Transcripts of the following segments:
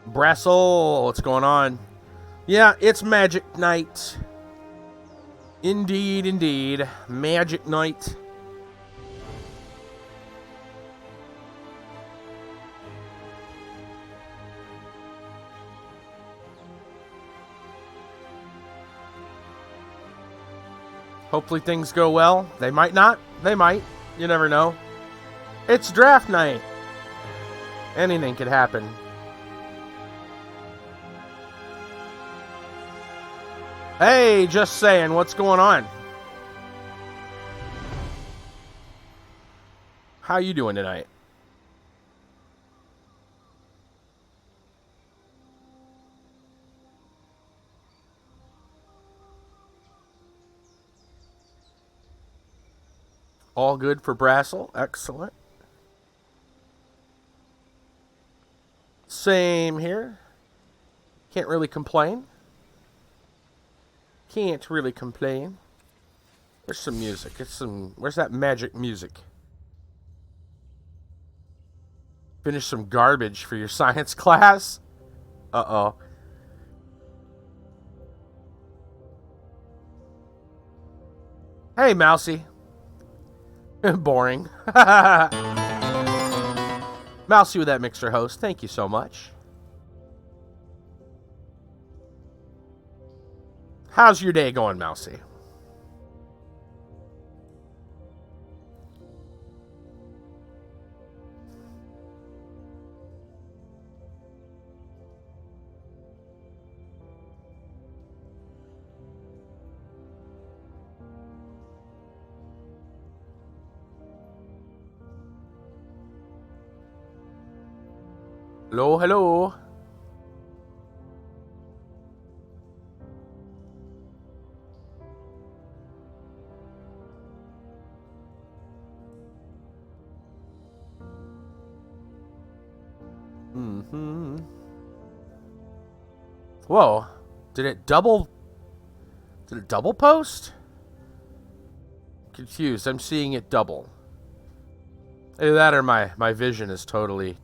Brassel, what's going on? Yeah, it's Magic Night. Indeed, indeed. Magic Night. Hopefully things go well. They might not. They might. You never know. It's draft night. Anything could happen. Hey, just saying, what's going on? How you doing tonight? All good for Brassel. Excellent. Same here. Can't really complain. Can't really complain. There's some music. Where's that magic music? Finish some garbage for your science class? Uh-oh. Hey, Mousy. Boring. Mousy with that mixer host. Thank you so much. How's your day going, Mousy? Hello, hello. Whoa. Did it double post? Confused. I'm seeing it double. Either that or my vision is totally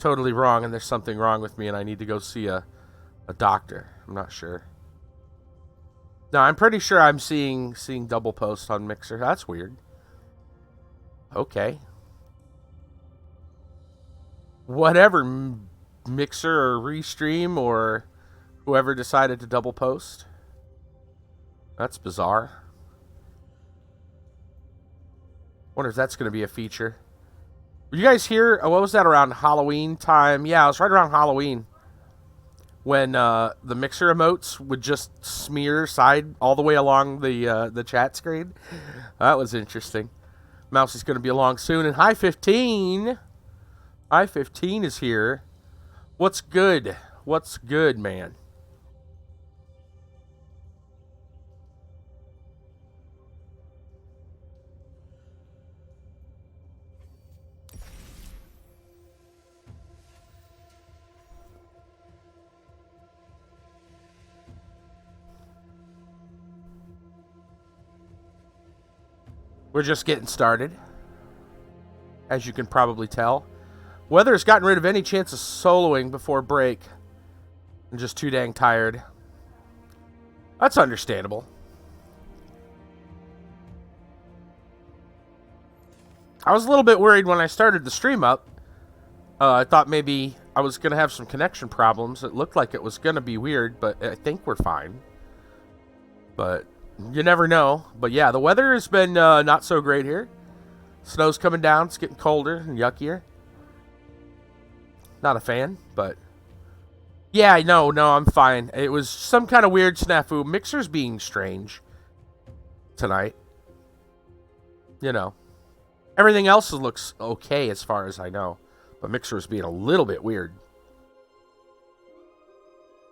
wrong and there's something wrong with me and I need to go see a doctor. I'm not sure. No, I'm pretty sure I'm seeing double post on Mixer. That's weird. Okay. Whatever, Mixer or Restream or whoever decided to double post. That's bizarre. Wonder if that's going to be a feature. Were you guys here? What was that, around Halloween time? Yeah, it was right around Halloween when the Mixer emotes would just smear side all the way along the chat screen. That was interesting. Mouse is going to be along soon. And Hi 15. Hi 15 is here. What's good? What's good, man? We're just getting started, as you can probably tell. Weather's gotten rid of any chance of soloing before break. I'm just too dang tired. That's understandable. I was a little bit worried when I started the stream up. I thought maybe I was going to have some connection problems. It looked like it was going to be weird, but I think we're fine. But you never know. But yeah, the weather has been not so great here. Snow's coming down. It's getting colder and yuckier. Not a fan, but yeah, no, I'm fine. It was some kind of weird snafu. Mixer's being strange tonight. You know, everything else looks okay as far as I know, but Mixer's being a little bit weird.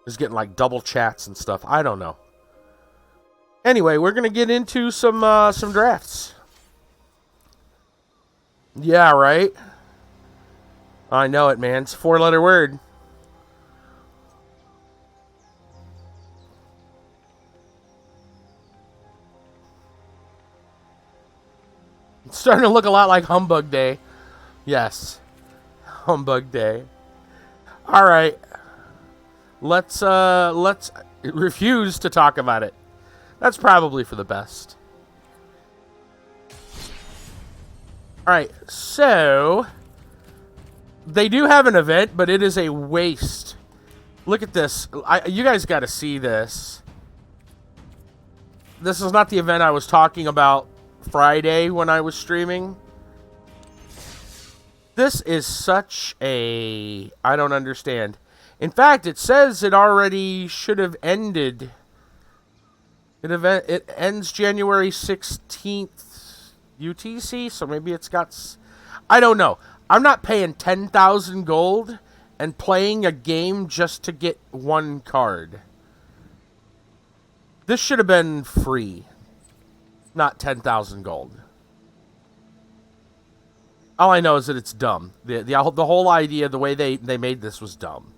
He's getting like double chats and stuff. I don't know. Anyway, we're gonna get into some drafts. Yeah, right. I know it, man. It's a 4-letter word. It's starting to look a lot like Humbug Day. Yes. Humbug Day. All right. Let's refuse to talk about it. That's probably for the best. All right. So they do have an event, but it is a waste. Look at this. You guys got to see this. This is not the event I was talking about Friday when I was streaming. This is such a... I don't understand. In fact, it says it already should have ended. It ends January 16th UTC, so maybe it's got... I don't know. I'm not paying 10,000 gold and playing a game just to get one card. This should have been free, not 10,000 gold. All I know is that it's dumb. The whole idea, the way they made this was dumb.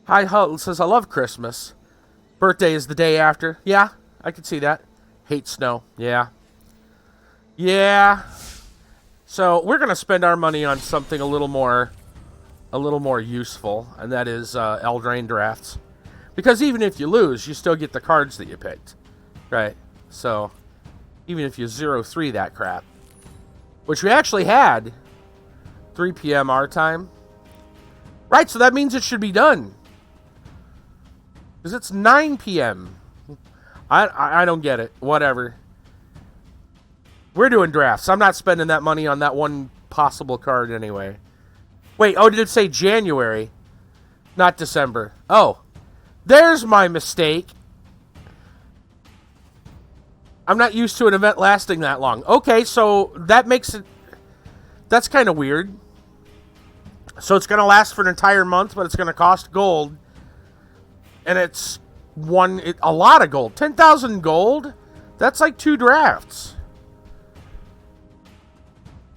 Hi Hull says, I love Christmas. Birthday is the day after. Yeah, I can see that. Hate snow. Yeah. Yeah. So we're going to spend our money on something a little more useful, and that is Eldraine drafts. Because even if you lose, you still get the cards that you picked. Right? So, even if you 0-3 that crap. Which we actually had. 3 p.m. our time. Right, so that means it should be done. Because it's 9 p.m. I don't get it. Whatever. We're doing drafts. I'm not spending that money on that one possible card anyway. Wait, oh, did it say January? Not December. Oh. There's my mistake. I'm not used to an event lasting that long. Okay, so that makes it... That's kind of weird. So it's going to last for an entire month, but it's going to cost gold. And it's a lot of gold. 10,000 gold? That's like 2 drafts.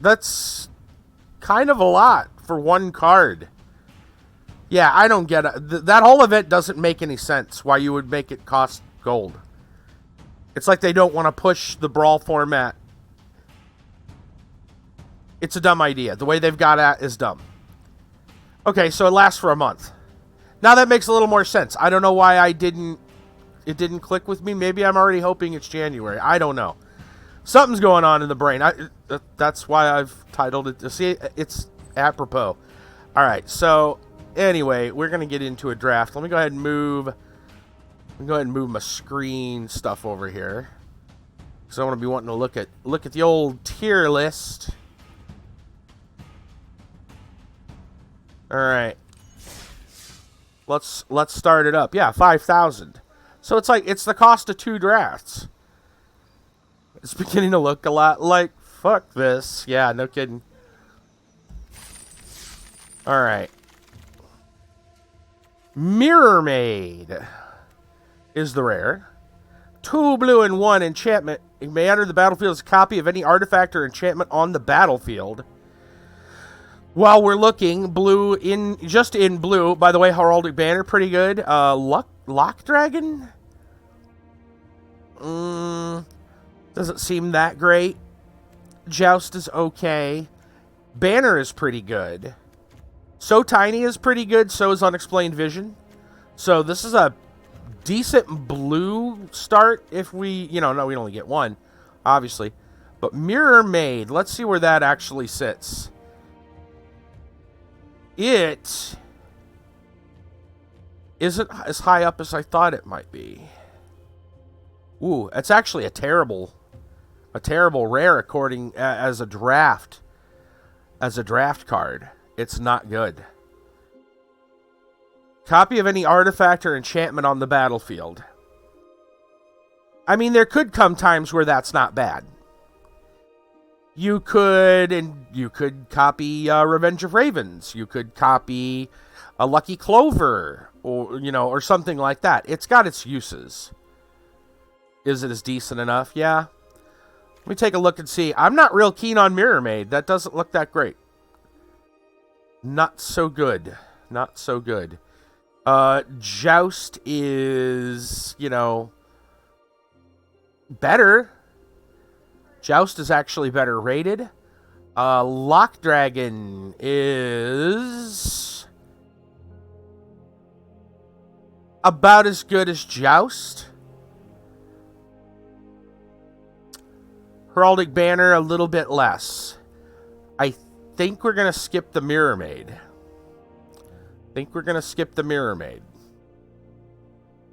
That's kind of a lot for one card. Yeah, I don't get it. That whole event doesn't make any sense why you would make it cost gold. It's like they don't want to push the Brawl format. It's a dumb idea. The way they've got at is dumb. Okay, so it lasts for a month. Now that makes a little more sense. I don't know why it didn't click with me. Maybe I'm already hoping it's January. I don't know. Something's going on in the brain. That's why I've titled it. See, it's apropos. All right, so... Anyway, we're going to get into a draft. Let me go ahead and move my screen stuff over here. Because I want to be wanting to look at the old tier list. All right. Let's start it up. Yeah, 5,000. So it's the cost of 2 drafts. It's beginning to look a lot like fuck this. Yeah, no kidding. All right. Mirror Maid is the rare. 2 blue and 1 enchantment. You may enter the battlefield as a copy of any artifact or enchantment on the battlefield. While we're looking, blue in blue. By the way, Heraldic Banner, pretty good. Lock Dragon? Doesn't seem that great. Joust is okay. Banner is pretty good. So Tiny is pretty good, so is Unexplained Vision. So this is a decent blue start if we, no, we only get 1, obviously. But Mirror Maid, let's see where that actually sits. It isn't as high up as I thought it might be. Ooh, it's actually a terrible rare according as a draft card. It's not good. Copy of any artifact or enchantment on the battlefield. I mean, there could come times where that's not bad. You could copy Revenge of Ravens. You could copy a Lucky Clover, or something like that. It's got its uses. Is it as decent enough? Yeah. Let me take a look and see. I'm not real keen on Mirror Maid. That doesn't look that great. Not so good. Not so good. Joust is, better. Joust is actually better rated. Lock Dragon is about as good as Joust. Heraldic Banner, a little bit less. I think we're going to skip the Mirror Maid.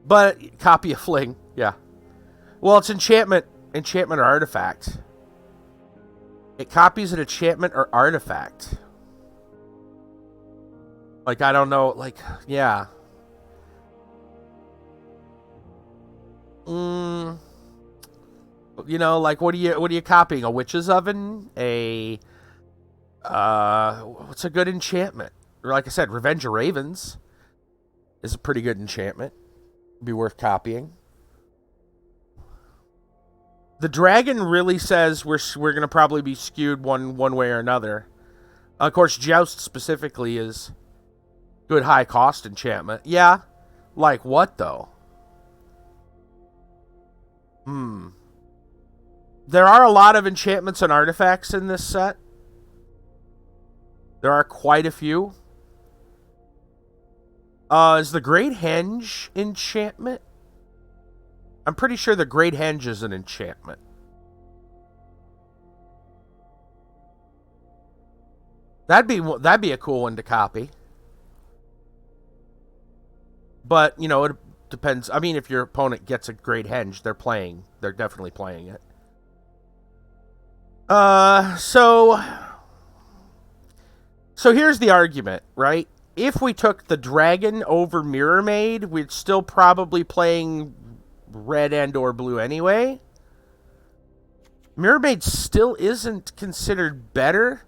But copy of Fling, yeah. Well, it's enchantment or artifact. It copies an enchantment or artifact. Like, I don't know, like, yeah. You know, like, what are you copying? A Witch's Oven? What's a good enchantment? Or like I said, Revenge of Ravens is a pretty good enchantment. Be worth copying. The dragon really says we're going to probably be skewed one way or another. Of course, Joust specifically is good high cost enchantment. Yeah. Like what, though? There are a lot of enchantments and artifacts in this set. There are quite a few. Is the Great Henge enchantment? I'm pretty sure the Great Henge is an enchantment. That'd be a cool one to copy. But, you know, it depends. I mean, if your opponent gets a Great Henge, they're definitely playing it. So here's the argument, right? If we took the dragon over Mirror Maid, we'd still probably playing red and or blue anyway. Mirror Maid still isn't considered better.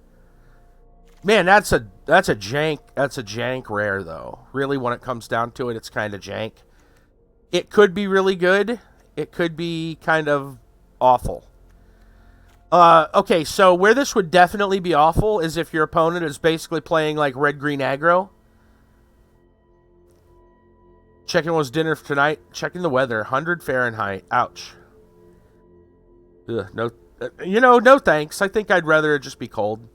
Man, that's a jank rare though. Really, when it comes down to it, it's kind of jank. It could be really good. It could be kind of awful. Okay, so where this would definitely be awful is if your opponent is basically playing like red-green aggro. Checking what's dinner for tonight. Checking the weather. 100 Fahrenheit. Ouch. Ugh, no, no thanks. I think I'd rather it just be cold.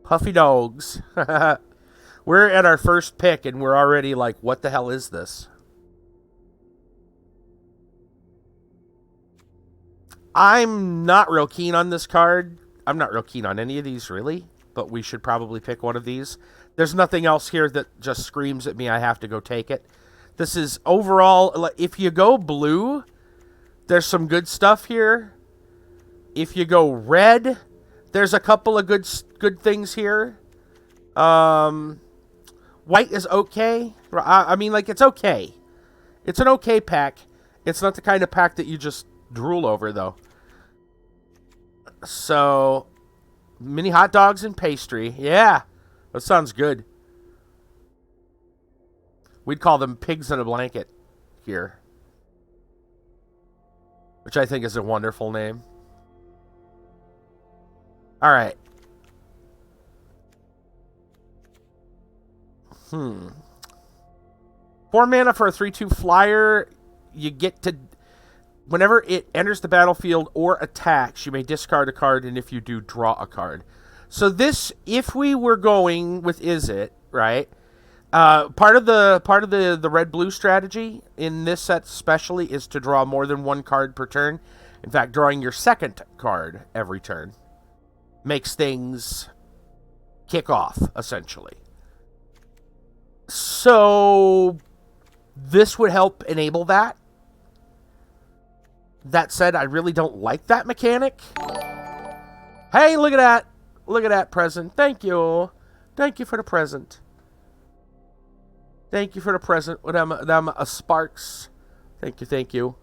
Puffy dogs. We're at our first pick and we're already like, what the hell is this? I'm not real keen on this card. I'm not real keen on any of these, really. But we should probably pick one of these. There's nothing else here that just screams at me I have to go take it. This is overall, if you go blue, there's some good stuff here. If you go red, there's a couple of good things here. White is okay. I mean, like, it's okay. It's an okay pack. It's not the kind of pack that you just drool over, though. So, mini hot dogs and pastry. Yeah, that sounds good. We'd call them pigs in a blanket here, which I think is a wonderful name. All right. 4 mana for a 3/2 flyer. You get to, whenever it enters the battlefield or attacks, you may discard a card, and if you do, draw a card. So this, if we were going with Izzet, right? Part of the red-blue strategy in this set especially is to draw more than one card per turn. In fact, drawing your second card every turn makes things kick off, essentially. So this would help enable that. That said, I really don't like that mechanic. Hey, look at that. Look at that present. Thank you. Thank you for the present. Thank you for the present. With them sparks. Thank you, thank you.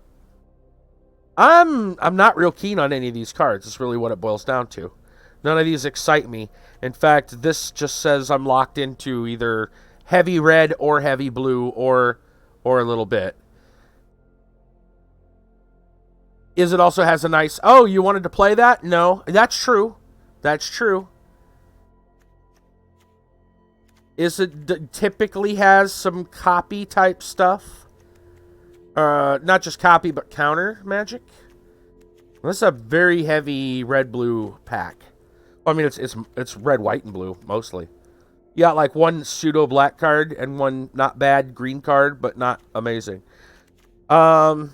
I'm not real keen on any of these cards. It's really what it boils down to. None of these excite me. In fact, this just says I'm locked into either heavy red or heavy blue or a little bit. Is it also has a nice... Oh, you wanted to play that? No, that's true. That's true. Is it typically has some copy type stuff? Not just copy, but counter magic. This is a very heavy red-blue pack. I mean, it's red, white, and blue mostly. You got like one pseudo black card and one not bad green card, but not amazing. So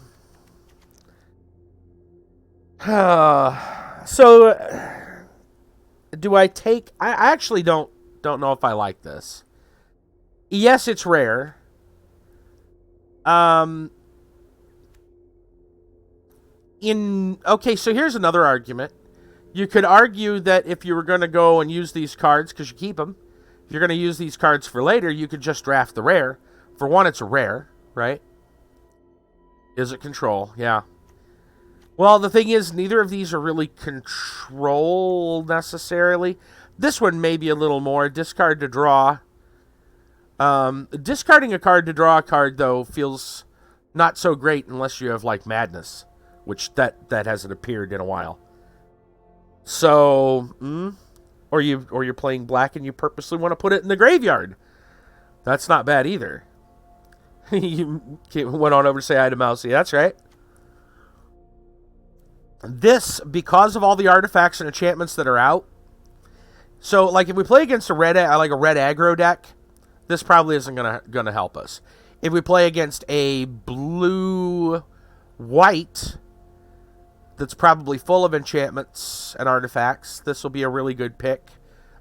do I take? I actually don't know if I like this. Yes, it's rare. Okay, so here's another argument. You could argue that if you were going to go and use these cards, because you keep them, if you're going to use these cards for later, you could just draft the rare. For one, it's a rare, right? Is it control? Yeah. Well, the thing is, neither of these are really control necessarily. This one may be a little more. Discard to draw. Discarding a card to draw a card, though, feels not so great unless you have, like, Madness, which that hasn't appeared in a while. So, or you're playing black and you purposely want to put it in the graveyard. That's not bad either. You went on over to say hi to Mousy. That's right. This, because of all the artifacts and enchantments that are out. So, like, if we play against a red aggro deck, this probably isn't gonna help us. If we play against a blue-white that's probably full of enchantments and artifacts, this will be a really good pick.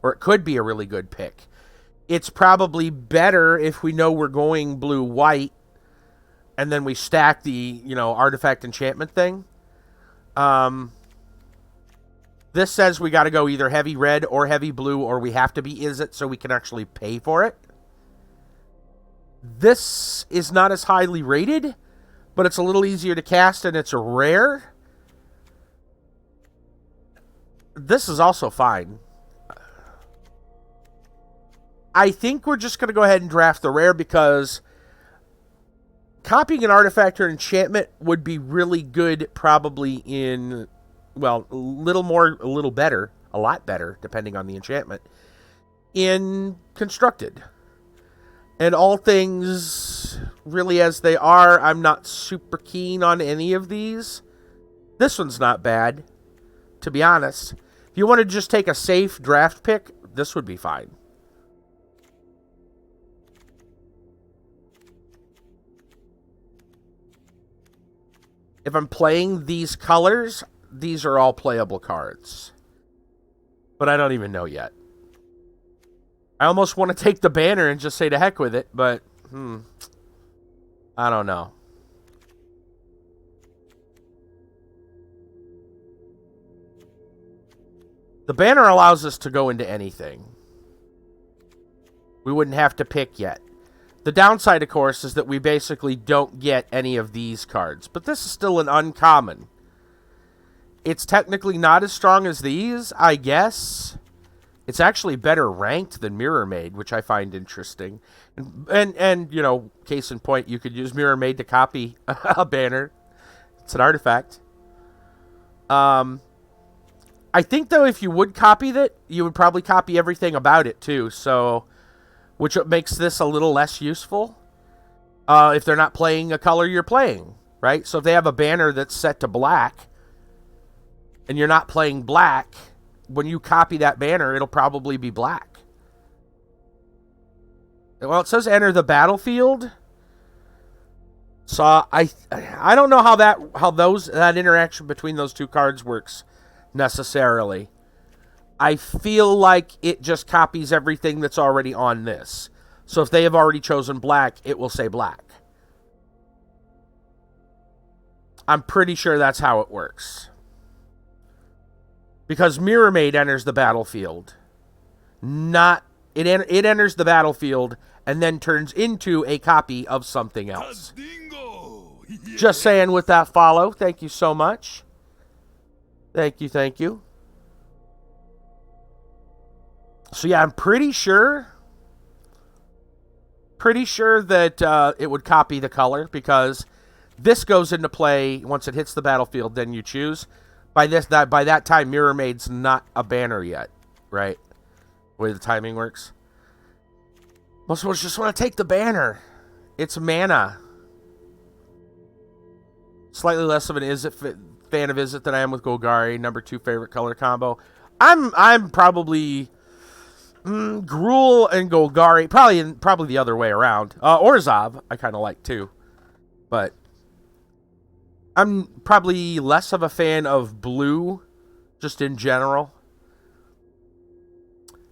Or it could be a really good pick. It's probably better if we know we're going blue-white and then we stack the, artifact enchantment thing. This says we got to go either heavy red or heavy blue, or we have to be Izzet so we can actually pay for it. This is not as highly rated, but it's a little easier to cast and it's a rare. This is also fine. I think we're just going to go ahead and draft the rare because copying an artifact or enchantment would be really good probably in, well, a lot better, depending on the enchantment, in Constructed. And all things really as they are, I'm not super keen on any of these. This one's not bad, to be honest. If you want to just take a safe draft pick, this would be fine. If I'm playing these colors, these are all playable cards. But I don't even know yet. I almost want to take the banner and just say to heck with it, but I don't know. The banner allows us to go into anything. We wouldn't have to pick yet. The downside, of course, is that we basically don't get any of these cards. But this is still an uncommon. It's technically not as strong as these, I guess. It's actually better ranked than Mirror Maid, which I find interesting. And case in point, you could use Mirror Maid to copy a banner. It's an artifact. I think, though, if you would copy that, you would probably copy everything about it, too. So, which makes this a little less useful if they're not playing a color you're playing, right? So if they have a banner that's set to black and you're not playing black, when you copy that banner, it'll probably be black. Well, it says enter the battlefield. So I don't know how that interaction between those two cards works necessarily. I feel like it just copies everything that's already on this. So if they have already chosen black, it will say black. I'm pretty sure that's how it works. Because Mirror Maid enters the battlefield. It enters the battlefield and then turns into a copy of something else. Just saying with that follow. Thank you so much. Thank you. So yeah, I'm pretty sure that it would copy the color because this goes into play once it hits the battlefield. Then you choose. By that time, Mirror Maid's not a banner yet, right? The way the timing works. Most of us just want to take the banner. It's mana. Slightly less of an fan of Izzet than I am with Golgari. Number 2 favorite color combo. I'm probably Gruul and Golgari, probably the other way around. Orzhov, I kind of like too, but I'm probably less of a fan of blue, just in general.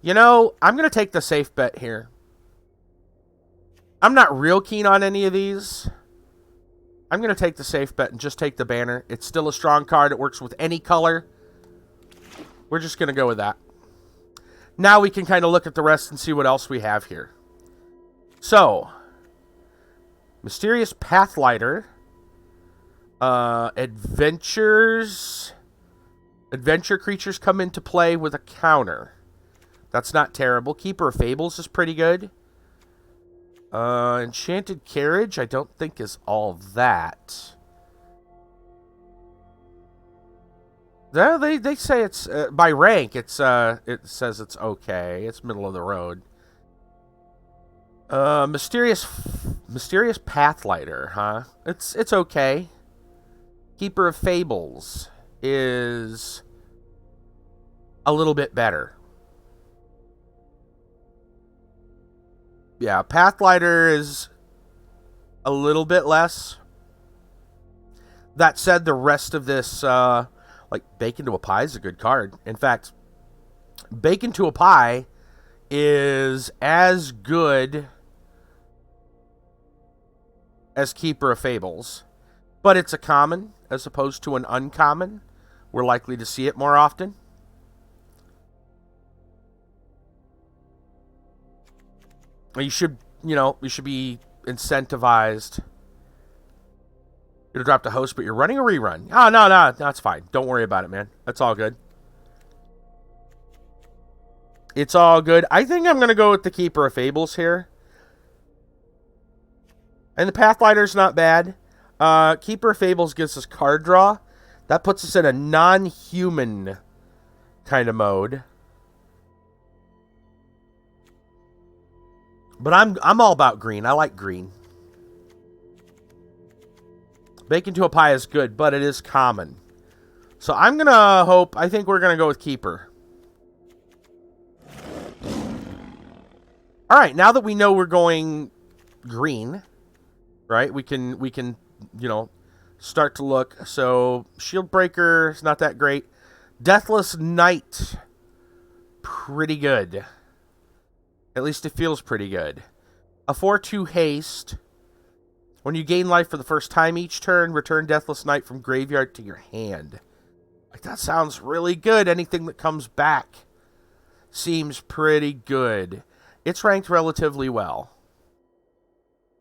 You know, I'm gonna take the safe bet here. I'm not real keen on any of these. I'm gonna take the safe bet and just take the banner. It's still a strong card. It works with any color. We're just gonna go with that. Now we can kind of look at the rest and see what else we have here. So, Mysterious Pathlighter. Adventures. Adventure creatures come into play with a counter. That's not terrible. Keeper of Fables is pretty good. Enchanted Carriage, I don't think is all that. They say it's by rank. It says it's okay. It's middle of the road. Mysterious Pathlighter, huh? It's okay. Keeper of Fables is a little bit better. Yeah, Pathlighter is a little bit less. That said, the rest of this, like Bacon to a Pie is a good card. In fact, Bacon to a Pie is as good as Keeper of Fables, but it's a common as opposed to an uncommon. We're likely to see it more often. You should be incentivized. You're gonna drop the host, but you're running a rerun. Oh, no, that's fine. Don't worry about it, man. That's all good. It's all good. I think I'm gonna go with the Keeper of Fables here. And the Pathlighter's not bad. Keeper of Fables gives us card draw. That puts us in a non-human kind of mode. But I'm all about green. I like green. Bacon to a Pie is good, but it is common. So I'm going to hope... I think we're going to go with Keeper. Alright, now that we know we're going green, right, we can start to look. So, Shieldbreaker is not that great. Deathless Knight, pretty good. At least it feels pretty good. A 4/2 haste. When you gain life for the first time each turn, return Deathless Knight from graveyard to your hand. Like, that sounds really good. Anything that comes back seems pretty good. It's ranked relatively well.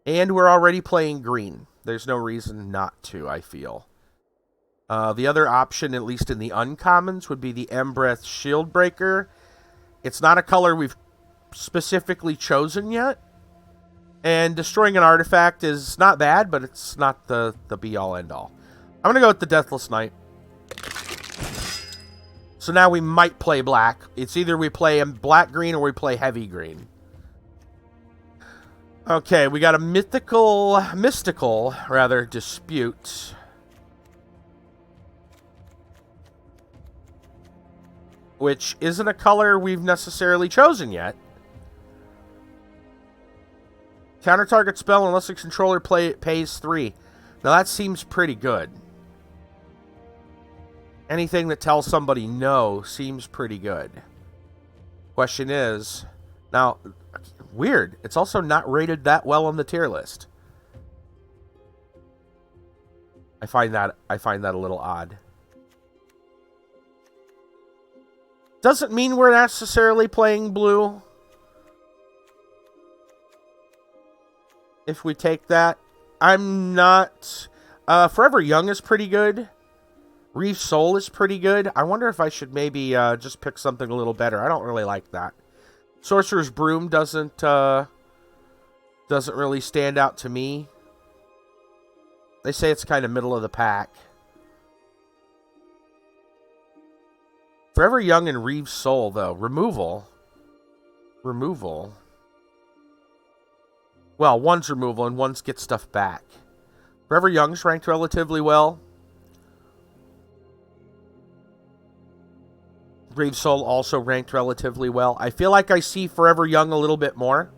And we're already playing green. There's no reason not to, I feel. The other option, at least in the uncommons, would be the Embereth Shieldbreaker. It's not a color we've specifically chosen yet. And destroying an artifact is not bad, but it's not the be-all, end-all. I'm going to go with the Deathless Knight. So now we might play black. It's either we play black-green or we play heavy-green. Okay, we got a mystical, dispute. Which isn't a color we've necessarily chosen yet. Counter target spell unless the controller pays 3. Now that seems pretty good. Anything that tells somebody no seems pretty good. Question is, now, weird. It's also not rated that well on the tier list. I find that a little odd. Doesn't mean we're necessarily playing blue. If we take that, I'm not... Forever Young is pretty good. Reef Soul is pretty good. I wonder if I should maybe just pick something a little better. I don't really like that. Sorcerer's Broom doesn't really stand out to me. They say it's kind of middle of the pack. Forever Young and Reef Soul, though. Removal. Well, one's removal and one's get stuff back. Forever Young's ranked relatively well. Grave Soul also ranked relatively well. I feel like I see Forever Young a little bit more.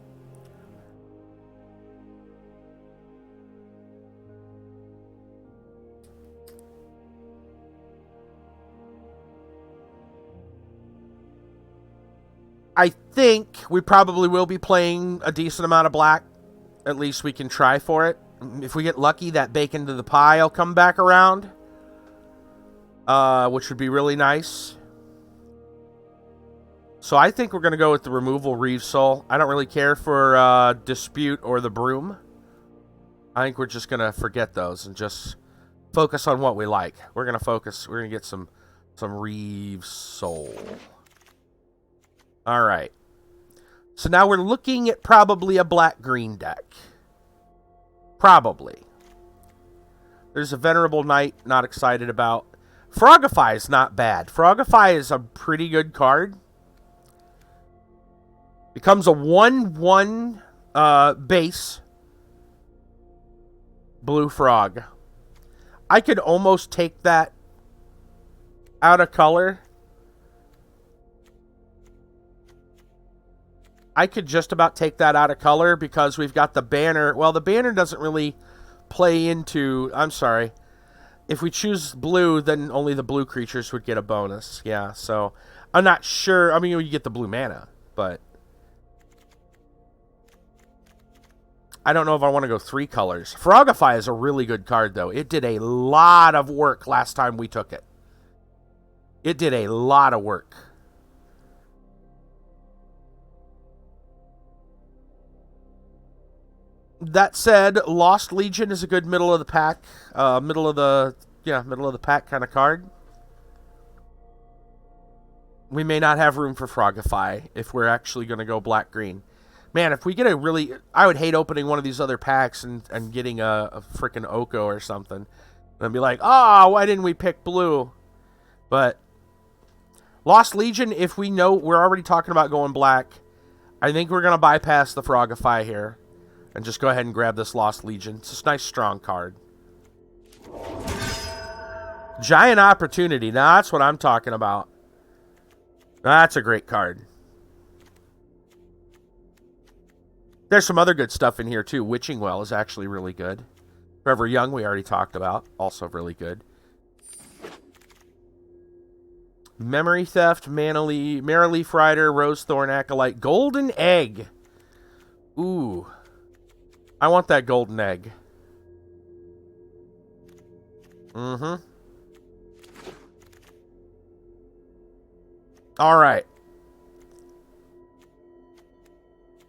I think we probably will be playing a decent amount of black. At least we can try for it. If we get lucky, that bacon to the pie will come back around. Which would be really nice. So I think we're going to go with the removal Reeve Soul. I don't really care for Dispute or the Broom. I think we're just going to forget those and just focus on what we like. We're going to focus. We're going to get some Reeve Soul. All right. So now we're looking at probably a black-green deck. Probably. There's a Venerable Knight, not excited about. Frogify is not bad. Frogify is a pretty good card. Becomes a 1/1 base blue frog. I could almost take that out of color. I could just about take that out of color because we've got the banner. Well, the banner doesn't really play into... I'm sorry. If we choose blue, then only the blue creatures would get a bonus. Yeah, so I'm not sure. I mean, you get the blue mana, but I don't know if I want to go 3 colors. Frogify is a really good card, though. It did a lot of work last time we took it. It did a lot of work. That said, Lost Legion is a good middle of the pack, middle of the pack kind of card. We may not have room for Frogify if we're actually going to go black-green. Man, if we get a really... I would hate opening one of these other packs and getting a freaking Oko or something. And be like, oh, why didn't we pick blue? But Lost Legion, if we know we're already talking about going black, I think we're going to bypass the Frogify here. And just go ahead and grab this Lost Legion. It's a nice, strong card. Giant Opportunity. Now, that's what I'm talking about. That's a great card. There's some other good stuff in here, too. Witching Well is actually really good. Forever Young, we already talked about. Also really good. Memory Theft, Maraleaf Rider, Rose Thorn Acolyte. Golden Egg. Ooh. I want that golden egg. Mm-hmm. All right.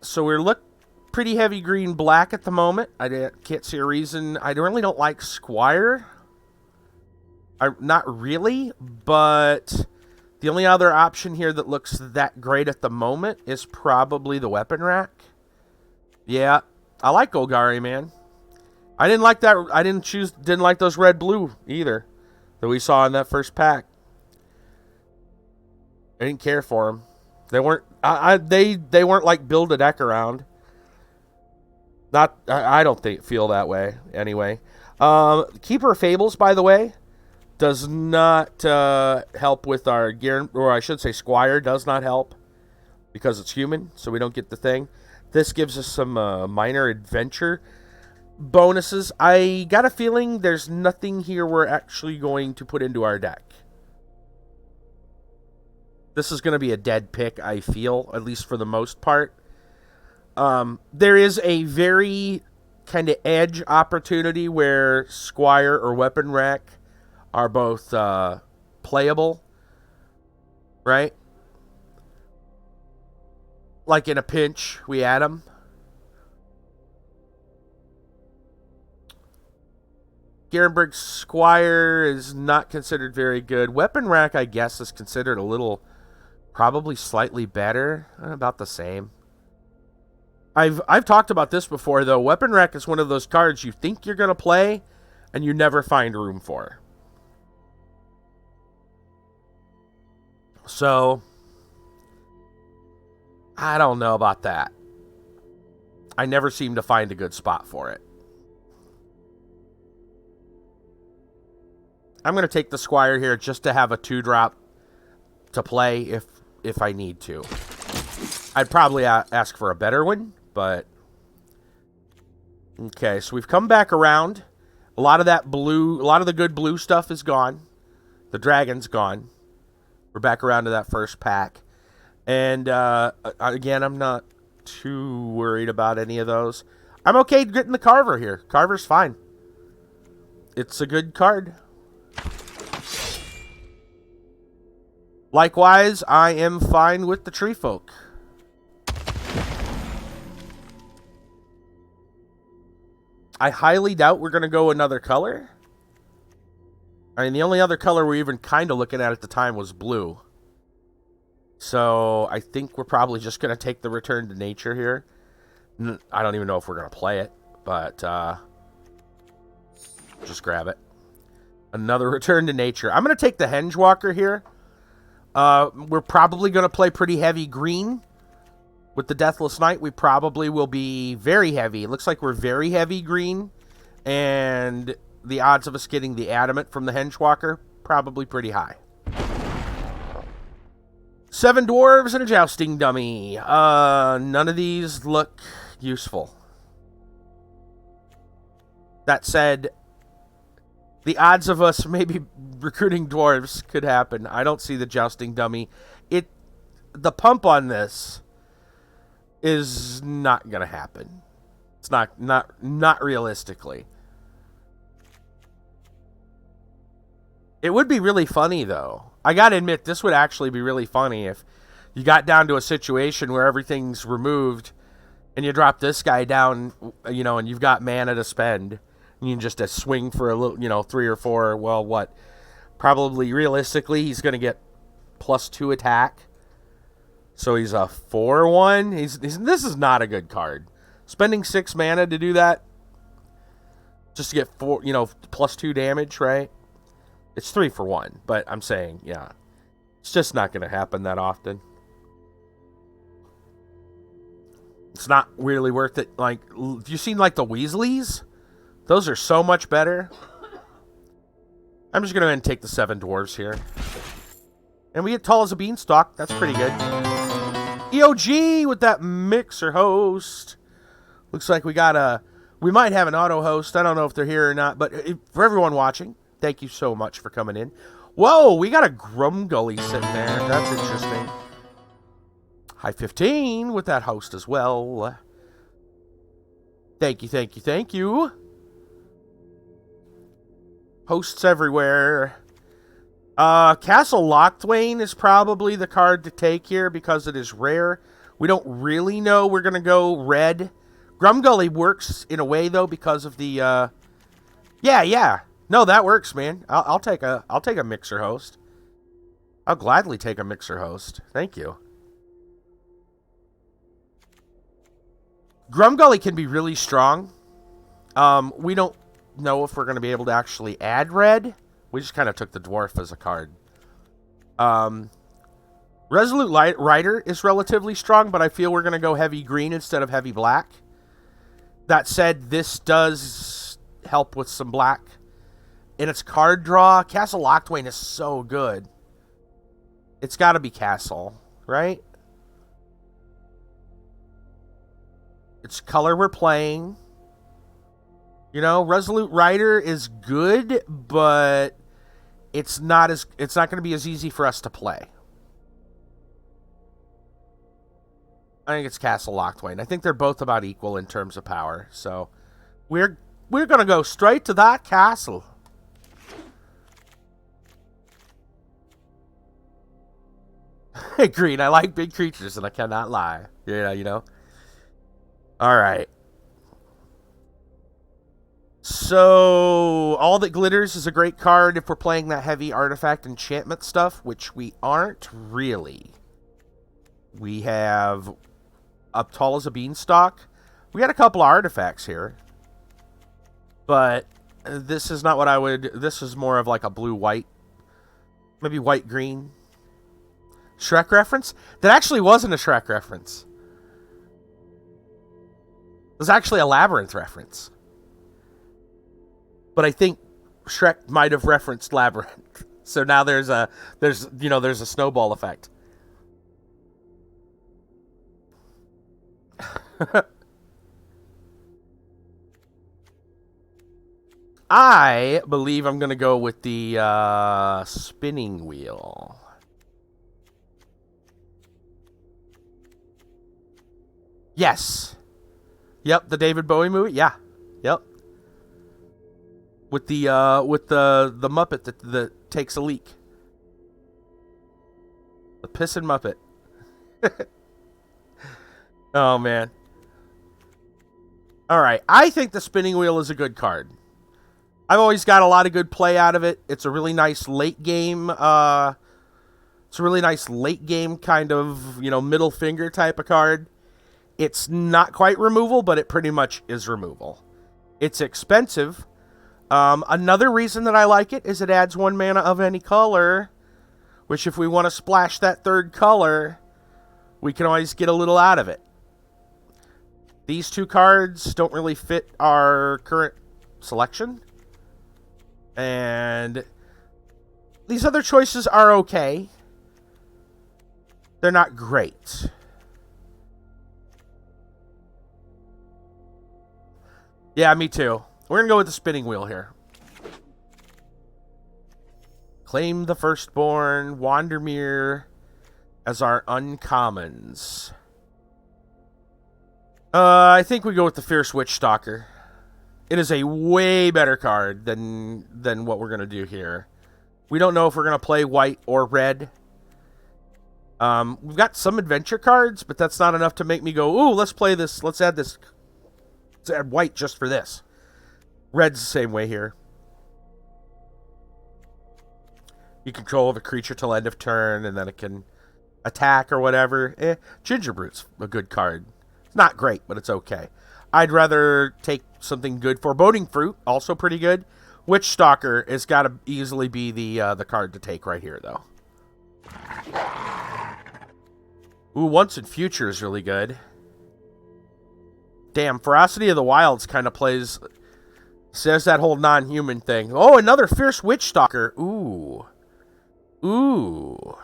So we're pretty heavy green black at the moment. I can't see a reason. I really don't like Squire. Not really, but the only other option here that looks that great at the moment is probably the Weapon Rack. Yeah. I like Golgari, man. I didn't like that. I didn't like those red-blue either that we saw in that first pack. I didn't care for them. They weren't. They weren't like build a deck around. I don't feel that way anyway. Keeper of Fables, by the way, does not help with our gear, or I should say, Squire does not help because it's human, so we don't get the thing. This gives us some minor adventure bonuses. I got a feeling there's nothing here we're actually going to put into our deck. This is going to be a dead pick, I feel, at least for the most part. There is a very kind of edge opportunity where Squire or Weapon Rack are both playable, right? Like in a pinch, we add them. Garenberg Squire is not considered very good. Weapon Rack, I guess, is considered a little, probably slightly better. About the same. I've talked about this before, though. Weapon Rack is one of those cards you think you're going to play, and you never find room for. So I don't know about that. I never seem to find a good spot for it. I'm going to take the Squire here just to have a 2-drop to play if I need to. I'd probably ask for a better one, but... Okay, so we've come back around. A lot of the good blue stuff is gone. The dragon's gone. We're back around to that first pack. And, again, I'm not too worried about any of those. I'm okay getting the Carver here. Carver's fine. It's a good card. Likewise, I am fine with the Tree Folk. I highly doubt we're going to go another color. I mean, the only other color we were even kind of looking at the time was blue. So, I think we're probably just going to take the Return to Nature here. I don't even know if we're going to play it, but just grab it. Another Return to Nature. I'm going to take the Hengewalker here. We're probably going to play pretty heavy green. With the Deathless Knight, we probably will be very heavy. It looks like we're very heavy green. And the odds of us getting the Adamant from the Hengewalker, probably pretty high. 7 Dwarves and a Jousting Dummy. None of these look useful. That said, the odds of us maybe recruiting Dwarves could happen. I don't see the Jousting Dummy. The pump on this is not going to happen. It's not realistically. It would be really funny, though. I got to admit, this would actually be really funny if you got down to a situation where everything's removed and you drop this guy down, you know, and you've got mana to spend. And you can just swing for a little, you know, 3 or 4. Well, what? Probably, realistically, he's going to get +2 attack. So he's a 4/1. This is not a good card. Spending 6 mana to do that, just to get 4, you know, +2 damage, right? It's 3 for 1. But I'm saying, yeah, it's just not going to happen that often. It's not really worth it. Like, have you seen like the Weasleys? Those are so much better. I'm just going to go ahead and take the 7 Dwarves here. And we get Tall as a Beanstalk. That's pretty good. EOG with that Mixer host. Looks like we might have an auto host. I don't know if they're here or not, but for everyone watching, thank you so much for coming in. Whoa, we got a Grumgully sitting there. That's interesting. High 15 with that host as well. Thank you, thank you, thank you. Hosts everywhere. Castle Locthwain is probably the card to take here because it is rare. We don't really know we're going to go red. Grumgully works in a way, though, because of the... Yeah. No, that works, man. I'll take a Mixer host. I'll gladly take a Mixer host. Thank you. Grumgully can be really strong. We don't know if we're going to be able to actually add red. We just kind of took the Dwarf as a card. Resolute Rider is relatively strong, but I feel we're going to go heavy green instead of heavy black. That said, this does help with some black. In its card draw, Castle Locthwain is so good. It's got to be Castle, right? It's color we're playing. You know, Resolute Rider is good, but it's not going to be as easy for us to play. I think it's Castle Locthwain. I think they're both about equal in terms of power. So we're going to go straight to that castle. Hey, Green, I like big creatures and I cannot lie. Yeah, you know. All right. So, All That Glitters is a great card if we're playing that heavy artifact enchantment stuff, which we aren't really. We have Up Tall as a Beanstalk. We got a couple of artifacts here. But this is not what I would... This is more of like a blue-white. Maybe white-green. Shrek reference? That actually wasn't a Shrek reference. It was actually a Labyrinth reference. But I think Shrek might have referenced Labyrinth. So now there's a snowball effect. I believe I'm going to go with the spinning wheel. Yes. Yep, the David Bowie movie. Yeah. Yep. With the Muppet that takes a leak. The pissin' Muppet. Oh man. All right, I think the spinning wheel is a good card. I've always got a lot of good play out of it. It's a really nice late game. It's a really nice late game kind of middle finger type of card. It's not quite removal, but it pretty much is removal. It's expensive. Another reason that I like it is it adds 1 mana of any color, which if we want to splash that 3rd color, we can always get a little out of it. These 2 cards don't really fit our current selection. And these other choices are okay. They're not great. Yeah, me too. We're going to go with the spinning wheel here. Claim the Firstborn, Wandermere as our uncommons. I think we go with the Fierce Witchstalker. It is a way better card than what we're going to do here. We don't know if we're going to play white or red. We've got some adventure cards, but that's not enough to make me go, ooh, let's play this. Let's add this. Let's add white just for this. Red's the same way here. You control a creature till end of turn, and then it can attack or whatever. Gingerbread's a good card. It's not great, but it's okay. I'd rather take something good. Foreboding Fruit, also pretty good. Witchstalker has got to easily be the card to take right here, though. Ooh, Once in Future is really good. Damn, Ferocity of the Wilds kind of says that whole non-human thing. Oh, another Fierce Witchstalker. Ooh. Ooh.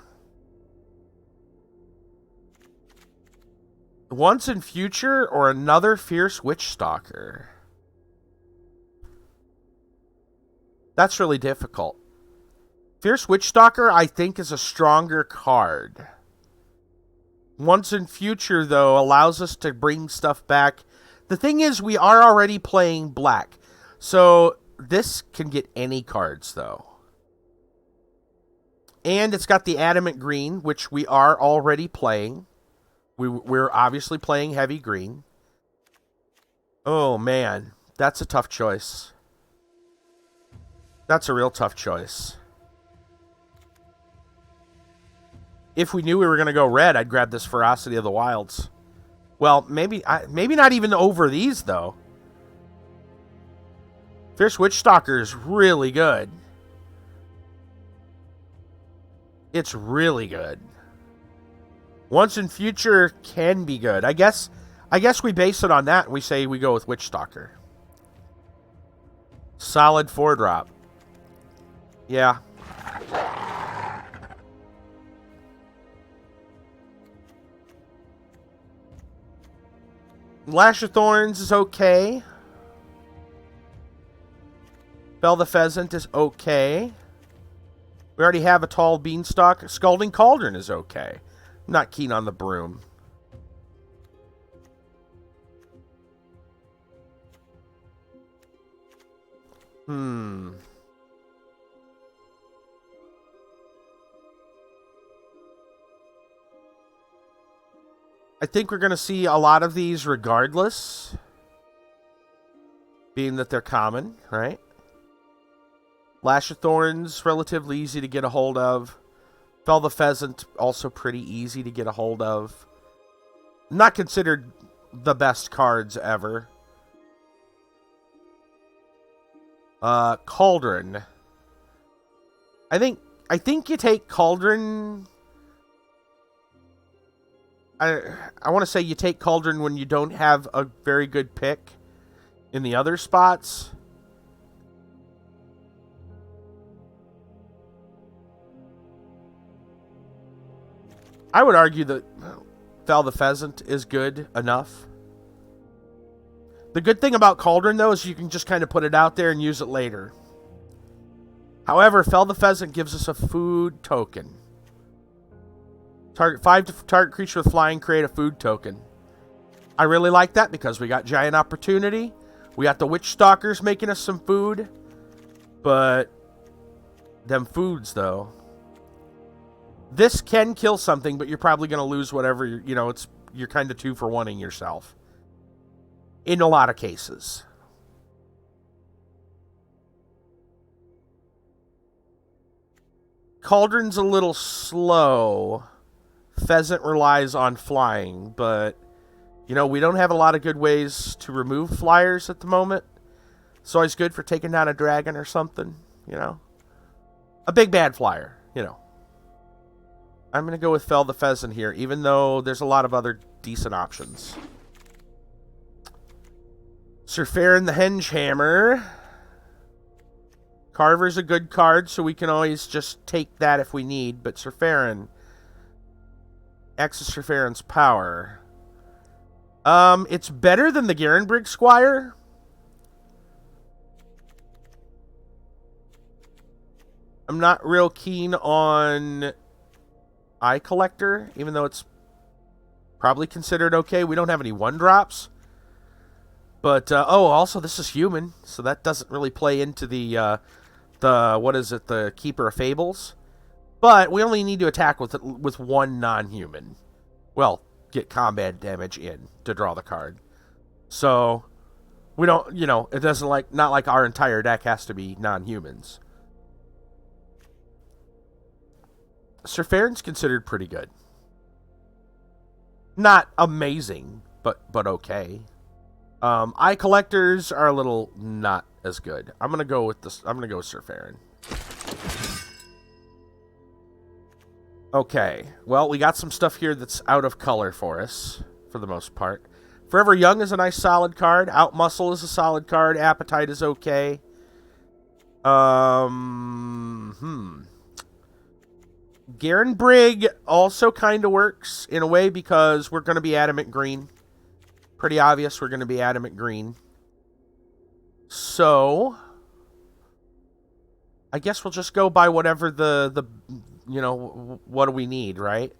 Once in Future or another Fierce Witchstalker? That's really difficult. Fierce Witchstalker, I think, is a stronger card. Once in Future, though, allows us to bring stuff back. The thing is, we are already playing black. So, this can get any cards, though. And it's got the Adamant Green, which we are already playing. We're obviously playing heavy green. Oh, man. That's a tough choice. That's a real tough choice. If we knew we were going to go red, I'd grab this Ferocity of the Wilds. Well, maybe not even over these, though. Fierce Witchstalker is really good. It's really good. Once in Future can be good. I guess we base it on that and we say we go with Witchstalker. Solid 4-drop. Yeah. Lash of Thorns is okay. Fell the Pheasant is okay. We already have a Tall Beanstalk. Scalding Cauldron is okay. I'm not keen on the Broom. I think we're going to see a lot of these regardless. Being that they're common, right? Lash of Thorns, relatively easy to get a hold of. Fell the Pheasant, also pretty easy to get a hold of. Not considered the best cards ever. Cauldron. I think you take Cauldron. I want to say you take Cauldron when you don't have a very good pick in the other spots. I would argue that Fel the Pheasant is good enough. The good thing about Cauldron, though, is you can just kind of put it out there and use it later. However, Fel the Pheasant gives us a food token. Target creature with flying, create a food token. I really like that because we got Giant Opportunity. We got the Witch Stalkers making us some food. But them foods, though. This can kill something, but you're probably going to lose whatever, you're kind of 2-for-1ing yourself. In a lot of cases. Cauldron's a little slow. Pheasant relies on flying, but, we don't have a lot of good ways to remove flyers at the moment. It's always good for taking down a dragon or something, A big bad flyer, I'm going to go with Fel the Pheasant here, even though there's a lot of other decent options. Surfarin the Hengehammer. Carver's a good card, so we can always just take that if we need, but Surfarin... Access Surfarin's power. It's better than the Garenbrig Squire. I'm not real keen on Eye Collector, even though it's probably considered okay. We don't have any 1-drops. But, also this is human, so that doesn't really play into the Keeper of Fables. But we only need to attack with one non-human. Well, get combat damage in to draw the card. So, we don't, it doesn't not like our entire deck has to be non-humans. Surfarin's considered pretty good. Not amazing, but okay. Eye Collectors are a little not as good. I'm gonna go with Surfarin. Okay, well, we got some stuff here that's out of color for us, for the most part. Forever Young is a nice solid card. Outmuscle is a solid card. Appetite is okay. Garenbrig also kind of works in a way because we're going to be Adamant Green. Pretty obvious we're going to be Adamant Green. So, I guess we'll just go by whatever what do we need, right?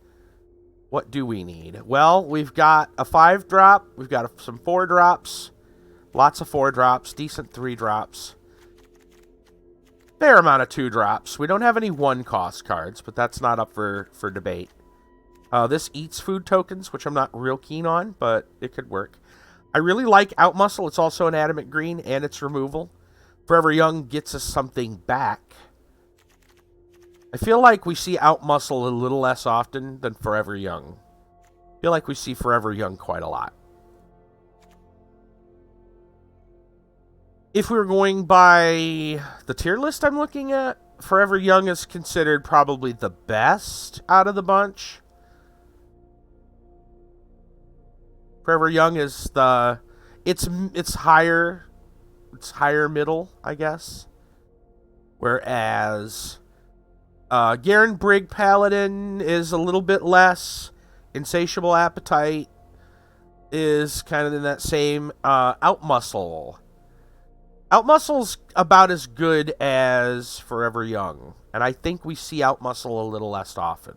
What do we need? Well, we've got a 5-drop. We've got some 4-drops. Lots of 4-drops. Decent 3-drops. Fair amount of 2-drops. We don't have any 1-cost cards, but that's not up for debate. This eats food tokens, which I'm not real keen on, but it could work. I really like Outmuscle. It's also an Adamant Green, and it's removal. Forever Young gets us something back. I feel like we see Outmuscle a little less often than Forever Young. I feel like we see Forever Young quite a lot. If we were going by the tier list I'm looking at, Forever Young is considered probably the best out of the bunch. Forever Young is it's higher middle, I guess. Whereas Garenbrig Paladin is a little bit less. Insatiable Appetite is kind of in that same Outmuscle. Outmuscle's about as good as Forever Young, and I think we see Outmuscle a little less often.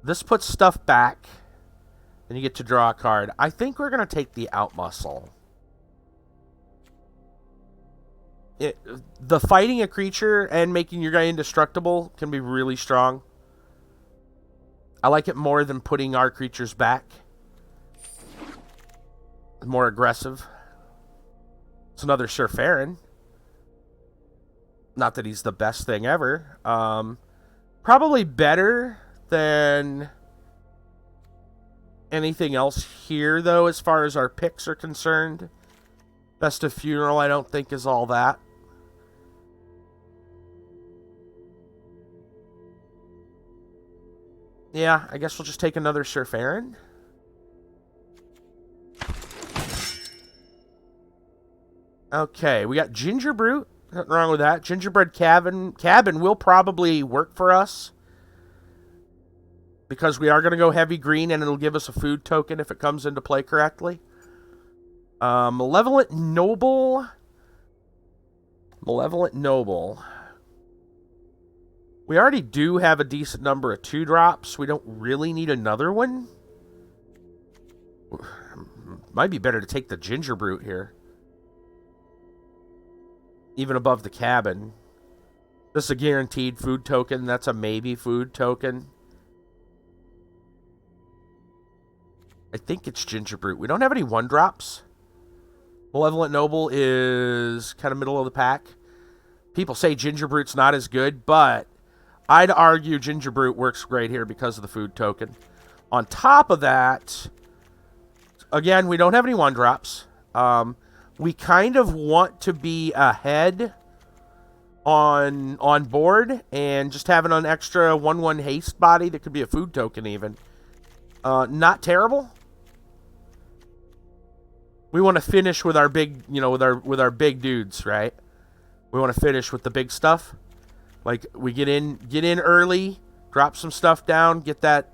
This puts stuff back, and you get to draw a card. I think we're going to take the Outmuscle. The fighting a creature and making your guy indestructible can be really strong. I like it more than putting our creatures back. More aggressive. It's another Surfarin. Not that he's the best thing ever. Probably better than anything else here, though, as far as our picks are concerned. Best of Funeral, I don't think, is all that. Yeah, I guess we'll just take another Surfarin. Okay, we got Ginger Brute. Nothing wrong with that. Gingerbread cabin will probably work for us. Because we are going to go heavy green, and it'll give us a food token if it comes into play correctly. Malevolent Noble. Malevolent Noble. We already do have a decent number of 2-drops. We don't really need another one. Might be better to take the Ginger Brute here. Even above the cabin. This is a guaranteed food token. That's a maybe food token. I think it's Ginger Brute. We don't have any 1-drops. Malevolent Noble is kind of middle of the pack. People say Ginger Brute's not as good, but I'd argue Ginger Brute works great here because of the food token. On top of that, again, we don't have any 1-drops. We kind of want to be ahead on board and just having an extra 1/1 haste body that could be a food token even. Not terrible. We want to finish with our big, with our big dudes, right? We want to finish with the big stuff. Like we get in early, drop some stuff down, get that,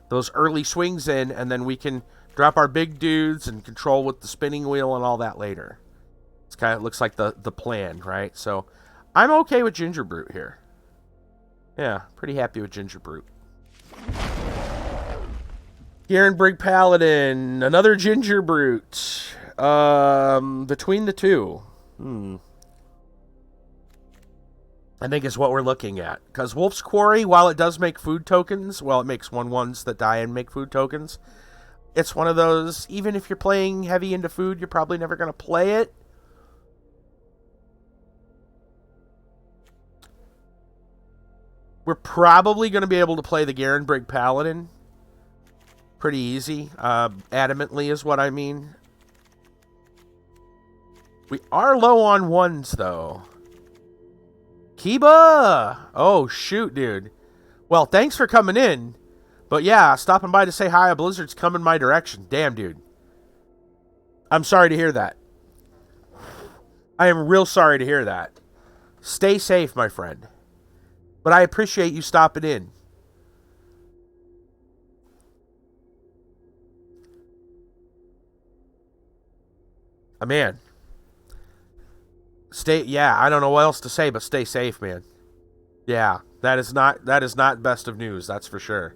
those early swings in, and then we can drop our big dudes and control with the spinning wheel and all that later. It's kind of looks like the plan, right? So I'm okay with Ginger Brute here. Yeah, pretty happy with Ginger Brute. Garenbrig Paladin, another Ginger Brute. Between the two. I think is what we're looking at. Because Wolf's Quarry, while it does make food tokens, well, it makes 1/1s that die and make food tokens. It's one of those, even if you're playing heavy into food, you're probably never going to play it. We're probably going to be able to play the Garenbrig Paladin. Pretty easy. Adamantly is what I mean. We are low on 1s, though. Kiba! Oh, shoot, dude. Well, thanks for coming in. But yeah, stopping by to say hi. A blizzard's coming my direction. Damn, dude. I'm sorry to hear that. I am real sorry to hear that. Stay safe, my friend. But I appreciate you stopping in. Man. I don't know what else to say, but stay safe, man. Yeah, that is not best of news, that's for sure.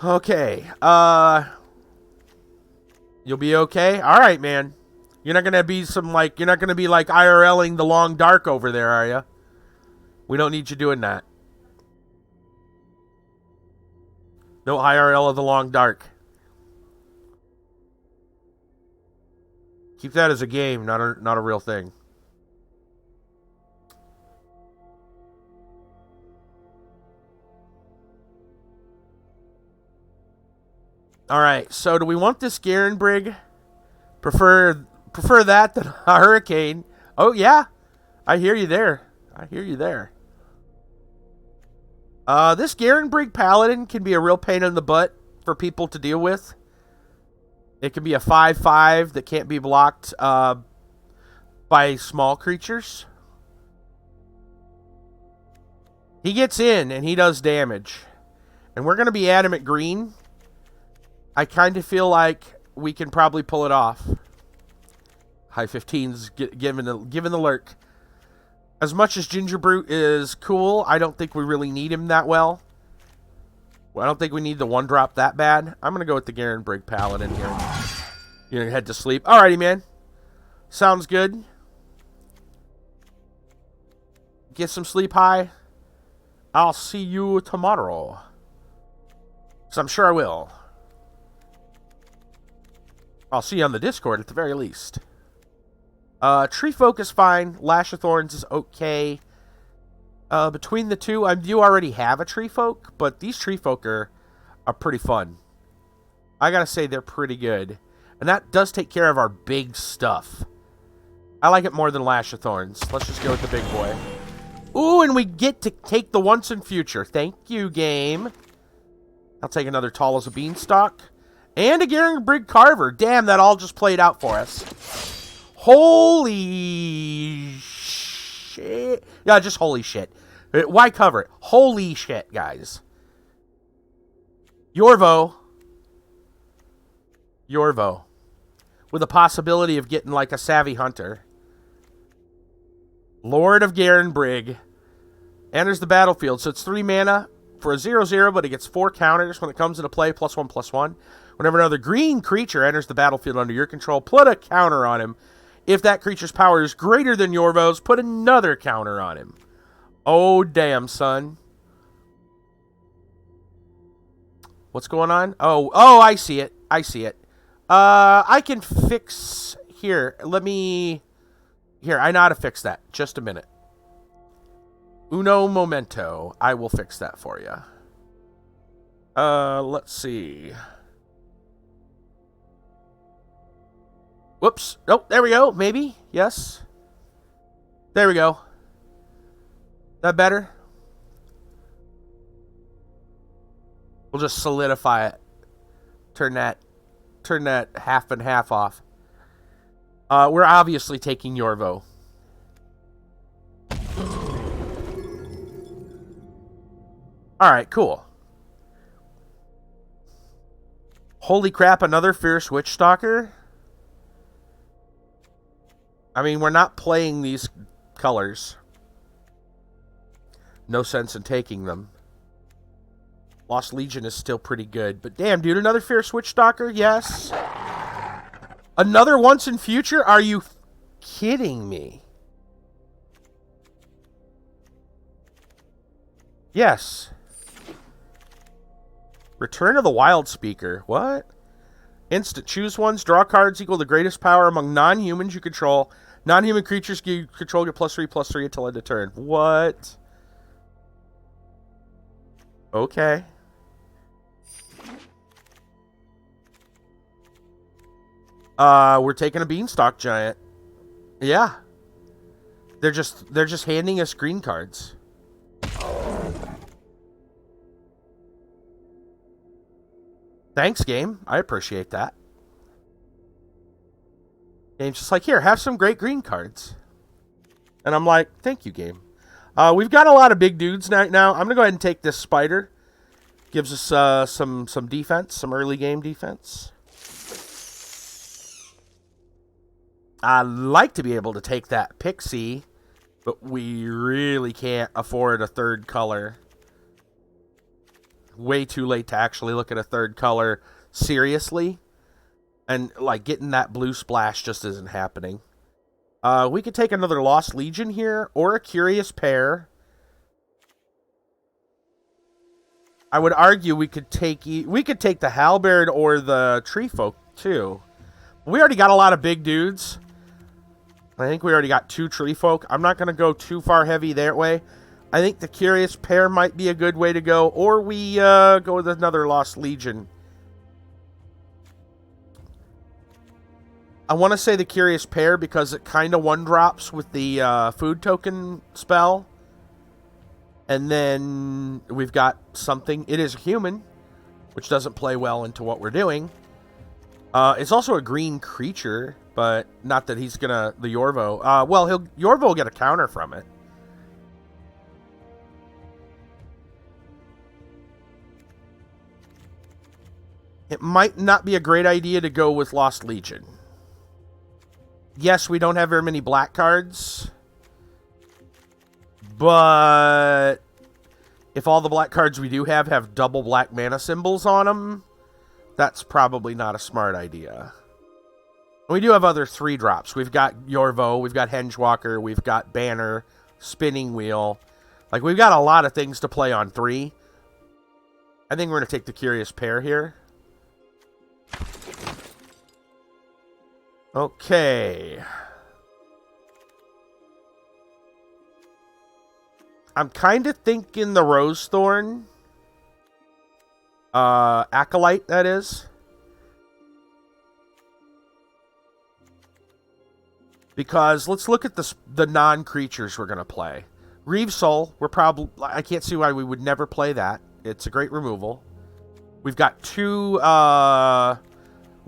Okay, you'll be okay? Alright, man. You're not gonna be like IRLing the long dark over there, are you? We don't need you doing that. No IRL of the long dark. Keep that as a game, not a real thing. Alright, so do we want this Garenbrig? Prefer that than a Hurricane. Oh, yeah. I hear you there. This Garenbrig Paladin can be a real pain in the butt for people to deal with. It can be a 5/5 that can't be blocked by small creatures. He gets in and he does damage. And we're going to be adamant green. I kind of feel like we can probably pull it off. High 15's given the lurk. As much as Ginger Brute is cool, I don't think we really need him that well. I don't think we need the 1-drop that bad. I'm going to go with the Garenbrig Paladin here. You're going to head to sleep. Alrighty, man. Sounds good. Get some sleep, high. I'll see you tomorrow. So I'm sure I will. I'll see you on the Discord at the very least. Tree Folk is fine. Lash of Thorns is okay. Between the two, I do already have a Tree Folk, but these Tree Folk are pretty fun. I gotta say, they're pretty good. And that does take care of our big stuff. I like it more than Lash of Thorns. Let's just go with the big boy. Ooh, and we get to take the Once and Future. Thank you, game. I'll take another Tall as a Beanstalk. And a Garenbrig Carver. Damn, that all just played out for us. Holy shit. Yeah, just holy shit. Why cover it? Holy shit, guys. Yorvo. With a possibility of getting like a Savvy Hunter. Lord of Garenbrig. Enters the battlefield. So it's 3 mana for a 0/0, but it gets 4 counters when it comes into play. +1/+1. Whenever another green creature enters the battlefield under your control, put a counter on him. If that creature's power is greater than Yorvo's, put another counter on him. Oh, damn, son. What's going on? Oh, I see it. I can fix... Here, let me... Here, I know how to fix that. Just a minute. Uno momento. I will fix that for you. Let's see. Whoops. Oh, there we go. Maybe. Yes. There we go. That better? We'll just solidify it. Turn that half and half off. We're obviously taking Yorvo. Alright, cool. Holy crap, another Fierce Witchstalker? I mean, we're not playing these colors. No sense in taking them. Lost Legion is still pretty good. But damn, dude, another Fierce Witchstalker? Yes. Another Once in Future? Are you kidding me? Yes. Return of the Wild Speaker. What? Instant. Choose ones. Draw cards equal the greatest power among non-humans you control. Non-human creatures you control get +3/+3 until end of turn. What? Okay. We're taking a Beanstalk Giant. Yeah. They're just handing us green cards. Thanks, game. I appreciate that. Game's just like, here, have some great green cards. And I'm like, thank you, game. We've got a lot of big dudes right now. I'm going to go ahead and take this Spider. Gives us some defense, some early game defense. I'd like to be able to take that Pixie, but we really can't afford a third color. Way too late to actually look at a third color seriously. And, like, getting that blue splash just isn't happening. We could take another Lost Legion here, or a Curious Pair. I would argue we could take the Halberd or the Tree Folk, too. We already got a lot of big dudes. I think we already got 2 Tree Folk. I'm not going to go too far heavy that way. I think the Curious Pair might be a good way to go, or we go with another Lost Legion. I want to say the Curious Pair because it kind of one-drops with the food token spell. And then we've got something. It is a human, which doesn't play well into what we're doing. It's also a green creature, but not that he's going to... The Yorvo. Yorvo will get a counter from it. It might not be a great idea to go with Lost Legion. Yes, we don't have very many black cards. But if all the black cards we do have double black mana symbols on them, that's probably not a smart idea. We do have other 3-drops. We've got Yorvo, we've got Hengewalker, we've got Banner, Spinning Wheel. Like, we've got a lot of things to play on 3. I think we're going to take the Curious Pair here. Okay. I'm kind of thinking the Rosethorn. Acolyte, that is. Because let's look at the non-creatures we're going to play. Reeve Soul, I can't see why we would never play that. It's a great removal. We've got 2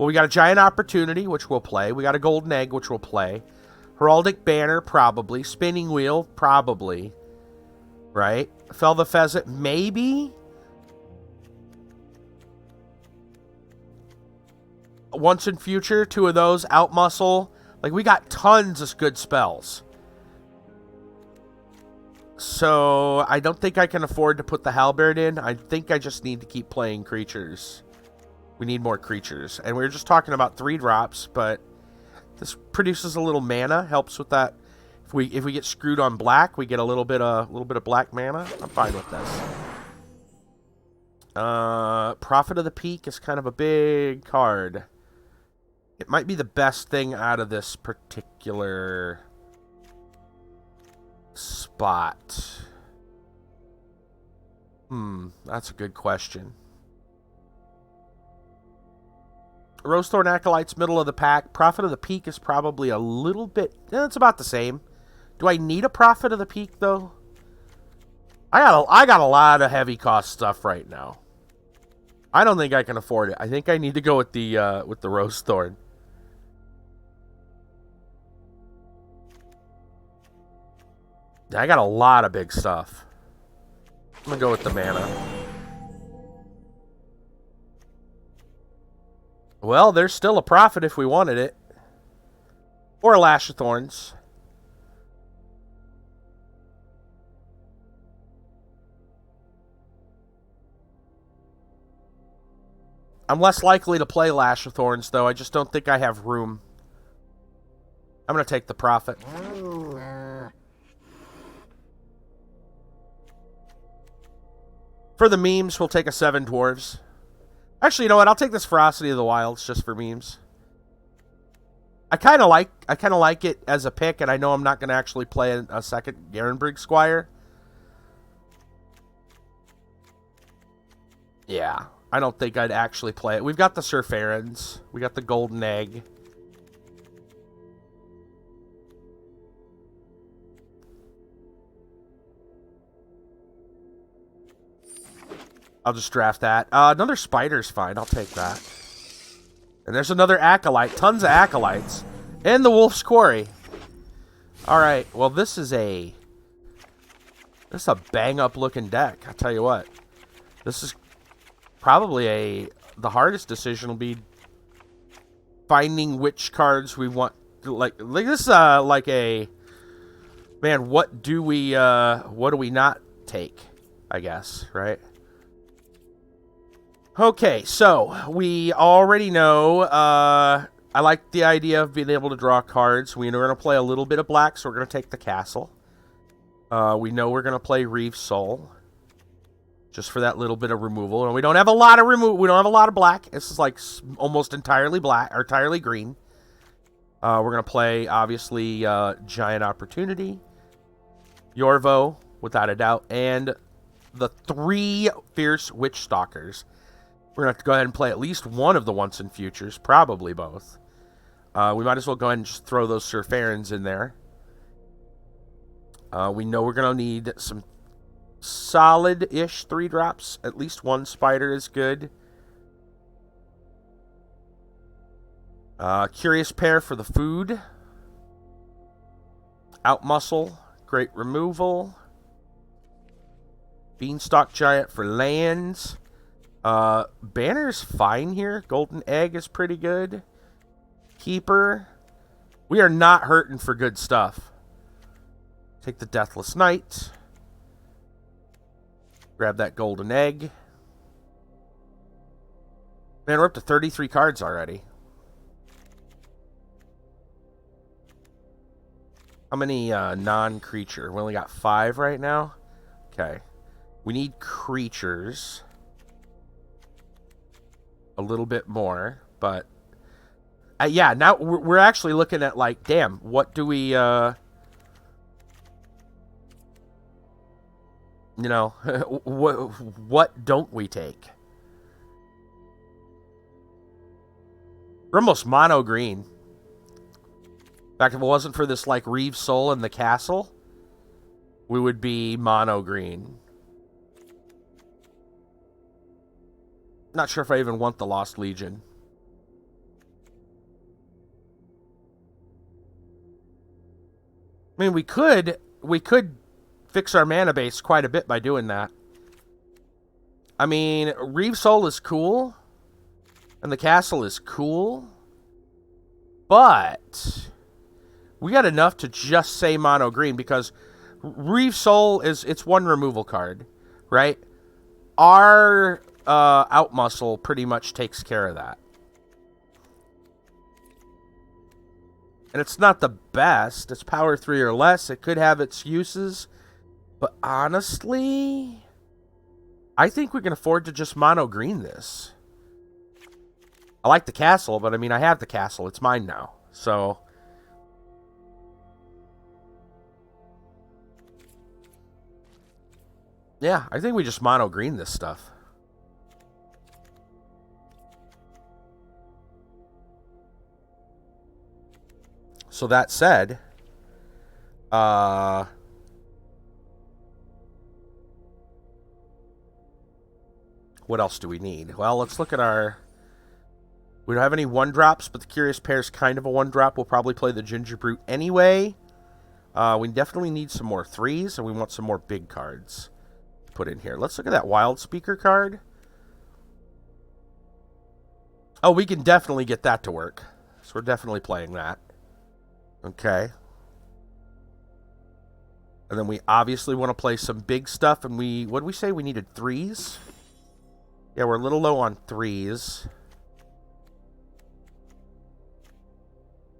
Well, we got a Giant Opportunity, which we'll play. We got a Golden Egg, which we'll play. Heraldic Banner, probably. Spinning Wheel, probably. Right? Fell the Pheasant, maybe? Once in Future, 2 of those. Outmuscle. Like, we got tons of good spells. So, I don't think I can afford to put the Halberd in. I think I just need to keep playing creatures. We need more creatures. And we were just talking about 3 drops, but this produces a little mana. Helps with that. If we get screwed on black, we get a little bit of black mana. I'm fine with this. Prophet of the Peak is kind of a big card. It might be the best thing out of this particular spot. That's a good question. Rosethorn Acolyte's middle of the pack. Prophet of the Peak is probably a little bit... it's about the same. Do I need a Prophet of the Peak, though? I got a lot of heavy cost stuff right now. I don't think I can afford it. I think I need to go with the Rosethorn. I got a lot of big stuff. I'm going to go with the mana. Well, there's still a Prophet if we wanted it. Or a Lash of Thorns. I'm less likely to play Lash of Thorns, though. I just don't think I have room. I'm going to take the Prophet. For the memes, we'll take a 7 Dwarves. Actually, you know what? I'll take this Ferocity of the Wilds just for memes. I kind of like it as a pick, and I know I'm not going to actually play a second Garenbrig Squire. Yeah, I don't think I'd actually play it. We've got the Sir Farron's. We got the Golden Egg. I'll just draft that. Another Spider's fine. I'll take that. And there's another Acolyte. Tons of Acolytes. And the Wolf's Quarry. Alright. Well, this is a bang-up looking deck. I'll tell you what. This is probably the hardest decision will be finding which cards we want. Like this like a... Man, what do we not take? I guess, right? Okay, so we already know I like the idea of being able to draw cards. We know we're going to play a little bit of black, so we're going to take the castle. We know we're going to play Reeve Soul, just for that little bit of removal. And we don't have a lot of we don't have a lot of black. This is like almost entirely black or entirely green. We're going to play obviously Giant Opportunity, Yorvo without a doubt, and the 3 Fierce Witch Stalkers. We're going to have to go ahead and play at least one of the Once in Futures, probably both. We might as well go ahead and just throw those Sir Farron's in there. We know we're going to need some solid-ish 3 drops. At least 1 Spider is good. Curious Pair for the food. Outmuscle, great removal. Beanstalk Giant for lands. Banner's fine here. Golden Egg is pretty good. Keeper. We are not hurting for good stuff. Take the Deathless Knight. Grab that Golden Egg. Man, we're up to 33 cards already. How many non-creature? We only got 5 right now. Okay. We need creatures. A little bit more, but yeah, now we're actually looking at like, damn, what do we you know, what don't we take? We're almost mono green. In fact, if it wasn't for this like Reeve Soul in the castle, we would be mono green. Not sure if I even want the Lost Legion. I mean, we could fix our mana base quite a bit by doing that. I mean, Reeve Soul is cool, and the castle is cool, but we got enough to just say mono green, because Reeve Soul it's one removal card, right? Our out muscle pretty much takes care of that. And it's not the best. It's power 3 or less. It could have its uses. But honestly, I think we can afford to just mono green this. I like the castle, but I mean, I have the castle. It's mine now. So yeah, I think we just mono green this stuff. So that said, what else do we need? Well, let's look at our... We don't have any 1-drops, but the Curious Pair's kind of a 1-drop. We'll probably play the Ginger Brute anyway. We definitely need some more 3s, and we want some more big cards to put in here. Let's look at that Wild Speaker card. Oh, we can definitely get that to work. So we're definitely playing that. Okay. And then we obviously want to play some big stuff. And what did we say? We needed 3s? Yeah, we're a little low on 3s.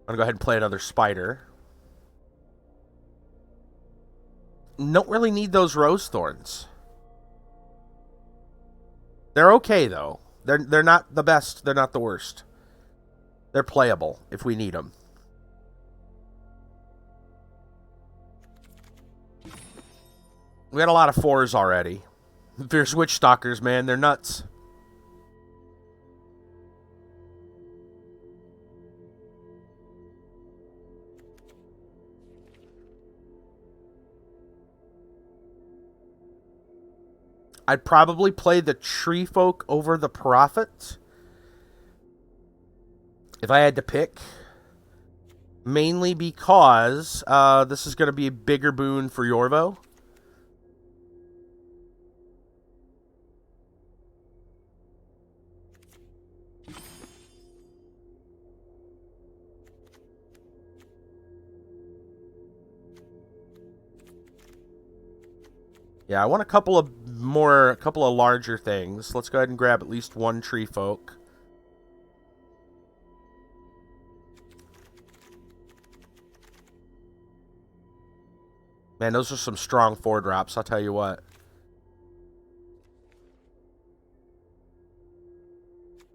I'm going to go ahead and play another Spider. Don't really need those Rose Thorns. They're okay, though. They're not the best. They're not the worst. They're playable if we need them. We got a lot of 4s already. Fierce Witch Stalkers, man. They're nuts. I'd probably play the Tree Folk over the Prophet if I had to pick. Mainly because this is going to be a bigger boon for Yorvo. Yeah, I want a couple of larger things. Let's go ahead and grab at least one Tree Folk. Man, those are some strong 4-drops, I'll tell you what.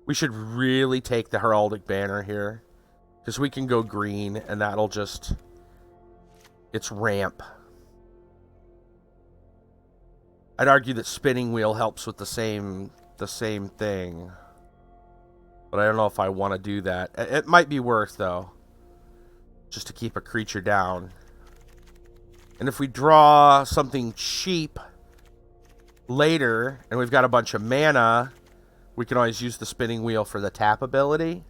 We should really take the Heraldic Banner here, because we can go green, and that'll just... It's ramp. I'd argue that Spinning Wheel helps with the same thing. But I don't know if I want to do that. It might be worth, though, just to keep a creature down. And if we draw something cheap later, and we've got a bunch of mana, we can always use the Spinning Wheel for the tap ability.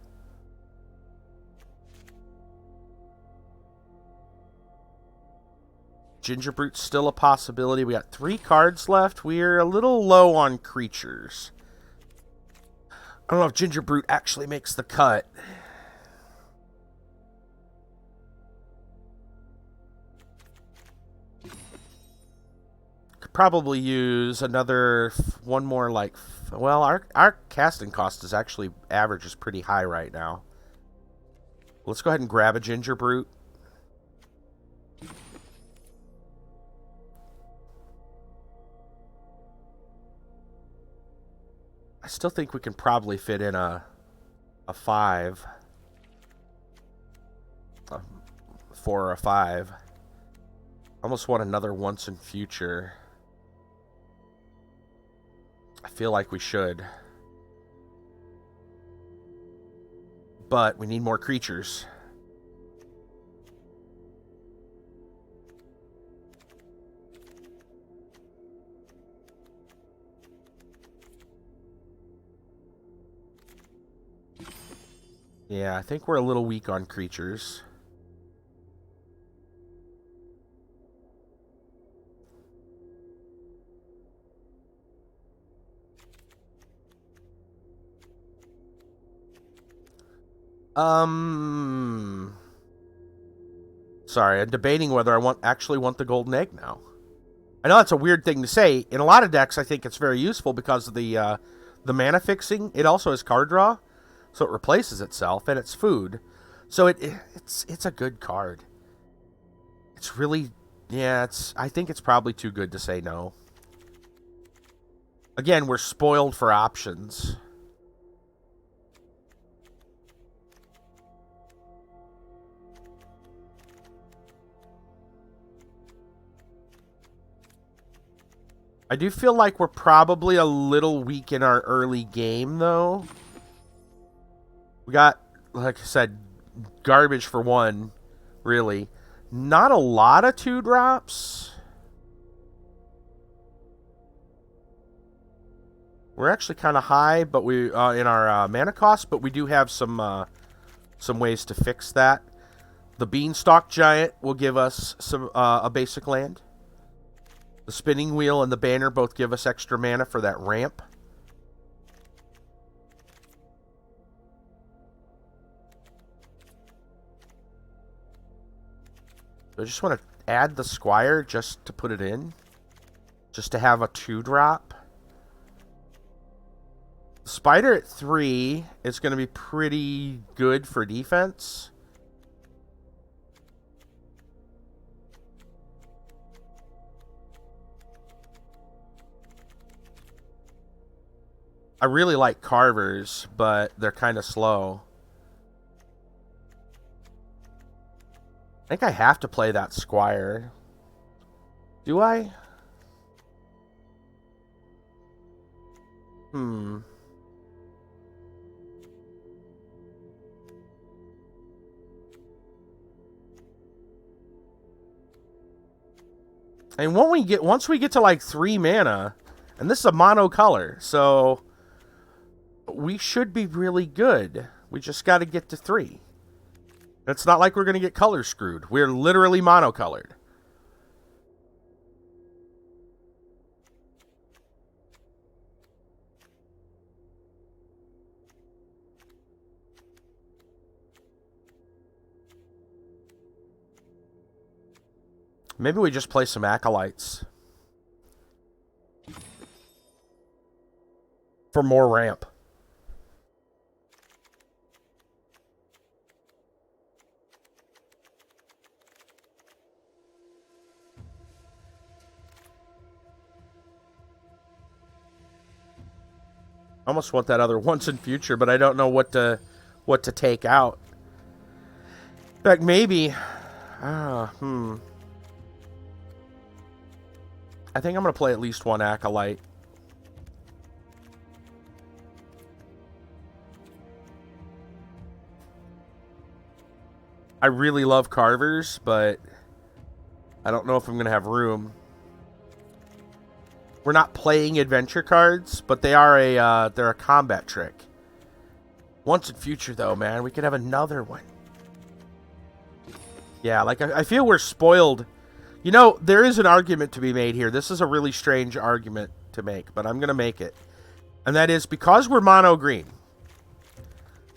Ginger Brute's still a possibility. We got 3 cards left. We're a little low on creatures. I don't know if Ginger Brute actually makes the cut. Could probably use one more, like... Well, our casting cost is actually... Average is pretty high right now. Let's go ahead and grab a Ginger Brute. I still think we can probably fit in a 5. A 4 or a 5. Almost want another Once in Future. I feel like we should. But we need more creatures. Yeah, I think we're a little weak on creatures. Sorry, I'm debating whether I actually want the golden egg now. I know that's a weird thing to say. In a lot of decks, I think it's very useful because of the mana fixing. It also has card draw, so it replaces itself, and it's food. So it's a good card. It's really, yeah, I think it's probably too good to say no. Again, we're spoiled for options. I do feel like we're probably a little weak in our early game, though. We got, like I said, garbage for one, really. Not a lot of 2-drops. We're actually kind of high, but we in our mana cost, but we do have some ways to fix that. The Beanstalk Giant will give us some a basic land. The Spinning Wheel and the Banner both give us extra mana for that ramp. I just want to add the Squire just to put it in. Just to have a 2-drop. Spider at 3 is going to be pretty good for defense. I really like Carvers, but they're kind of slow. I think I have to play that Squire. Do I? And once we get to like 3 mana, and this is a mono color, so we should be really good. We just got to get to 3. It's not like we're going to get color screwed. We're literally monocolored. Maybe we just play some Acolytes. For more ramp. I almost want that other once in future, but I don't know what to take out. In fact, maybe. I think I'm going to play at least one Acolyte. I really love Carvers, but I don't know if I'm going to have room. We're not playing adventure cards, but they are they're a combat trick. Once in future, though, man, we could have another one. Yeah, like I feel we're spoiled. You know, there is an argument to be made here. This is a really strange argument to make, but I'm going to make it. And that is because we're mono green.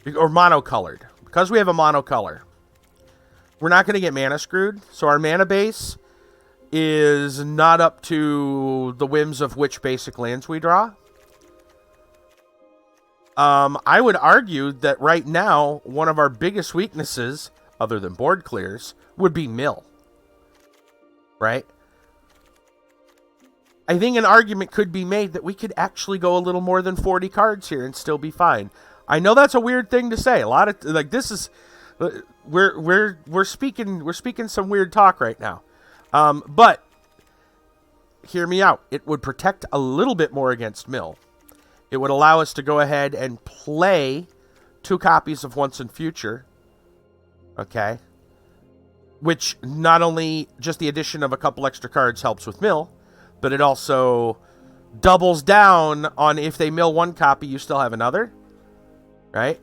Or monocolored. Because we have a monocolor. We're not going to get mana screwed. So our mana base is not up to the whims of which basic lands we draw. I would argue that right now, one of our biggest weaknesses, other than board clears, would be mill. Right? I think an argument could be made that we could actually go a little more than 40 cards here and still be fine. I know that's a weird thing to say. A lot of like this is we're speaking some weird talk right now. But hear me out. It would protect a little bit more against mill. It would allow us to go ahead and play 2 copies of Once in Future. Okay. Which not only just the addition of a couple extra cards helps with mill, but it also doubles down on if they mill 1 copy, you still have another. Right?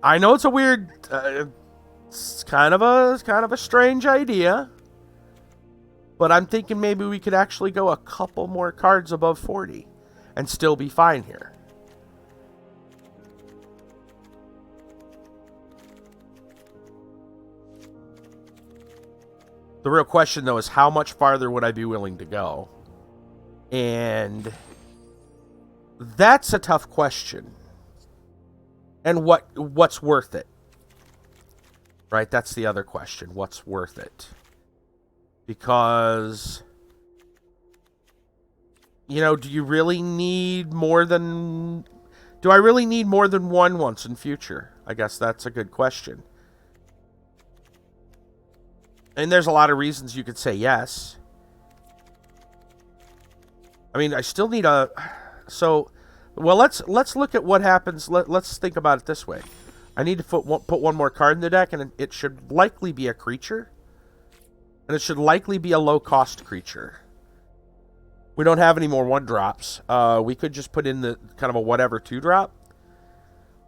I know it's a weird... it's kind of a strange idea. But I'm thinking maybe we could actually go a couple more cards above 40 and still be fine here. The real question, though, is how much farther would I be willing to go? And that's a tough question. And what's worth it? Right? That's the other question. What's worth it? Because, you know, do you really need more than... Do I really need more than one once in future? I guess that's a good question. And there's a lot of reasons you could say yes. I mean, I still need a... So, well, let's look at what happens. Let's think about it this way. I need to put one more card in the deck, and it should likely be a creature. And it should likely be a low-cost creature. We don't have any more 1-drops. We could just put in the kind of a whatever 2-drop.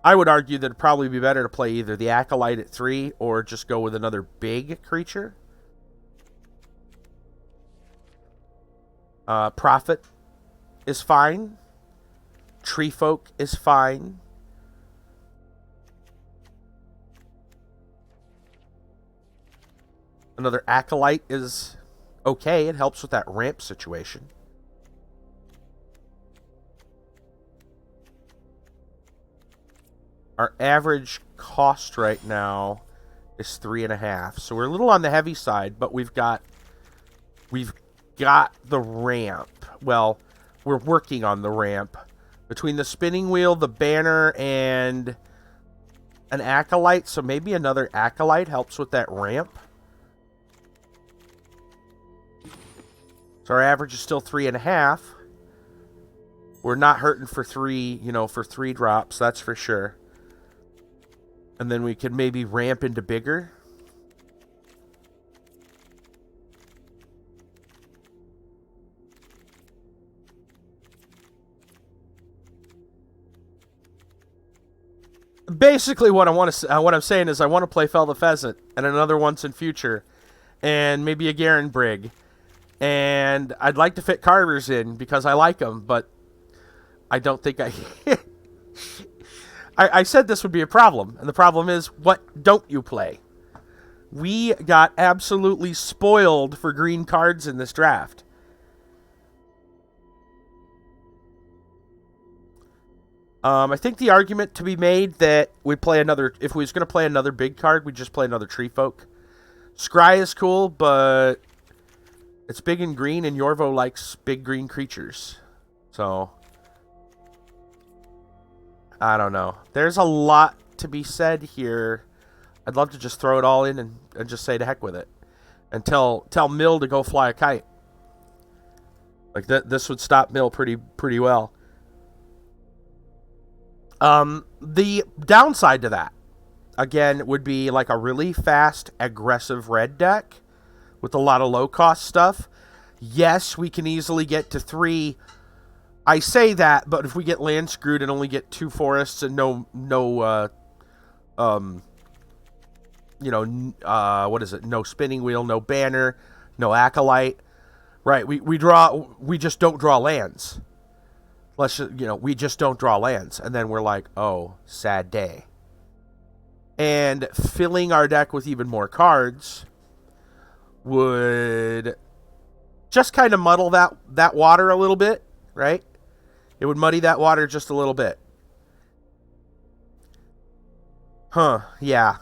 I would argue that it'd probably be better to play either the Acolyte at 3 or just go with another big creature. Prophet is fine. Tree Folk is fine. Another Acolyte is okay. It helps with that ramp situation. Our average cost right now is 3.5. So we're a little on the heavy side, but we've got the ramp. Well, we're working on the ramp. Between the spinning wheel, the banner, and an Acolyte. So maybe another Acolyte helps with that ramp. So our average is still 3.5. We're not hurting for 3, for 3 drops, that's for sure. And then we can maybe ramp into bigger. Basically, what I'm saying is I want to play Fell the Pheasant and another once in future, and maybe a Garen Brig. And I'd like to fit Carvers in because I like them, but I don't think I said this would be a problem, and the problem is, what don't you play? We got absolutely spoiled for green cards in this draft. I think the argument to be made that we play another... If we was going to play another big card, we'd just play another Tree Folk. Scry is cool, but... It's big and green, and Yorvo likes big green creatures. So... I don't know. There's a lot to be said here. I'd love to just throw it all in and just say to heck with it. And tell Mill to go fly a kite. Like, this would stop Mill pretty well. The downside to that, again, would be like a really fast, aggressive red deck with a lot of low-cost stuff. Yes, we can easily get to 3. I say that, but if we get land screwed and only get 2 forests and no spinning wheel, no banner, no Acolyte, right? We just don't draw lands. We just don't draw lands, and then we're like, oh, sad day. And filling our deck with even more cards would just kind of muddle that water a little bit, right? It would muddy that water just a little bit. Yeah.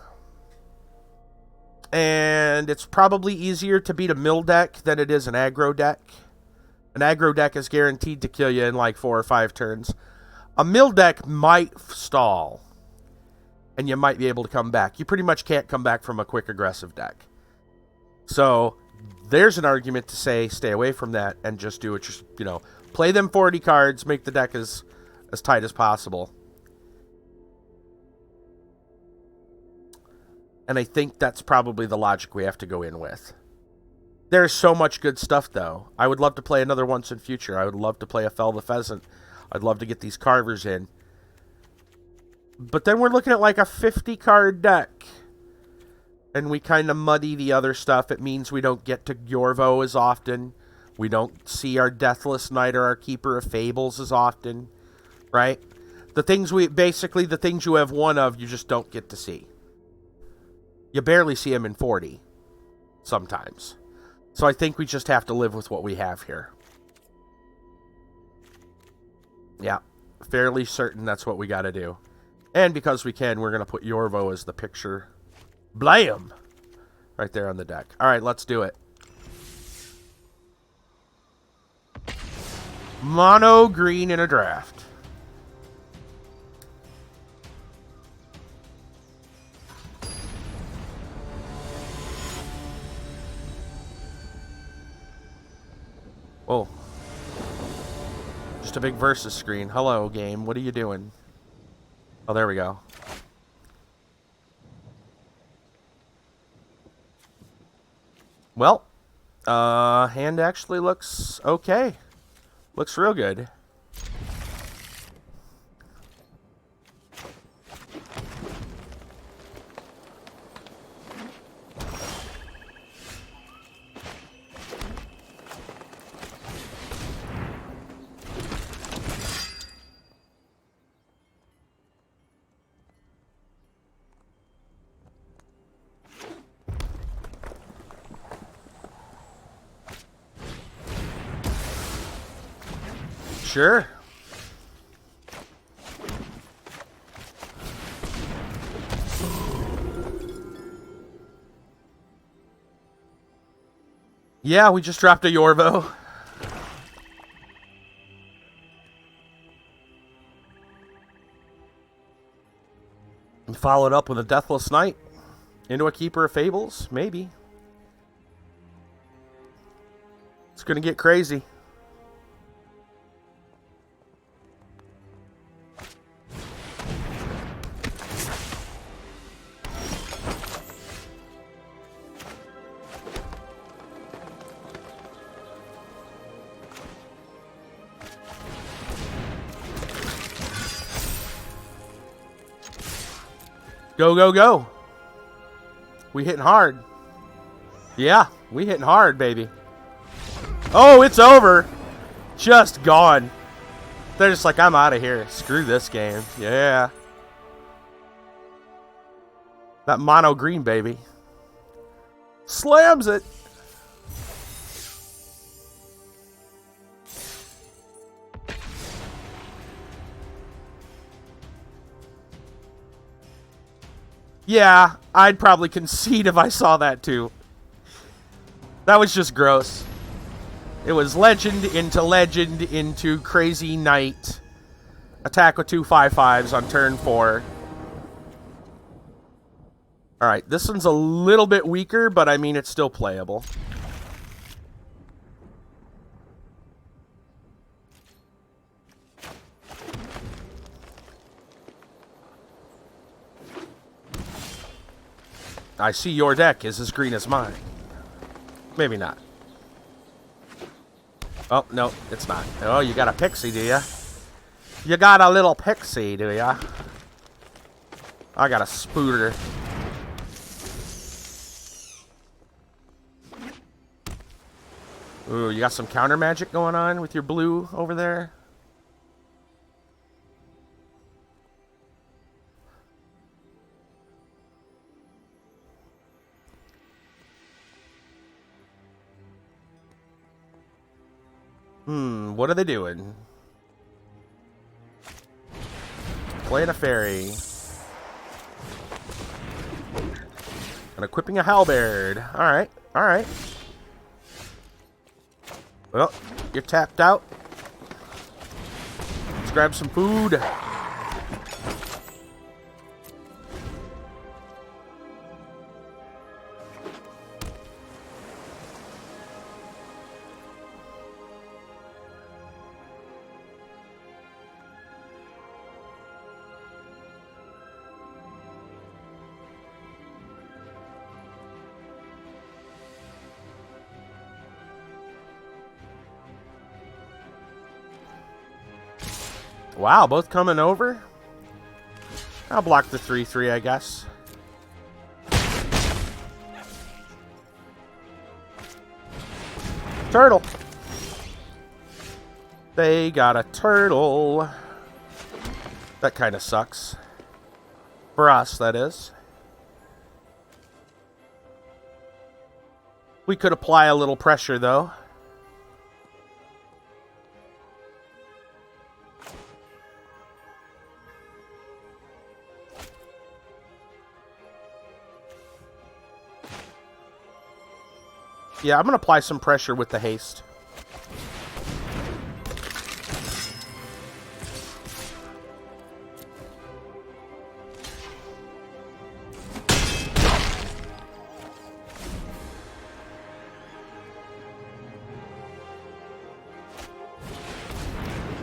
And it's probably easier to beat a mill deck than it is an aggro deck. An aggro deck is guaranteed to kill you in like 4 or 5 turns. A mill deck might stall. And you might be able to come back. You pretty much can't come back from a quick aggressive deck. So, there's an argument to say stay away from that and just do it. Play them 40 cards, make the deck as tight as possible. And I think that's probably the logic we have to go in with. There's so much good stuff, though. I would love to play another once in future. I would love to play a Fell the Pheasant. I'd love to get these Carvers in. But then we're looking at like a 50-card deck. And we kind of muddy the other stuff. It means we don't get to Yorvo as often. We don't see our Deathless Knight or our Keeper of Fables as often. Right? The things you have one of, you just don't get to see. You barely see them in 40. Sometimes. So I think we just have to live with what we have here. Yeah, fairly certain that's what we got to do. And because we can, we're going to put Yorvo as the picture. Blam! Right there on the deck. All right, let's do it. Mono green in a draft. Whoa. Just a big versus screen. Hello, game. What are you doing? Oh, there we go. Well, hand actually looks okay. Looks real good. Sure. Yeah, we just dropped a Yorvo. And followed up with a Deathless Knight. Into a Keeper of Fables? Maybe. It's gonna get crazy. Go, go, go. We hitting hard. Yeah, we hitting hard, baby. Oh, it's over. Just gone. They're just like, I'm out of here. Screw this game. Yeah. That mono green, baby. Slams it. Yeah, I'd probably concede if I saw that too. That was just gross. It was legend into crazy knight. Attack with 2 5/5s on turn 4. Alright, this one's a little bit weaker, but I mean, it's still playable. I see your deck is as green as mine. Maybe not. Oh, no, it's not. Oh, you got a pixie, do ya? You got a little pixie, do ya? I got a spooter. Ooh, you got some counter magic going on with your blue over there? What are they doing? Playing a fairy. And equipping a halberd. Alright, alright. Well, you're tapped out. Let's grab some food. Wow, both coming over? I'll block the 3/3, I guess. Turtle. They got a turtle. That kind of sucks. For us, that is. We could apply a little pressure, though. Yeah, I'm going to apply some pressure with the haste.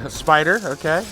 A spider, okay.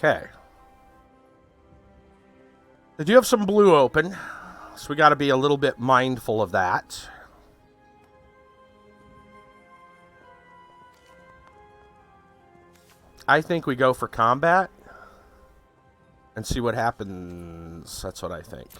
Okay. They do have some blue open, so we got to be a little bit mindful of that. I think we go for combat and see what happens. That's what I think.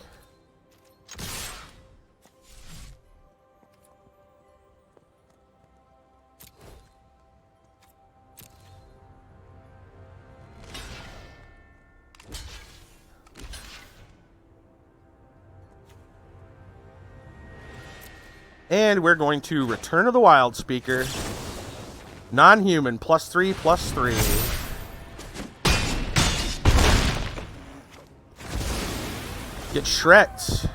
And we're going to Return of the Wild Speaker. Non-human, +3/+3. Get shreked.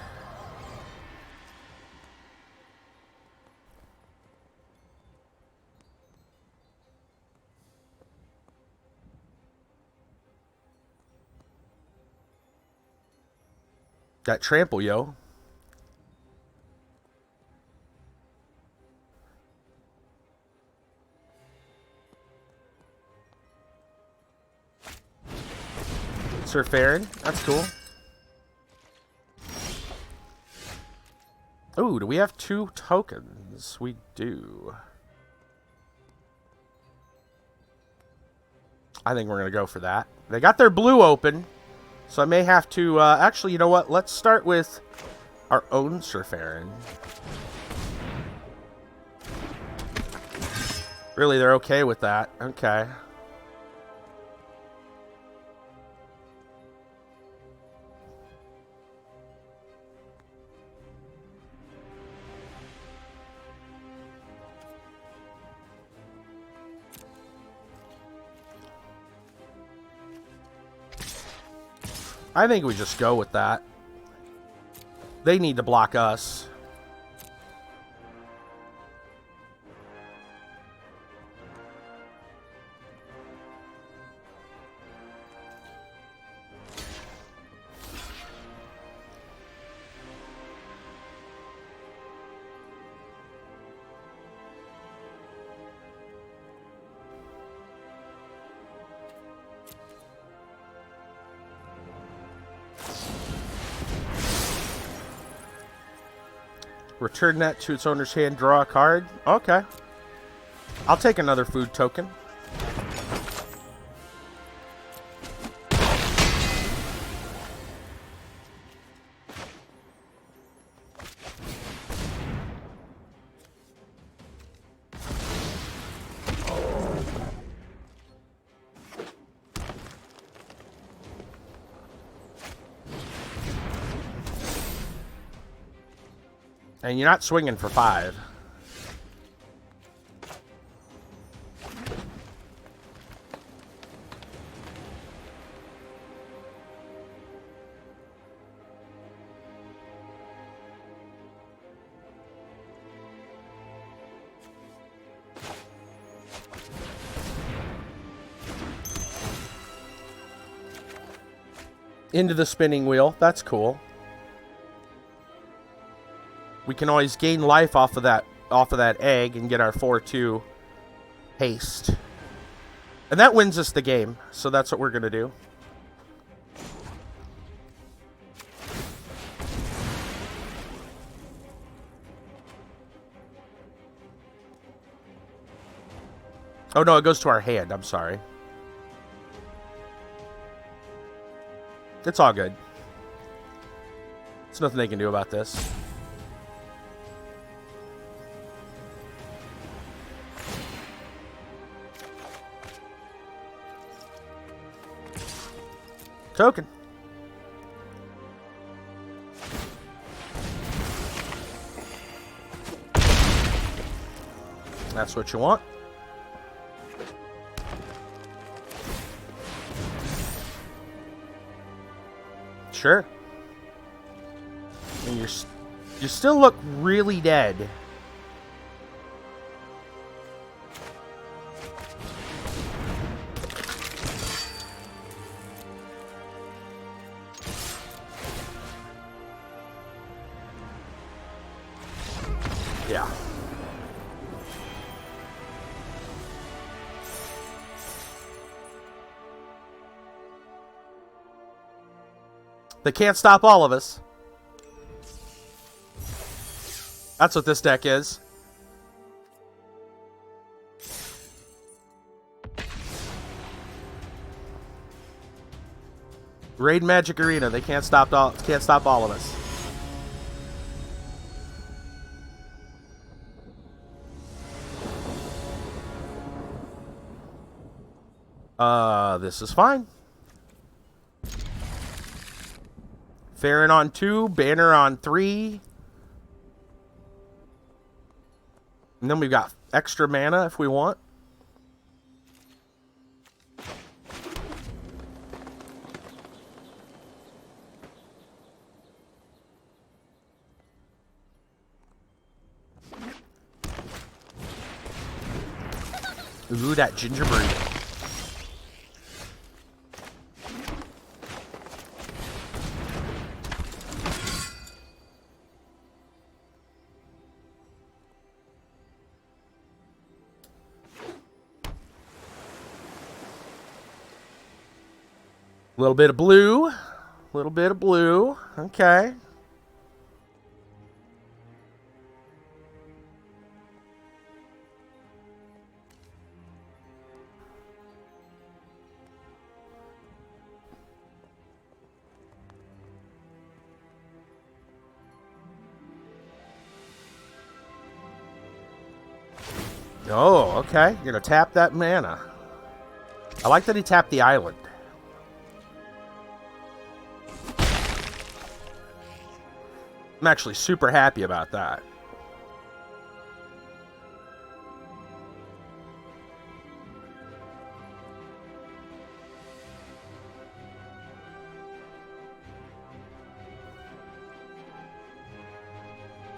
Got trample, yo. Sir Farron, that's cool. Ooh, do we have 2 tokens? We do. I think we're going to go for that. They got their blue open, so I may have to... actually, you know what? Let's start with our own Sir Farron. Really, they're okay with that. Okay. I think we just go with that. They need to block us. Return that to its owner's hand, draw a card. Okay. I'll take another food token. And you're not swinging for 5. into the spinning wheel. That's cool. We can always gain life off of that egg and get our 4/2 haste. And that wins us the game, so that's what we're going to do. Oh no, it goes to our hand. I'm sorry. It's all good. There's nothing they can do about this. Token. That's what you want. Sure. And you still look really dead. Yeah. They can't stop all of us. That's what this deck is. Raid Magic Arena. They can't stop all of us. This is fine. Farron on 2, Banner on 3. And then we've got extra mana if we want. Ooh, that gingerbread. A little bit of blue. A little bit of blue. Okay. Oh, okay. You're going to tap that mana. I like that he tapped the island. I'm actually super happy about that.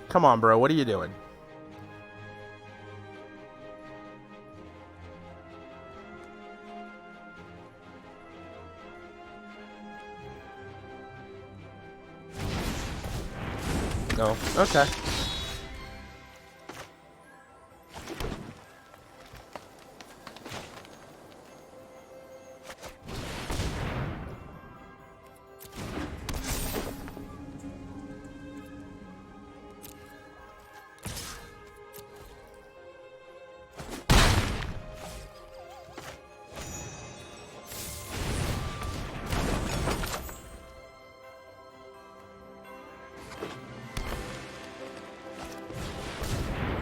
Come on, bro. What are you doing? No. Okay.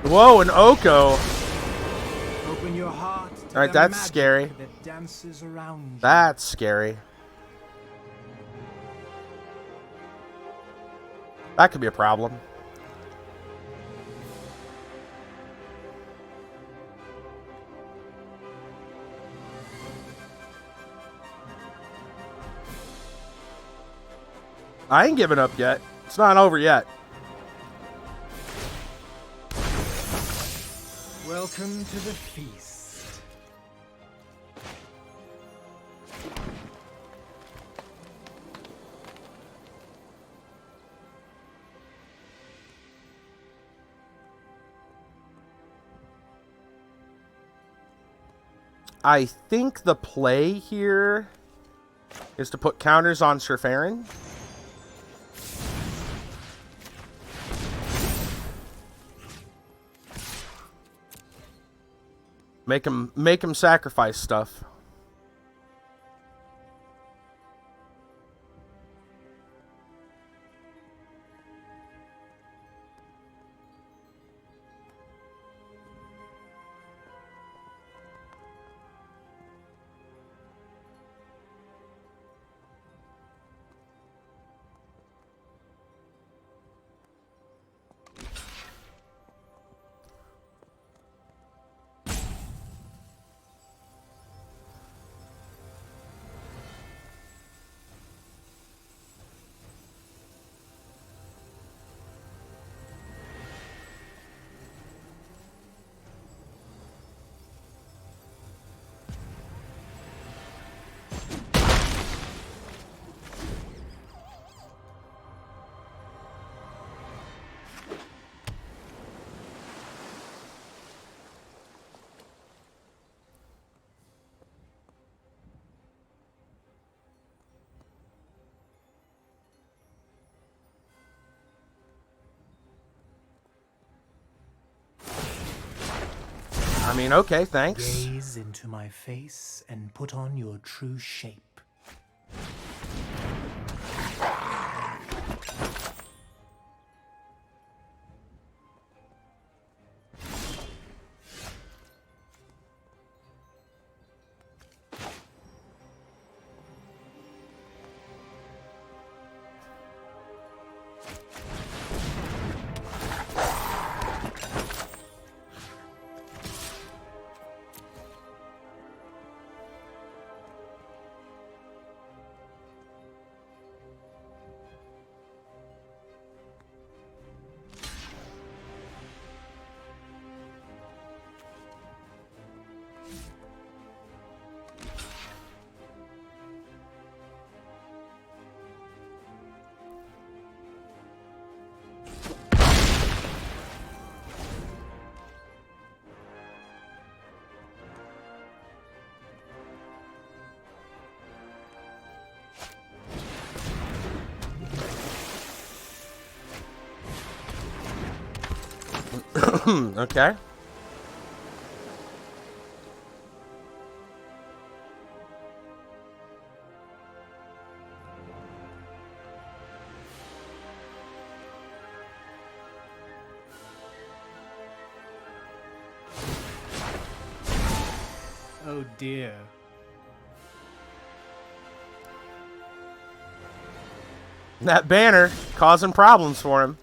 Whoa, an Oko. Open your heart to all right, that's scary. that dances around you. That's scary. That could be a problem. I ain't giving up yet. It's not over yet. Welcome to the feast. I think the play here is to put counters on Sir Farron. Make him sacrifice stuff. I mean, okay, thanks. Gaze into my face and put on your true shape. Okay. Oh dear. That banner causing problems for him.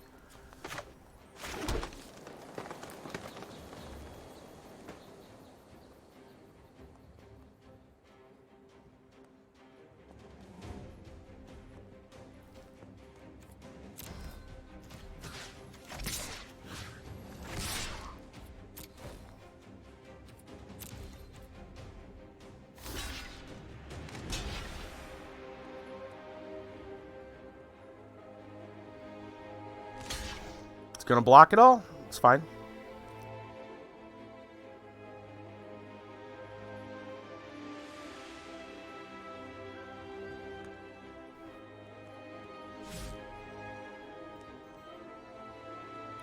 It's gonna block it all. It's fine.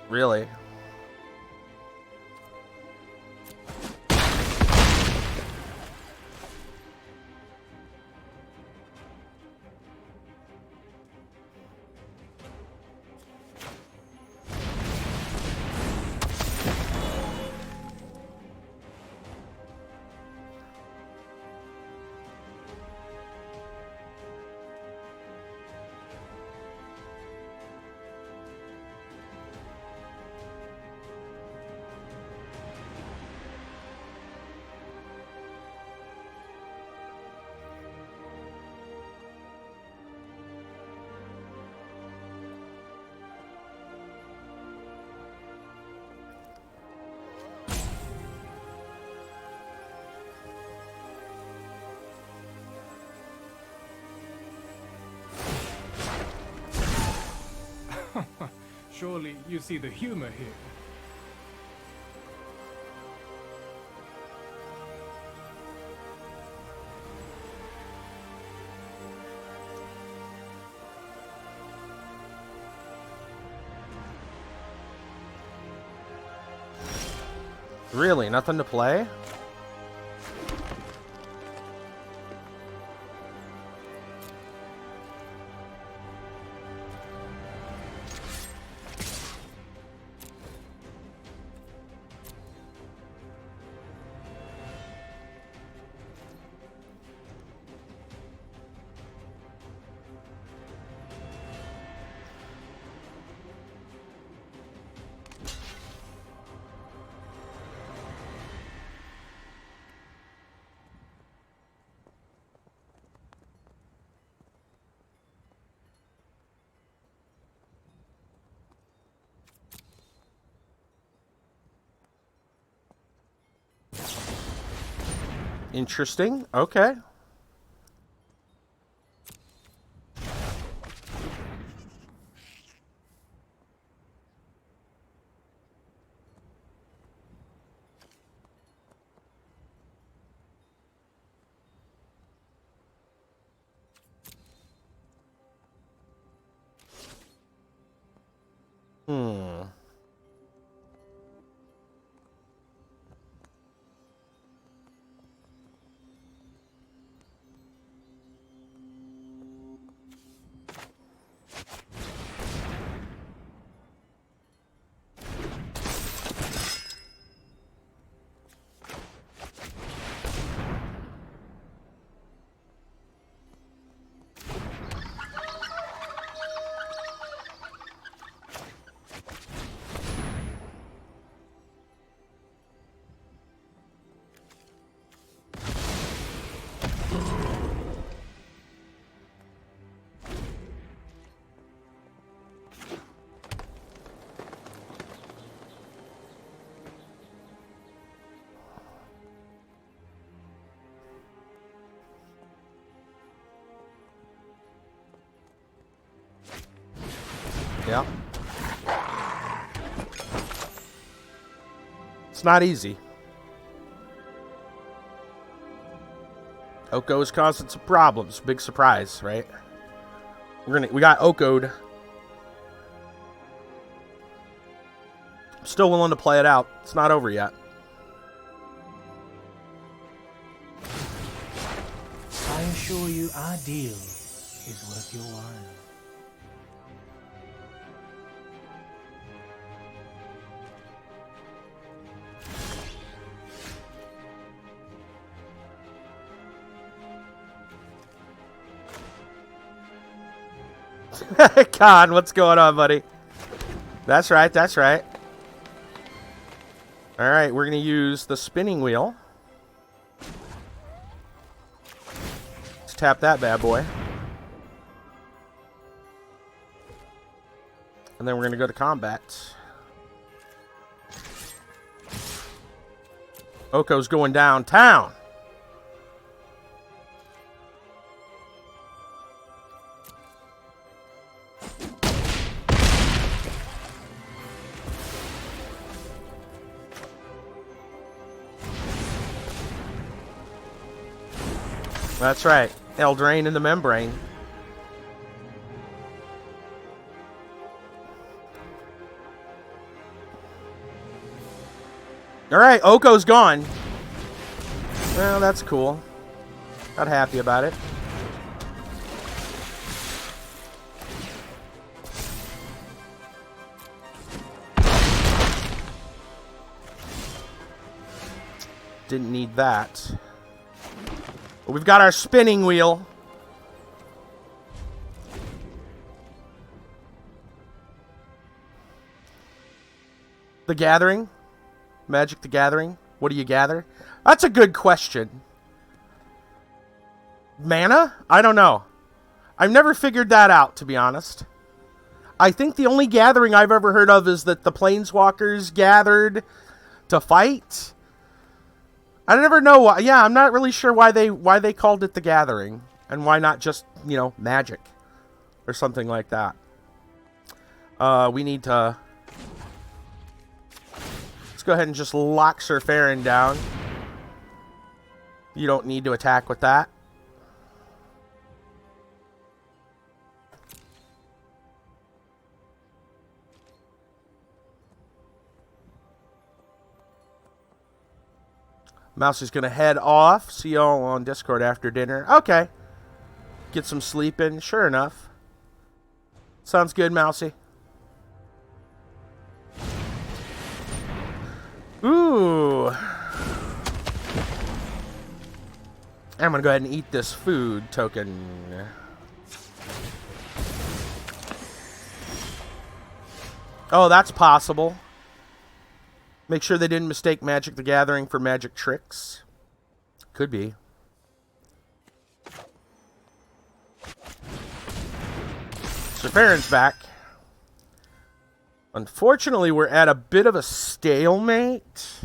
Really? Surely you see the humor here. Really? Nothing to play? Interesting. Okay. Hmm. Yeah. It's not easy. Oko is causing some problems. Big surprise, right? We got Oko'd. I'm still willing to play it out. It's not over yet. I assure you our deal is worth your while. Con, what's going on, buddy? That's right, that's right. Alright, we're going to use the spinning wheel. Let's tap that bad boy. And then we're going to go to combat. Oko's going downtown. That's right. Eldraine in the membrane. Alright, Oko's gone. Well, that's cool. Not happy about it. Didn't need that. But we've got our spinning wheel. The Gathering? Magic the Gathering? What do you gather? That's a good question. Mana? I don't know. I've never figured that out, to be honest. I think the only gathering I've ever heard of is that the Planeswalkers gathered to fight. I never know why. Yeah, I'm not really sure why they called it the Gathering, and why not just, you know, Magic or something like that. We need to. Let's go ahead and just lock Sir Farron down. You don't need to attack with that. Mousie's gonna head off. See y'all on Discord after dinner. Okay. Get some sleep in. Sure enough. Sounds good, Mousy. Ooh. I'm gonna go ahead and eat this food token. Oh, that's possible. Make sure they didn't mistake Magic the Gathering for Magic Tricks. Could be. So Farron's back. Unfortunately, we're at a bit of a stalemate.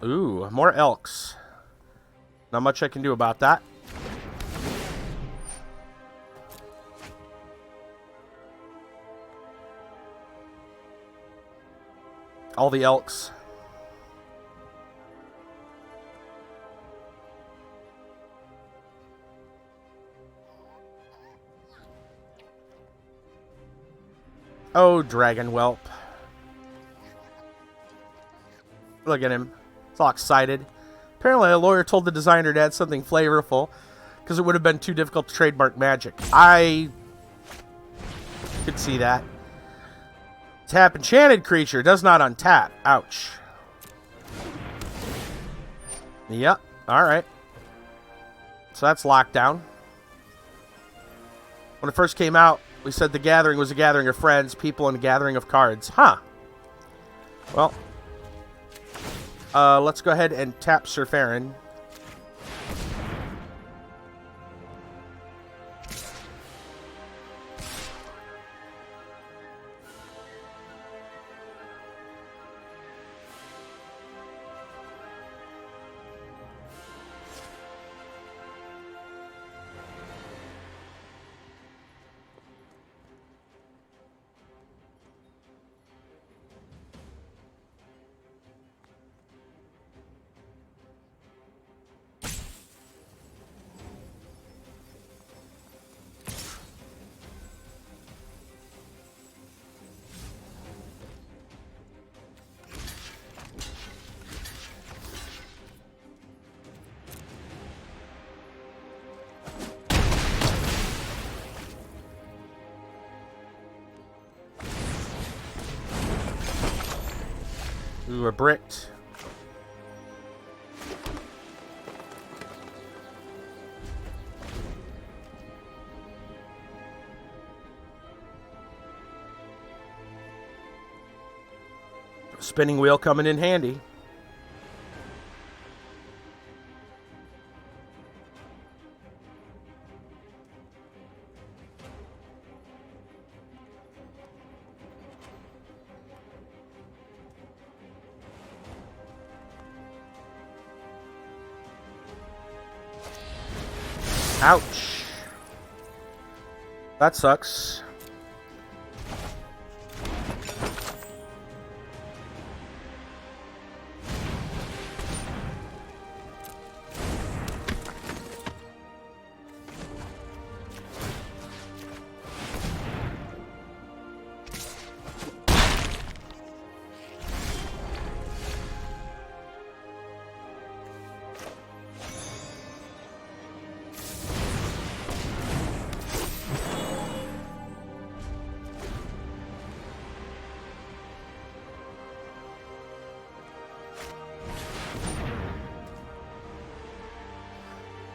Ooh, more elks. Not much I can do about that. All the elks. Oh, Dragon Whelp. Look at him. He's all excited. Apparently, a lawyer told the designer to add something flavorful because it would have been too difficult to trademark Magic. I could see that. Tap enchanted creature. Does not untap. Ouch. Yep. Alright. So that's locked down. When it first came out, we said the gathering was a gathering of friends, people, and a gathering of cards. Huh. Well. Let's go ahead and tap Sir Farron. Ooh, we're bricked. Spinning wheel coming in handy. Ouch. That sucks.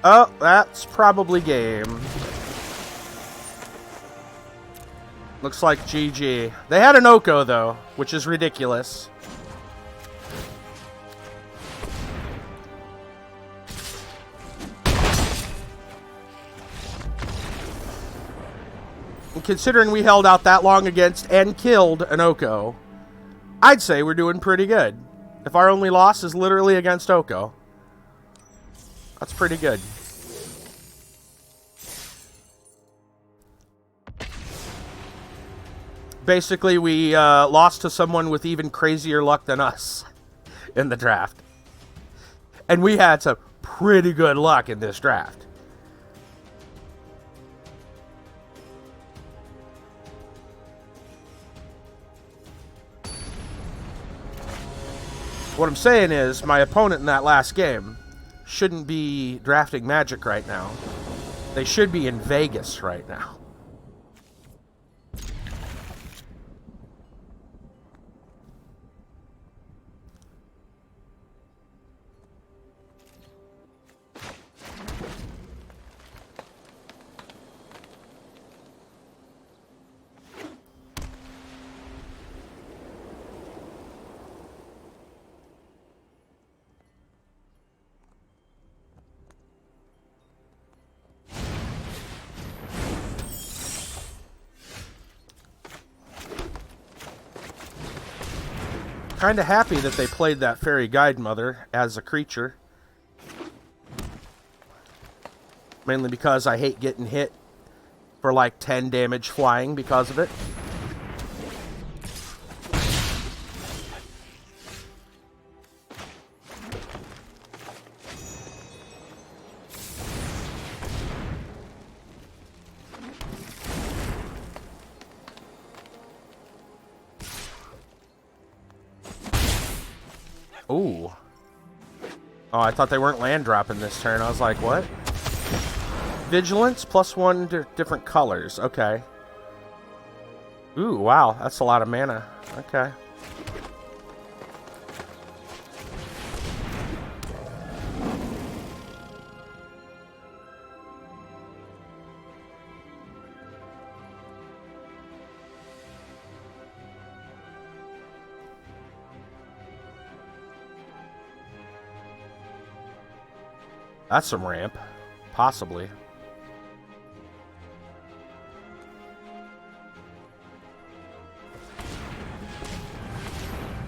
Oh, that's probably game. Looks like GG. They had an Oko, though, which is ridiculous. And considering we held out that long against and killed an Oko, I'd say we're doing pretty good. If our only loss is literally against Oko. That's pretty good. Basically, we lost to someone with even crazier luck than us. in the draft. And we had some pretty good luck in this draft. What I'm saying is, my opponent in that last game shouldn't be drafting Magic right now. They should be in Vegas right now. Kind of happy that they played that Fairy Guide Mother as a creature. Mainly because I hate getting hit for like 10 damage flying because of it. Ooh. Oh, I thought they weren't land dropping this turn. I was like, what? Vigilance plus 1 different colors. Okay. Ooh, wow. That's a lot of mana. Okay. That's some ramp. Possibly.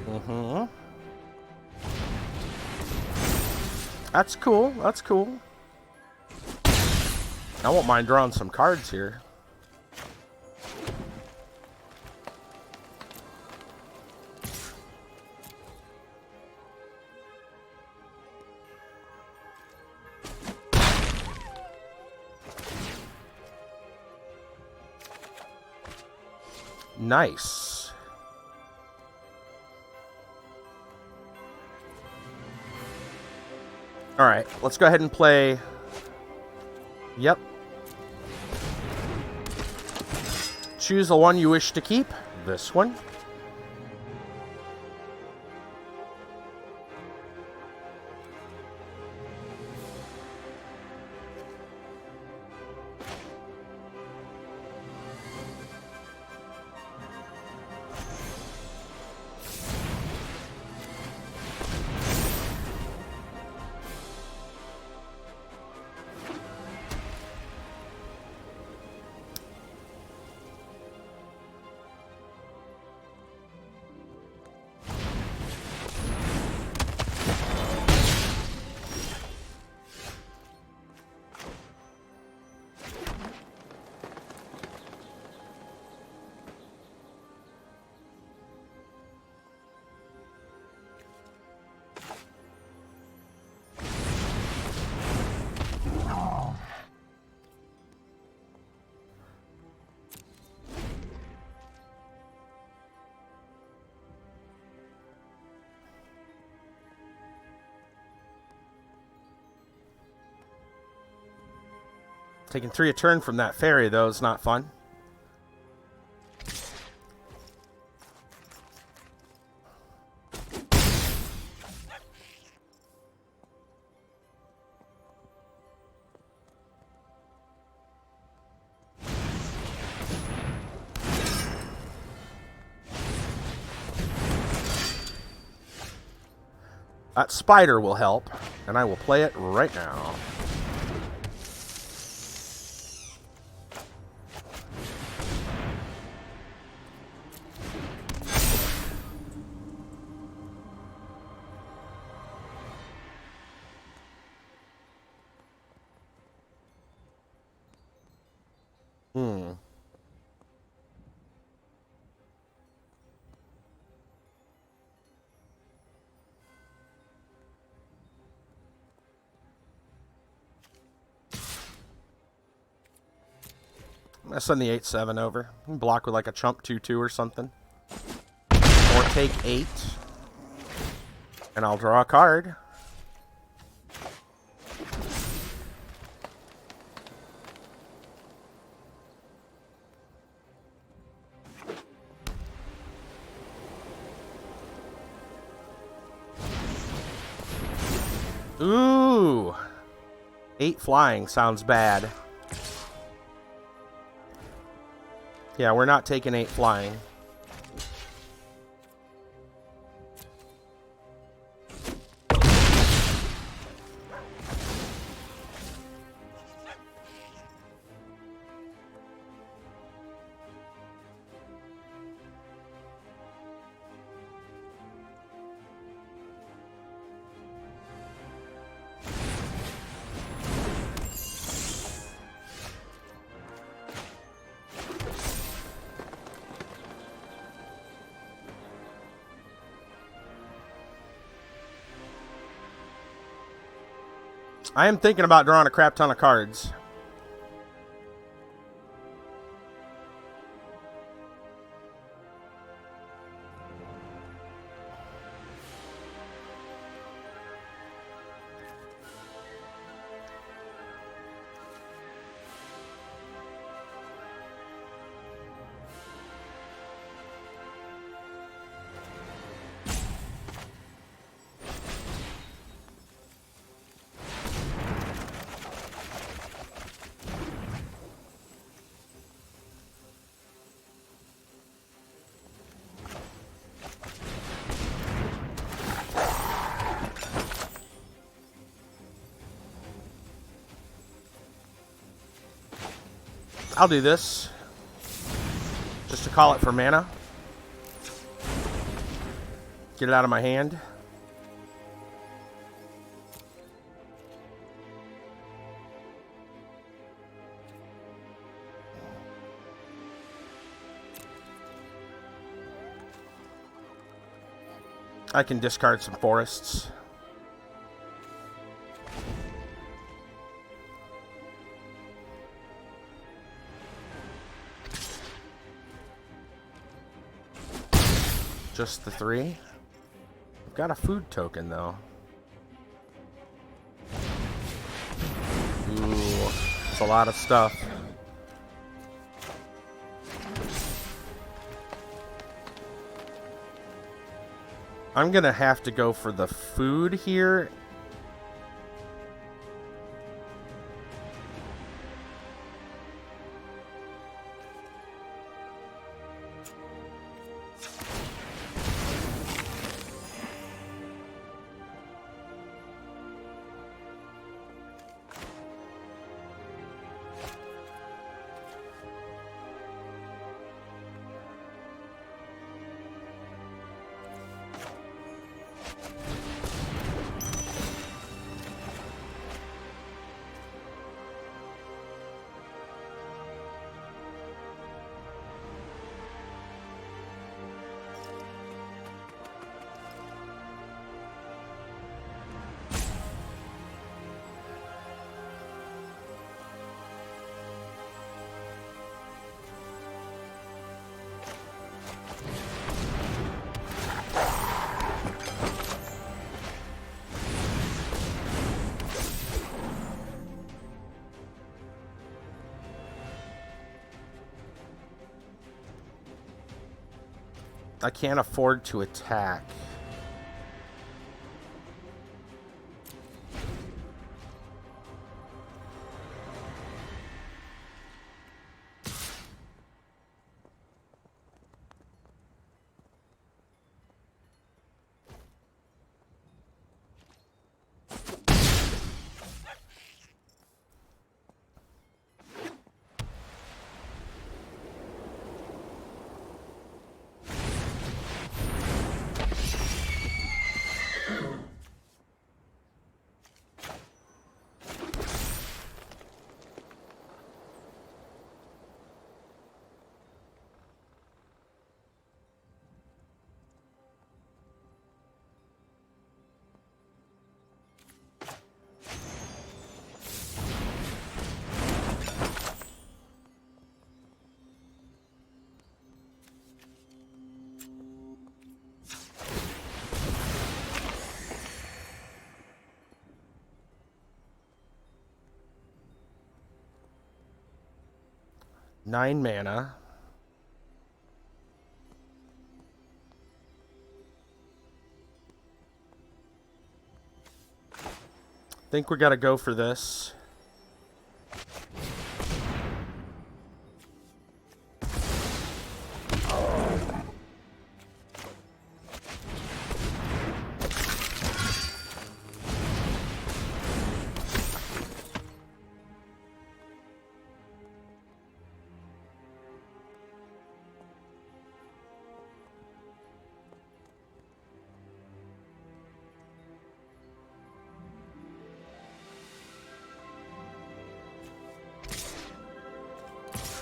Mm-hmm. That's cool. That's cool. I won't mind drawing some cards here. Nice. All right, let's go ahead and play. Yep. Choose the one you wish to keep. This one. Taking 3 a turn from that fairy, though, is not fun. That spider will help, and I will play it right now. I send the 8/7 over. Block with like a chump 2/2 or something. Or take 8. And I'll draw a card. Ooh. 8 flying sounds bad. Yeah, we're not taking 8 flying. I am thinking about drawing a crap ton of cards. I'll do this. Just to call it for mana. Get it out of my hand. I can discard some forests. Just the 3. I've got a food token, though. Ooh, it's a lot of stuff. I'm gonna have to go for the food here. I can't afford to attack. 9 mana. Think we gotta go for this.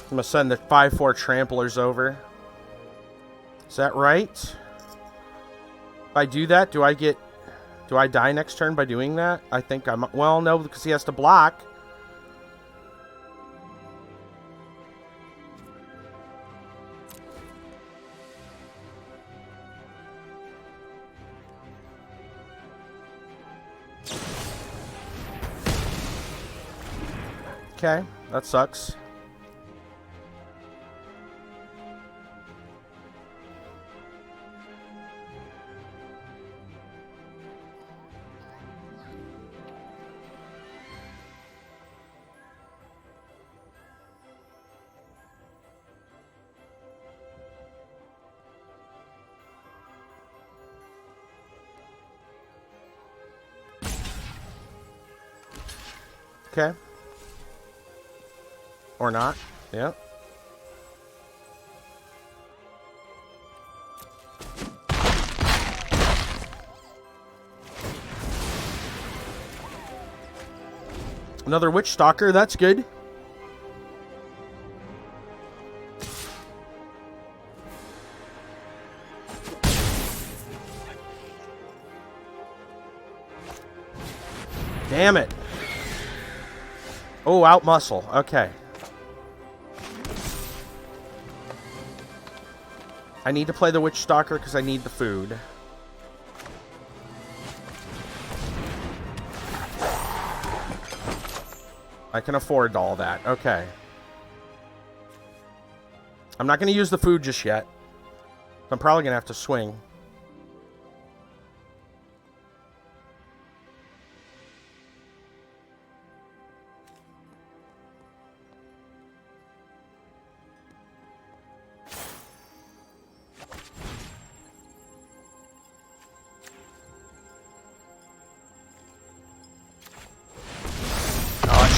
I'm gonna send the 5/4 tramplers over. Is that right? If I do that, do I die next turn by doing that? I think I'm... Well, no, because he has to block. Okay, that sucks. Okay. Or not. Yeah. Another Witch Stalker, that's good. Damn it. Oh, out muscle. Okay. I need to play the Witch Stalker because I need the food. I can afford all that. Okay. I'm not going to use the food just yet. I'm probably going to have to swing.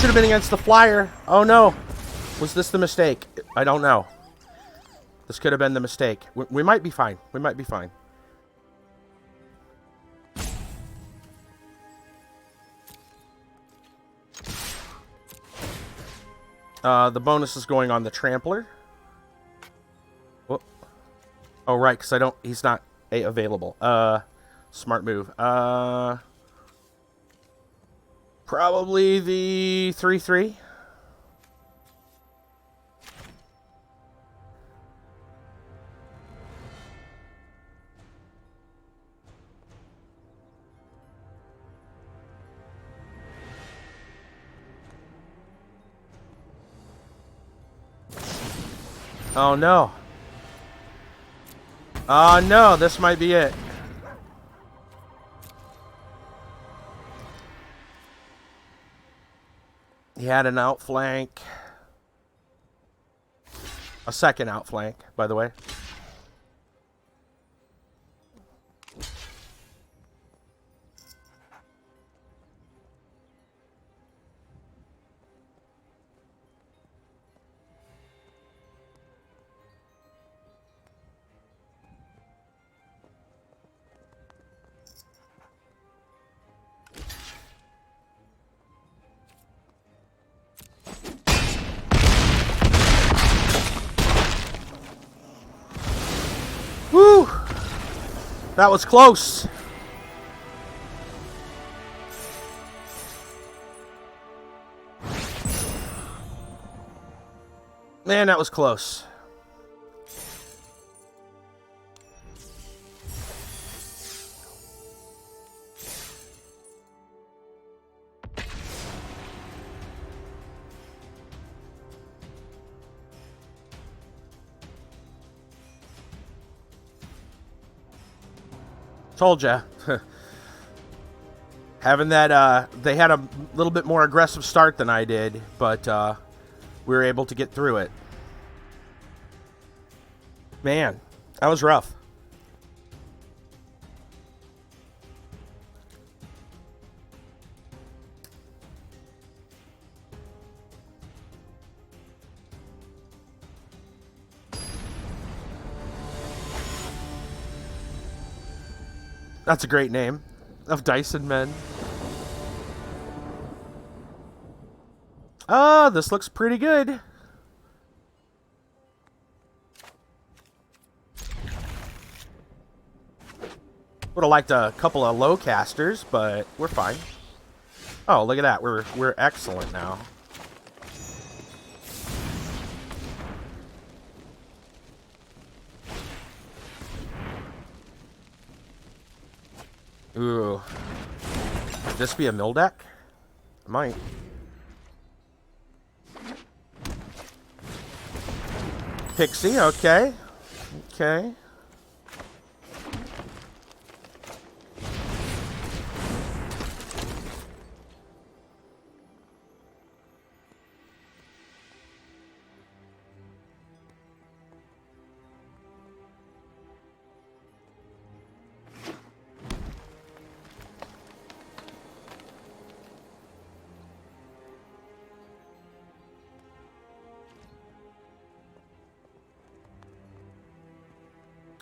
Should have been against the flyer. Oh no. Was this the mistake? I don't know. This could have been the mistake. We might be fine. We might be fine. The bonus is going on the trampler. Whoop. Oh right, because he's not available. Smart move. Probably the 3/3. Oh no. Oh no, this might be it. He had an outflank. A second outflank, by the way. Woo! That was close. Man, that was close. Told ya. Having that, they had a little bit more aggressive start than I did, but we were able to get through it. Man, that was rough. That's a great name. Of Dyson Men. Ah, this looks pretty good. Would have liked a couple of low casters, but we're fine. Oh, look at that. We're excellent now. Ooh. Could this be a mill deck? It might. Pixie, okay. Okay.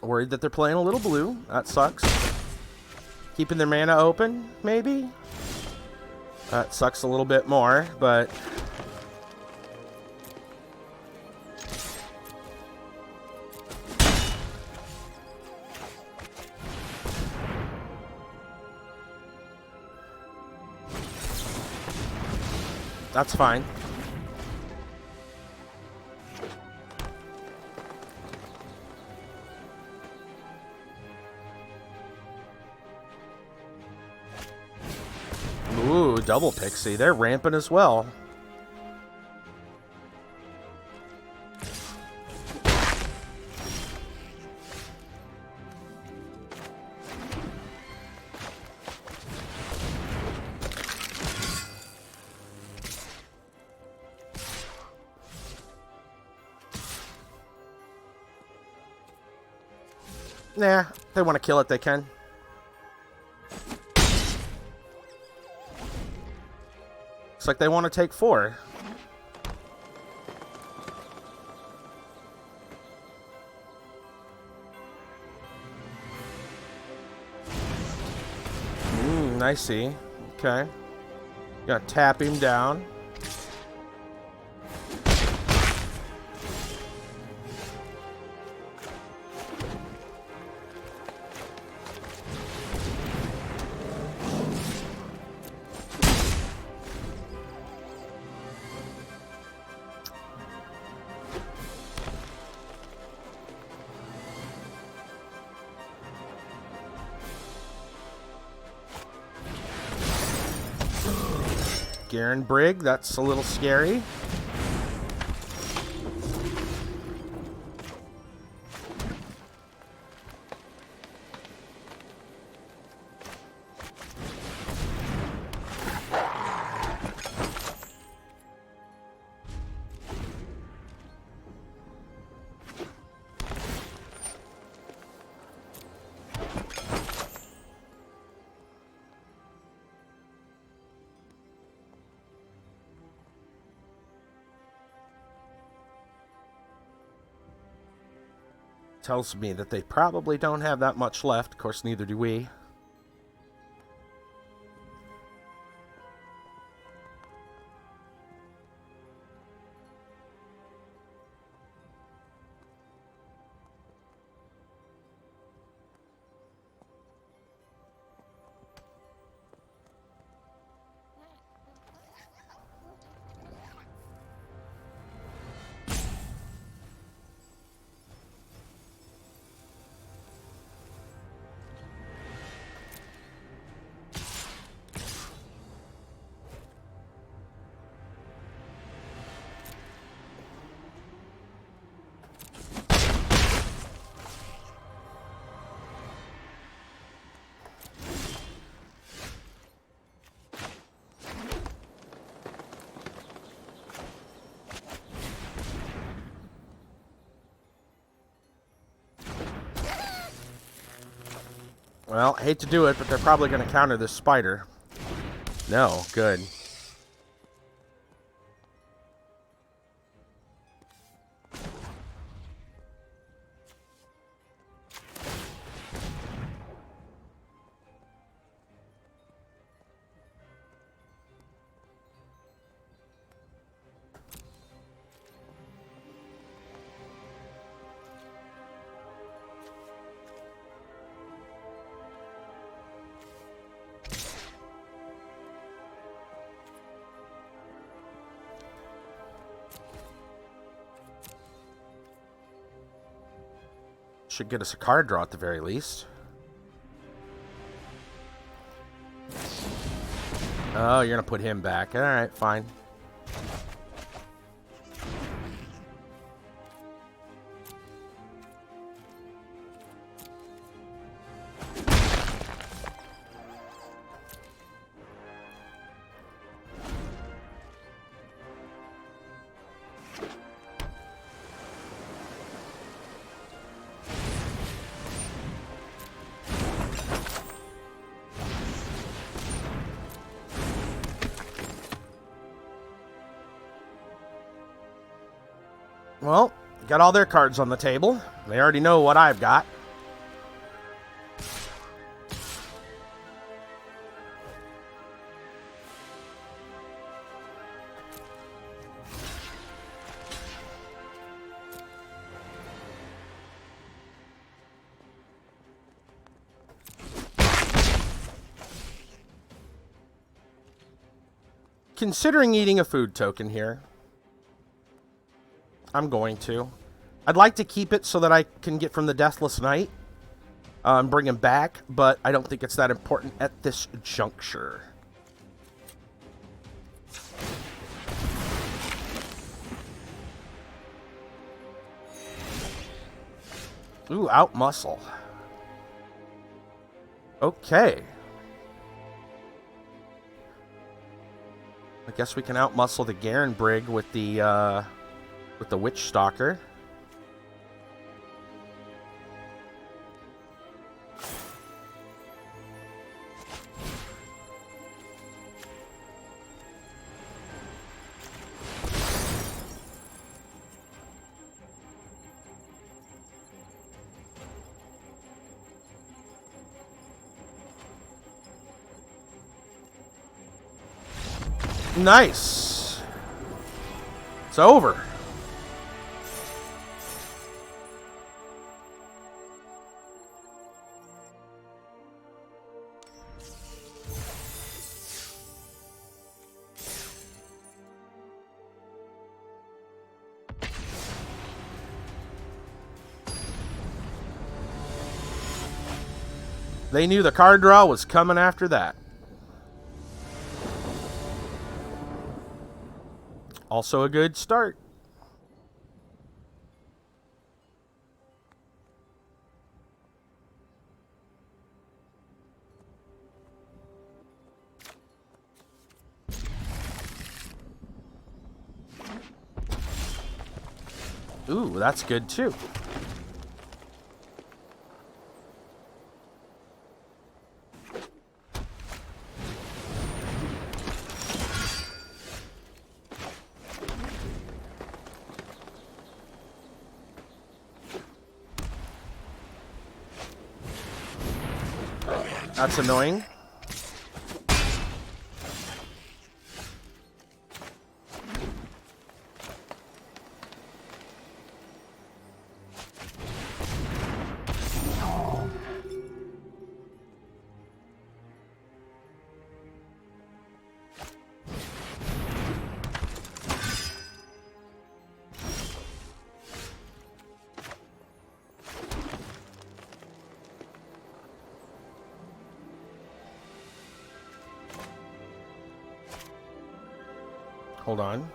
Worried that they're playing a little blue. That sucks. Keeping their mana open, maybe? That sucks a little bit more, but... that's fine. Ooh, double Pixie. They're rampant as well. Nah, they want to kill it, they can. Looks like they want to take 4. I see. Okay. Gotta tap him down. Garen Brig, that's a little scary. Tells me that they probably don't have that much left. Of course, neither do we. Well, I hate to do it, but they're probably going to counter this spider. No, good. Should get us a card draw at the very least. Oh, you're going to put him back. All right, fine. Well, got all their cards on the table. They already know what I've got. Considering eating a food token here, I'm going to. I'd like to keep it so that I can get from the Deathless Knight and bring him back, but I don't think it's that important at this juncture. Ooh, out muscle. Okay. I guess we can out muscle the Garen Brig with the Witch Stalker. Nice. It's over. They knew the card draw was coming after that. Also a good start. Ooh, that's good too. That's annoying. Hold on.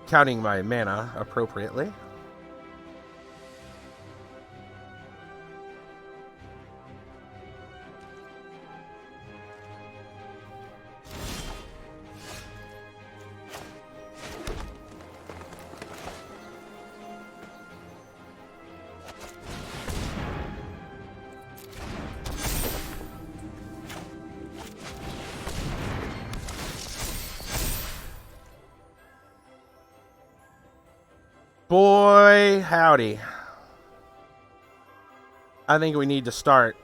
Counting my mana appropriately. Boy, howdy. I think we need to start.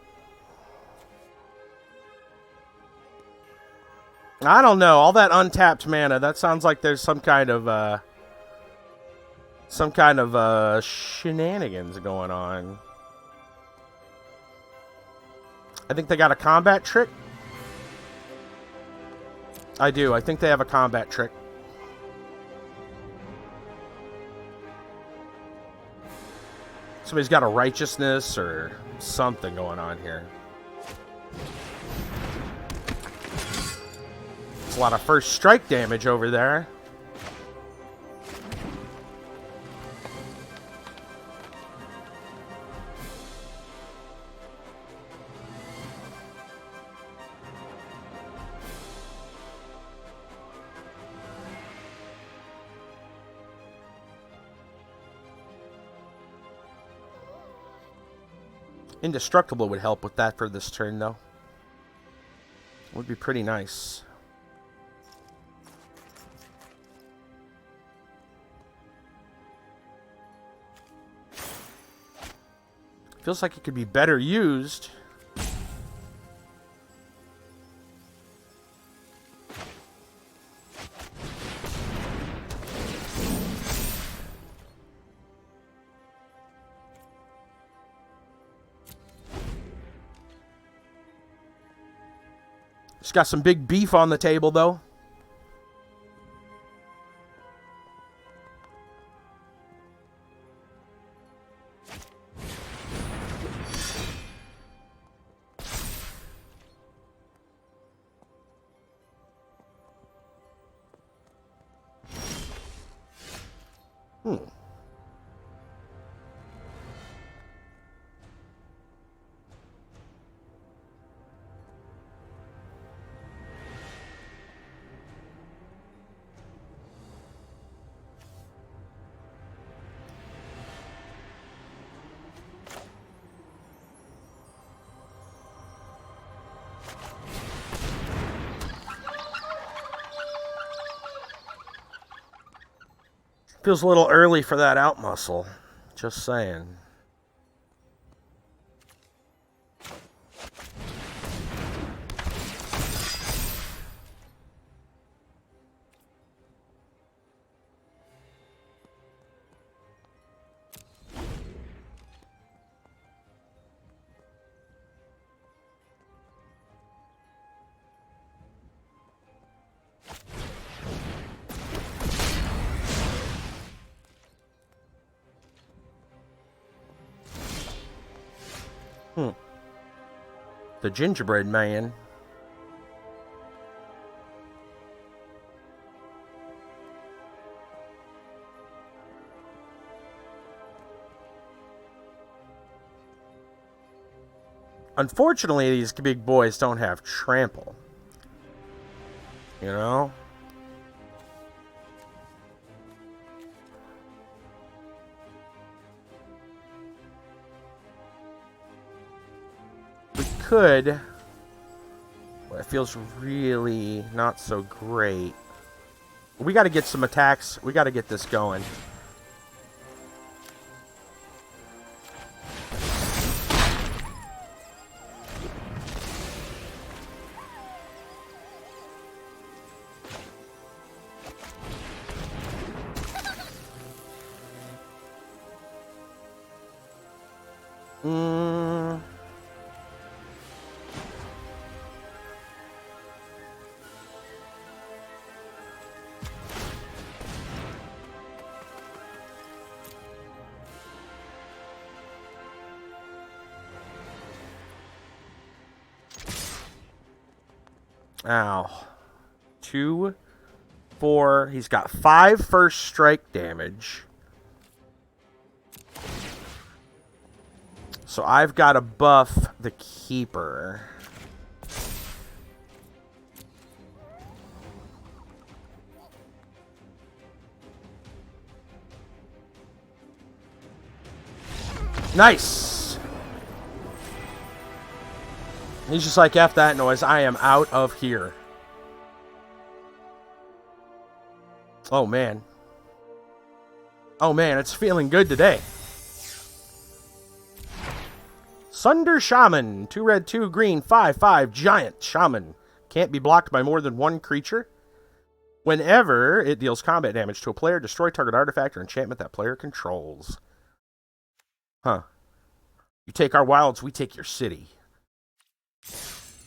I don't know. All that untapped mana, that sounds like there's some kind of shenanigans going on. I think they got a combat trick. I do. I think they have a combat trick. Somebody's got a righteousness or something going on here. It's a lot of first strike damage over there. Indestructible would help with that for this turn, though. Would be pretty nice. Feels like it could be better used. Just got some big beef on the table, though. Feels a little early for that out muscle. Just saying. The gingerbread man. Unfortunately, these big boys don't have trample. You know? Could, but it feels really not so great. We got to get some attacks. We got to get this going. Ow. 2, 4. He's got 5 first strike damage. So I've got to buff the keeper. Nice. He's just like, F that noise. I am out of here. Oh, man. Oh man, it's feeling good today. Sunder Shaman. 2 red, 2 green, 5/5 giant shaman. Can't be blocked by more than one creature. Whenever it deals combat damage to a player, destroy target artifact or enchantment that player controls. Huh. You take our wilds, we take your city.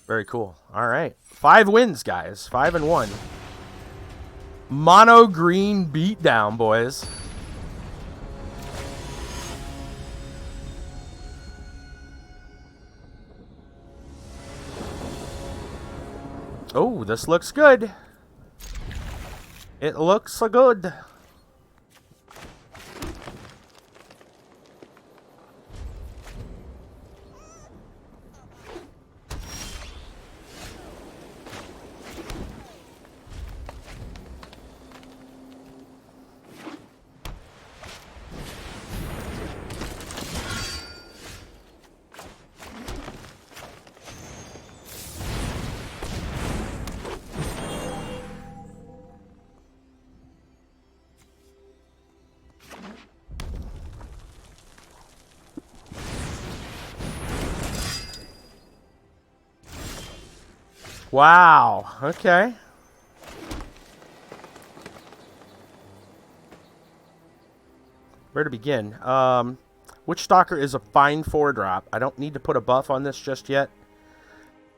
Very cool. All right. 5 wins, guys. 5-1. Mono green beatdown, boys. Oh, this looks good. It looks so good. Wow. Okay. Where to begin? Witch Stalker is a fine 4-drop. I don't need to put a buff on this just yet.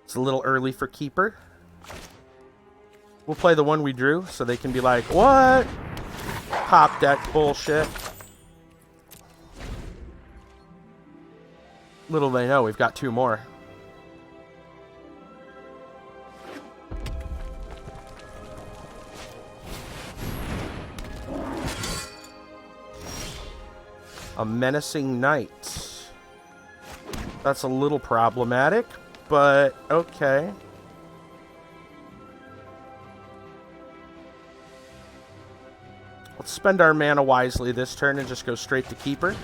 It's a little early for Keeper. We'll play the one we drew so they can be like, what? Top deck bullshit. Little they know, we've got 2 more. A menacing knight. That's a little problematic, but okay. Let's spend our mana wisely this turn and just go straight to Keeper.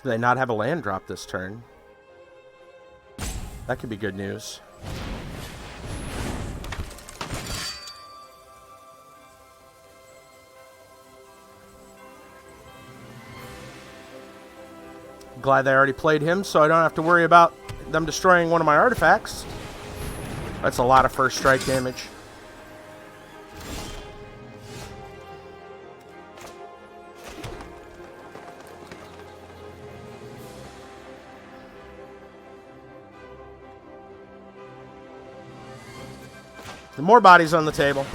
Do they not have a land drop this turn? That could be good news. Glad they already played him, so I don't have to worry about them destroying one of my artifacts. That's a lot of first strike damage. More bodies on the table.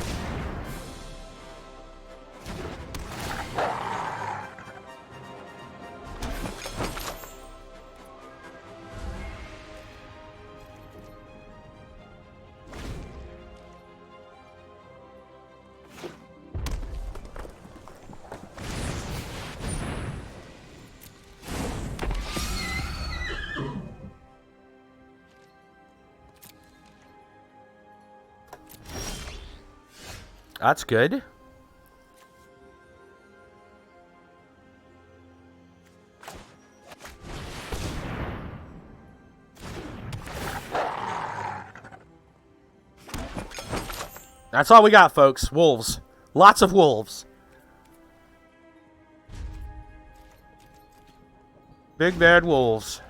That's good. That's all we got, folks. Wolves. Lots of wolves. Big bad wolves.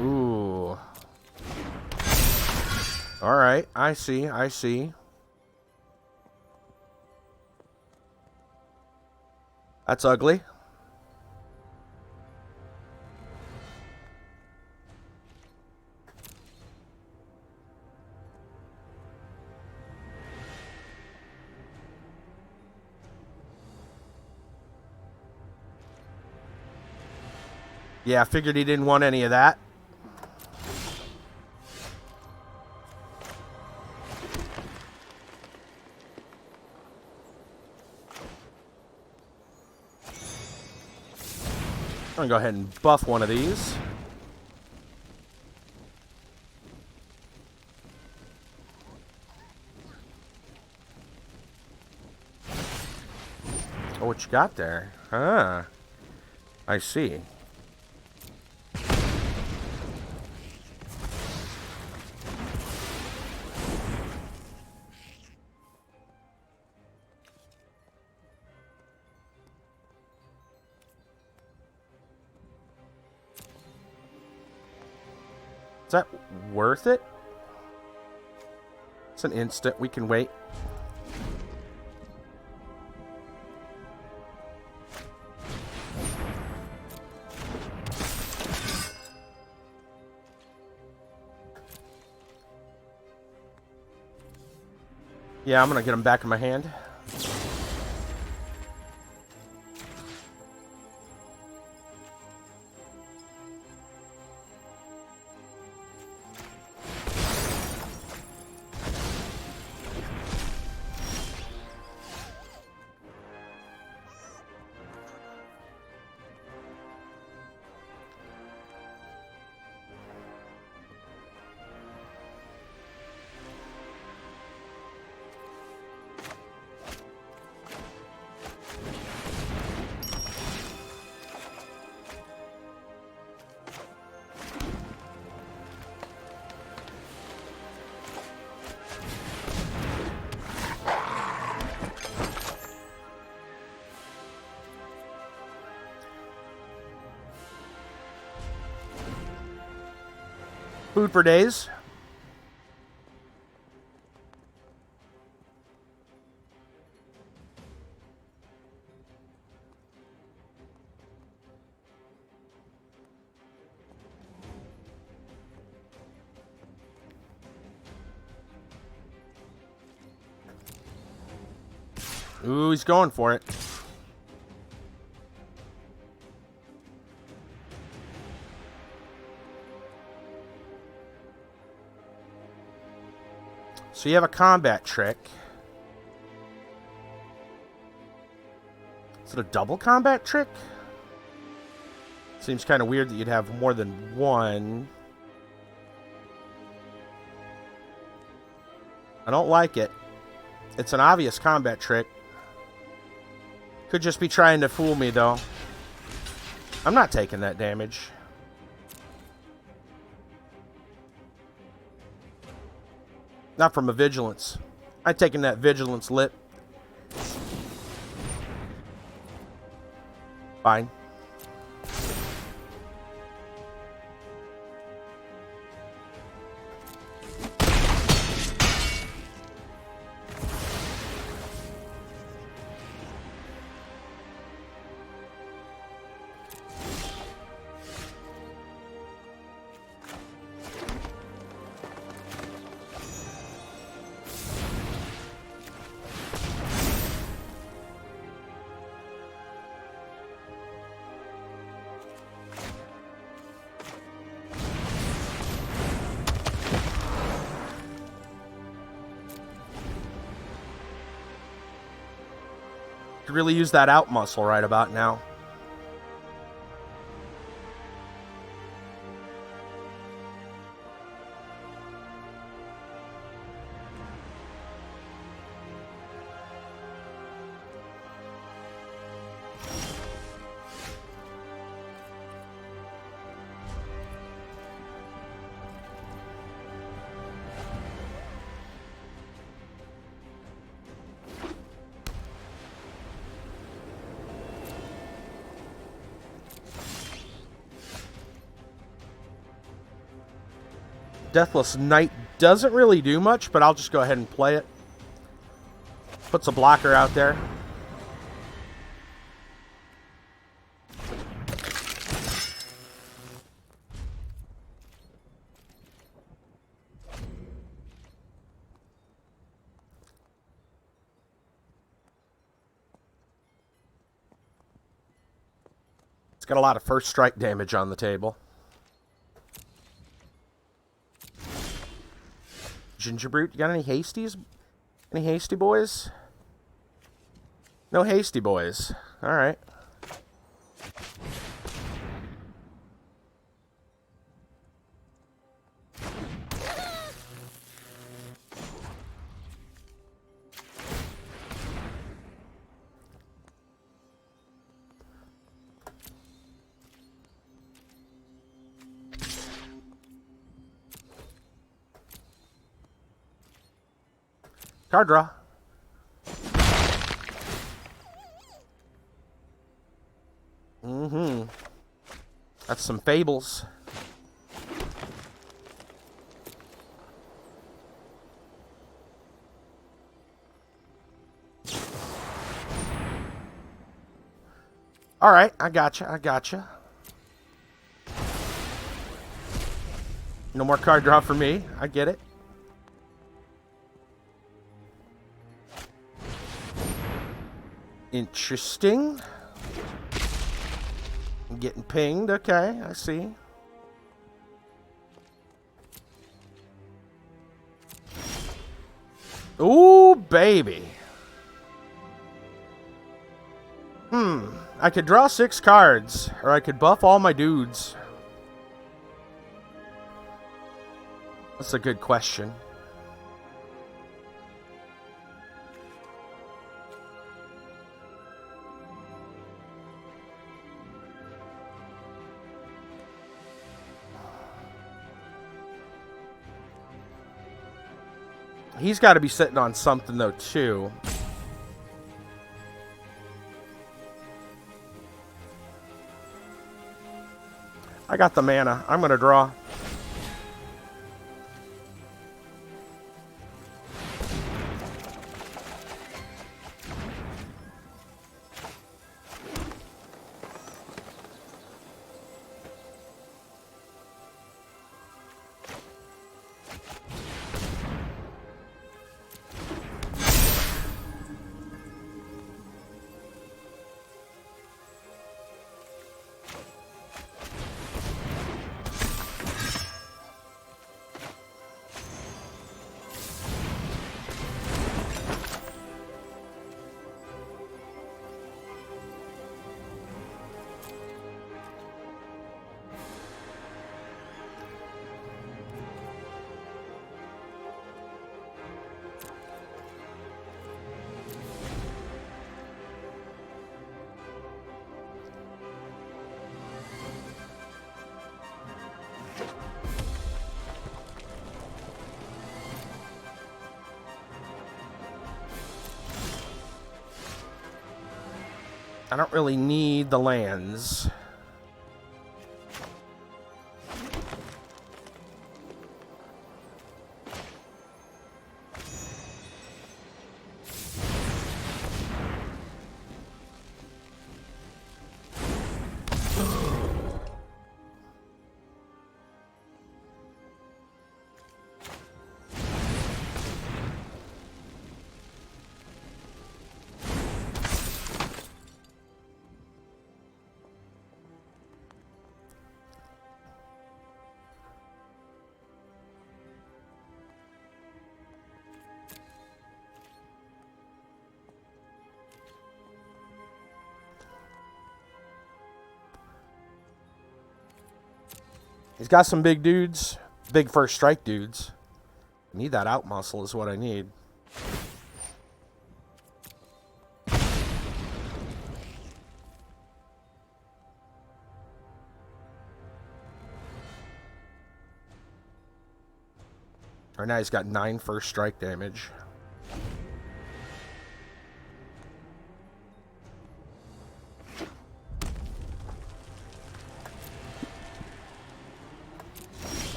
Ooh. All right. I see. I see. That's ugly. Yeah, I figured he didn't want any of that. I'm gonna go ahead and buff one of these. Oh, what you got there? Huh. I see. Is that worth it? It's an instant. We can wait. Yeah, I'm gonna get them back in my hand. Food for days. Ooh, he's going for it. So you have a combat trick. Is it a double combat trick? Seems kind of weird that you'd have more than one. I don't like it. It's an obvious combat trick. Could just be trying to fool me, though. I'm not taking that damage. Not from a vigilance. I'm taking that vigilance lip. Fine. Could really use that out muscle right about now. Deathless Knight doesn't really do much, but I'll just go ahead and play it. Puts a blocker out there. It's got a lot of first strike damage on the table. Gingerbrute, you got any hasties? Any hasty boys? No hasty boys. Alright. Card draw. Mm-hmm. That's some fables. All right, I gotcha. I gotcha. No more card draw for me. I get it. Interesting. I'm getting pinged. Okay, I see. Ooh, baby. I could draw 6 cards, or I could buff all my dudes. That's a good question. He's got to be sitting on something, though, too. I got the mana. I'm going to draw. I don't really need the lands. He's got some big dudes. Big first strike dudes. I need that out muscle is what I need. Right now he's got 9 first strike damage.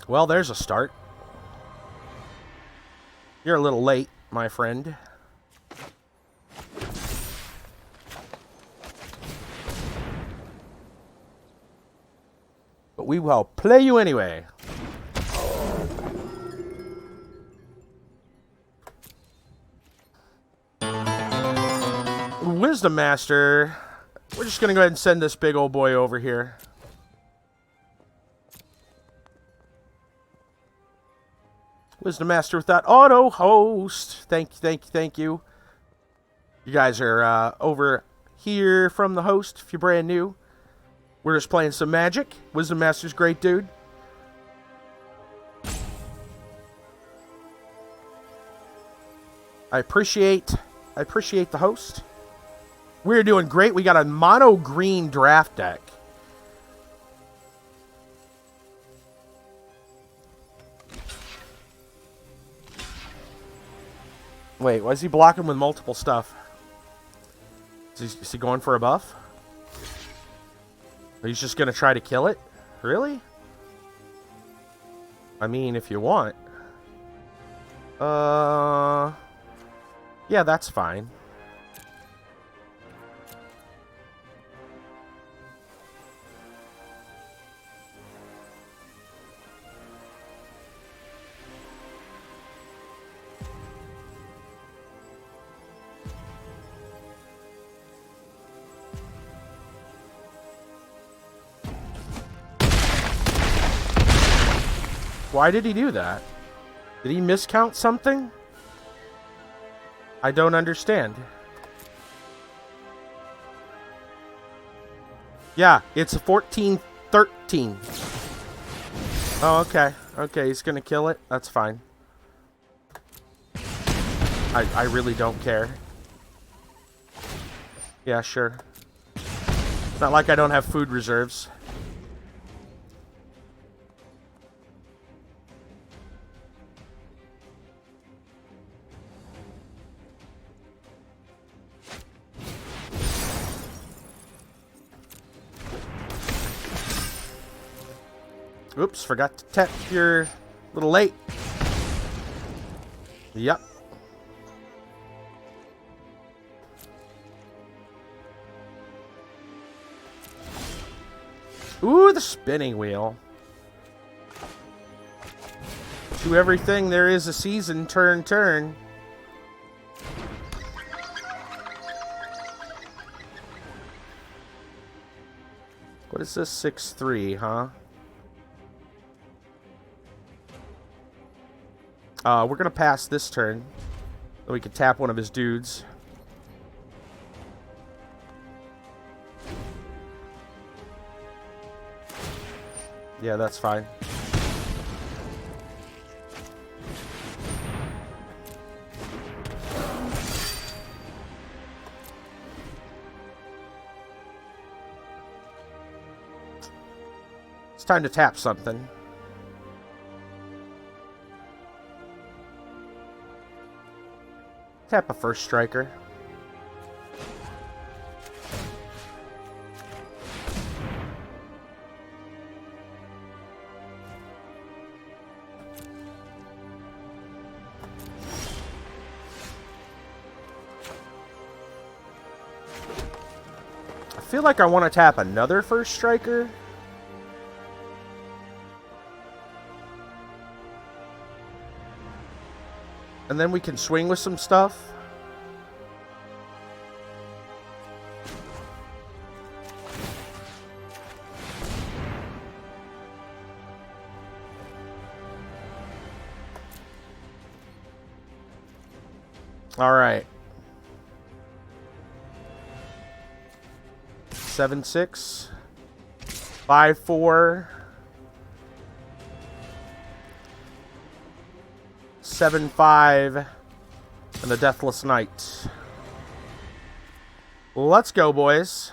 Well, there's a start. You're a little late, my friend. But we will play you anyway. Wisdom Master. We're just going to go ahead and send this big old boy over here. Wisdom Master with that auto host. Thank you. You guys are over here from the host if you're brand new. We're just playing some Magic. Wisdom Master's great dude. I appreciate the host. We're doing great. We got a mono green draft deck. Wait, why is he blocking with multiple stuff? Is he going for a buff? Or he's just going to try to kill it? Really? I mean, if you want. Yeah, that's fine. Why did he do that? Did he miscount something? I don't understand. Yeah, it's a 14-13. Oh, okay. Okay, he's gonna kill it. That's fine. I really don't care. Yeah, sure. It's not like I don't have food reserves. Oops, forgot to tap your little late. Yep. Ooh, the spinning wheel. To everything there is a season, turn, turn. What is this 6-3, huh? We're gonna pass this turn. So we can tap one of his dudes. Yeah, that's fine. It's time to tap something. Tap a first striker. I feel like I want to tap another first striker. And then we can swing with some stuff. All right. 7-6. 5-4. 7-5, and the Deathless Knight. Let's go, boys.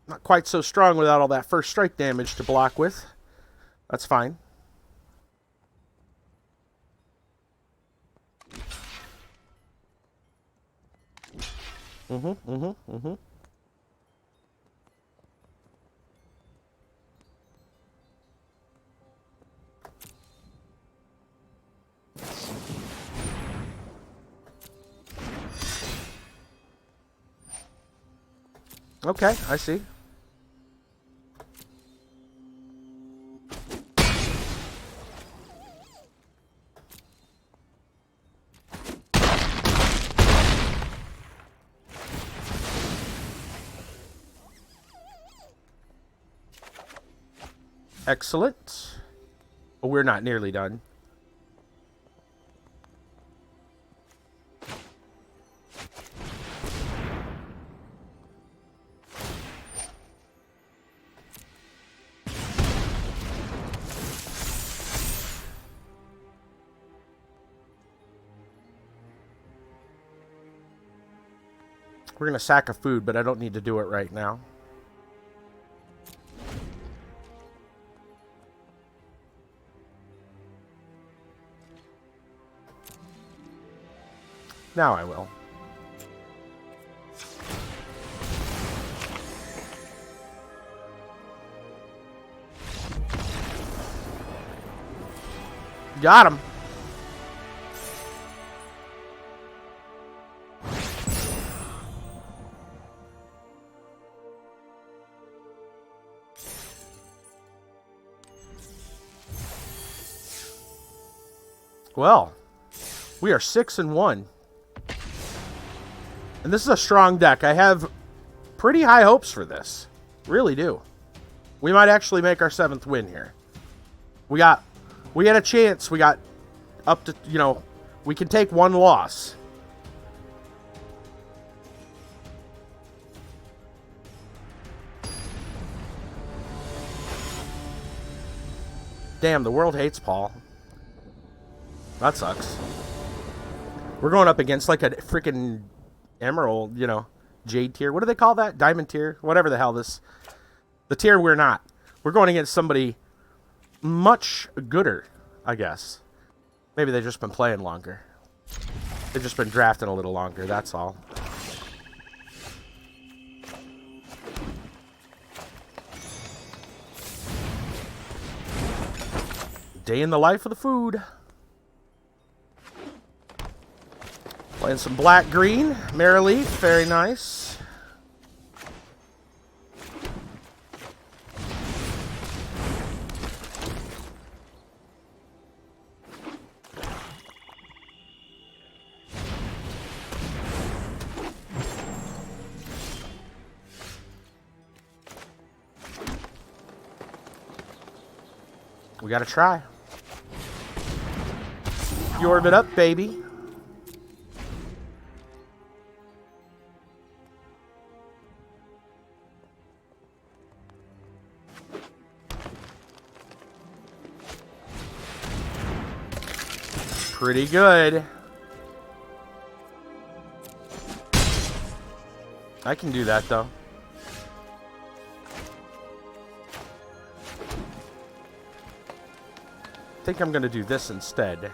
Not quite so strong without all that first strike damage to block with. That's fine. Okay, I see. Excellent. But we're not nearly done. We're going to sack a food, but I don't need to do it right now. Now I will. Got him. Well, we are 6-1. And this is a strong deck. I have pretty high hopes for this. Really do. We might actually make our 7th win here. We had a chance. We got up to, you know, we can take 1 loss. Damn, the world hates Paul. That sucks. We're going up against like a freaking emerald, you know, jade tier. What do they call that? Diamond tier? Whatever the hell this. The tier we're not. We're going against somebody much gooder, I guess. Maybe they've just been playing longer. They've just been drafting a little longer, that's all. Day in the life of the food. Playing some black-green. Marileaf, very nice. We gotta try. You orbit up, baby. Pretty good. I can do that, though. I think I'm going to do this instead.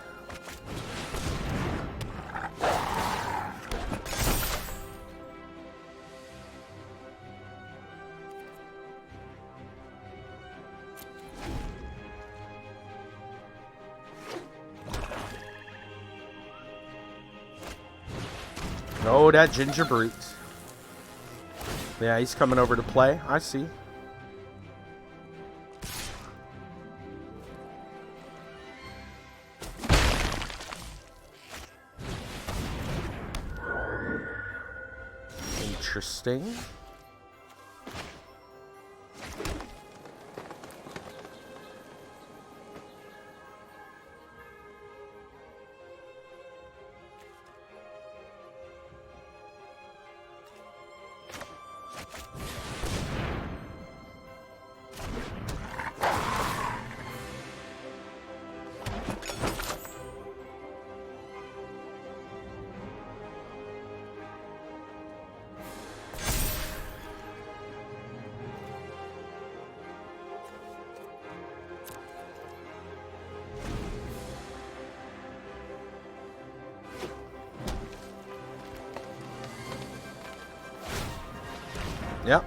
Oh, that ginger brute. Yeah, he's coming over to play. I see. Interesting. Yep.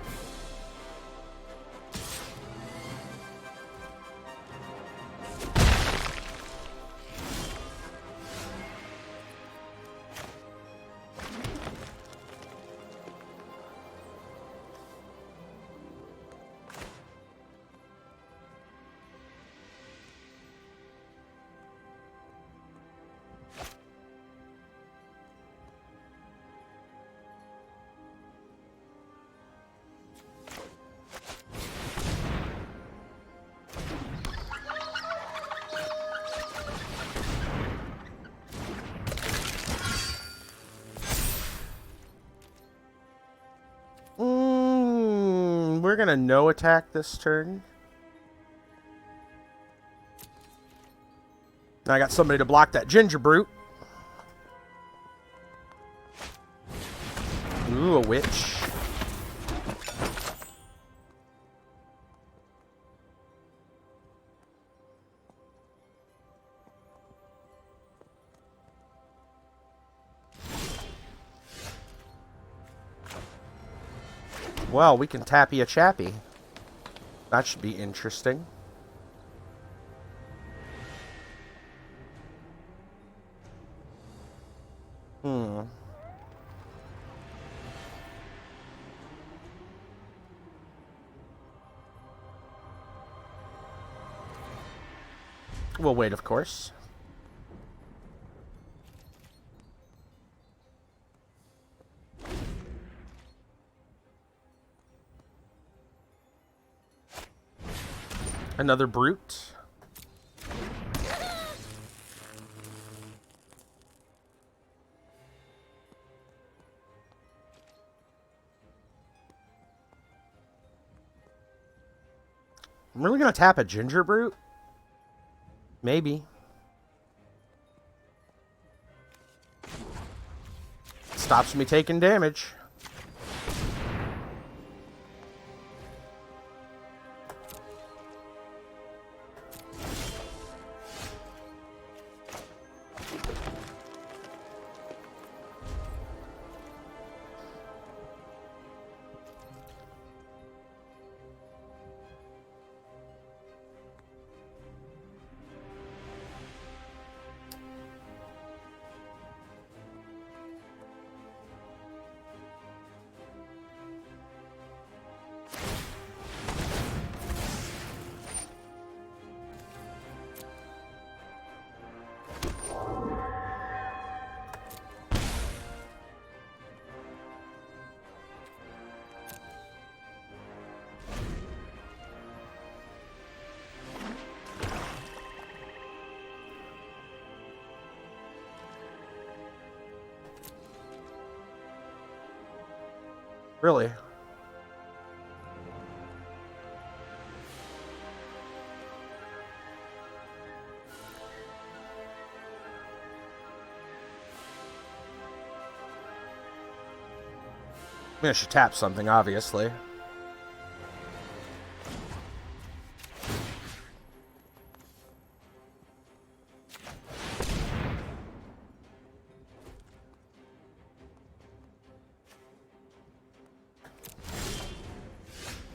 We're gonna no attack this turn. Now I got somebody to block that ginger brute. Ooh, a witch. Well, we can tappy a chappy. That should be interesting. We'll wait, of course. Another brute. I'm really gonna tap a ginger brute? Maybe. Stops me taking damage. Really? I mean, I should tap something, obviously.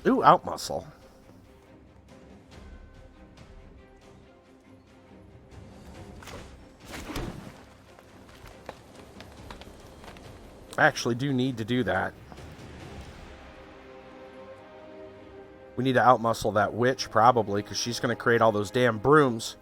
Ooh, out muscle. I actually do need to do that. We need to outmuscle that witch, probably, because she's going to create all those damn brooms.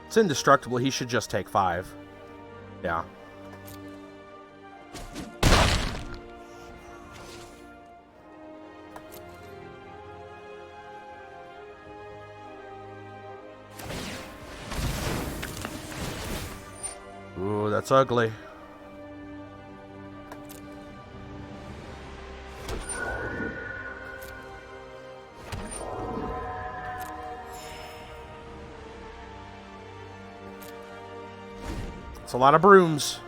It's indestructible. He should just take 5. Yeah. Ooh, that's ugly. It's a lot of brooms.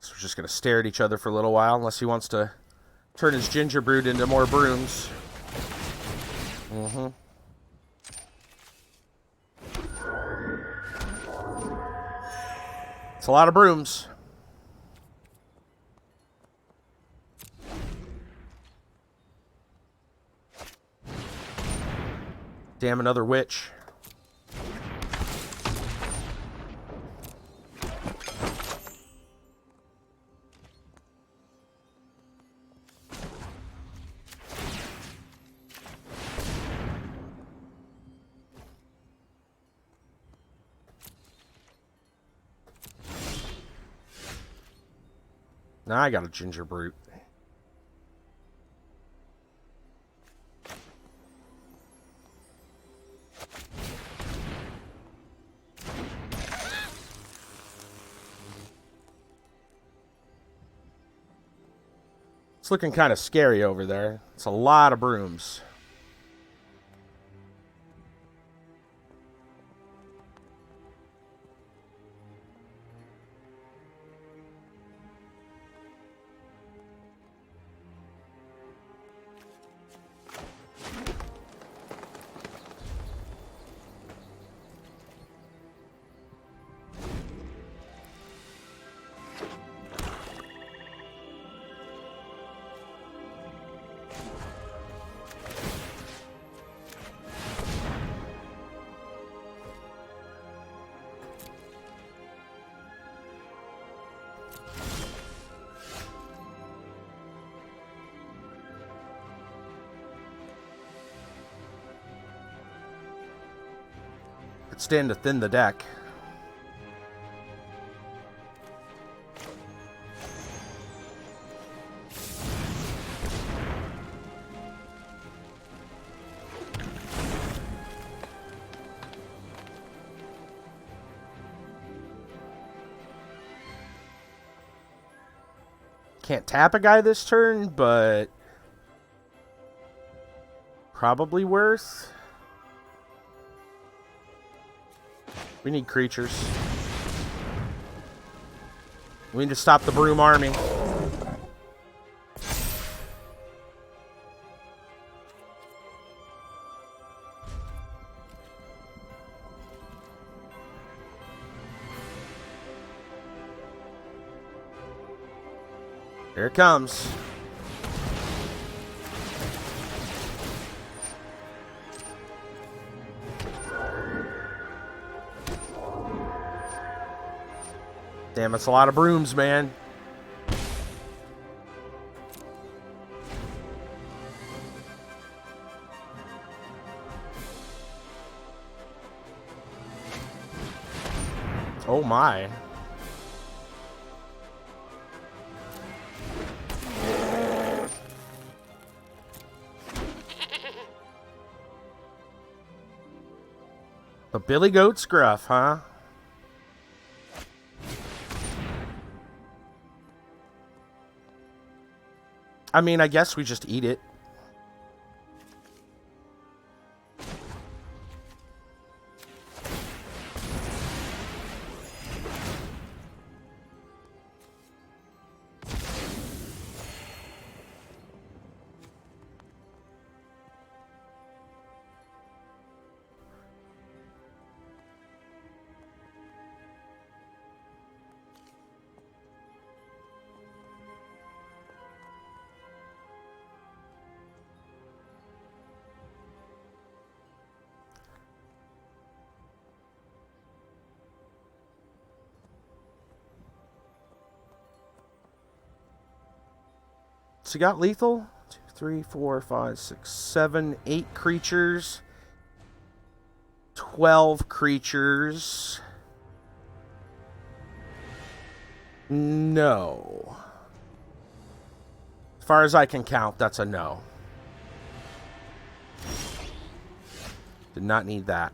So we're just going to stare at each other for a little while, unless he wants to turn his ginger brood into more brooms. Mm-hmm. It's a lot of brooms. Damn, another witch. Now I got a ginger brute. It's looking kind of scary over there. It's a lot of brooms. Stand to thin the deck. Can't tap a guy this turn, but probably worth. We need creatures. We need to stop the broom army. Here it comes. Damn, it's a lot of brooms, man. Oh my. The Billy Goat Scruff, huh? I mean, I guess we just eat it. So you got lethal? 2, 3, 4, 5, 6, 7, 8 creatures. 12 creatures. No. As far as I can count, that's a no. Did not need that.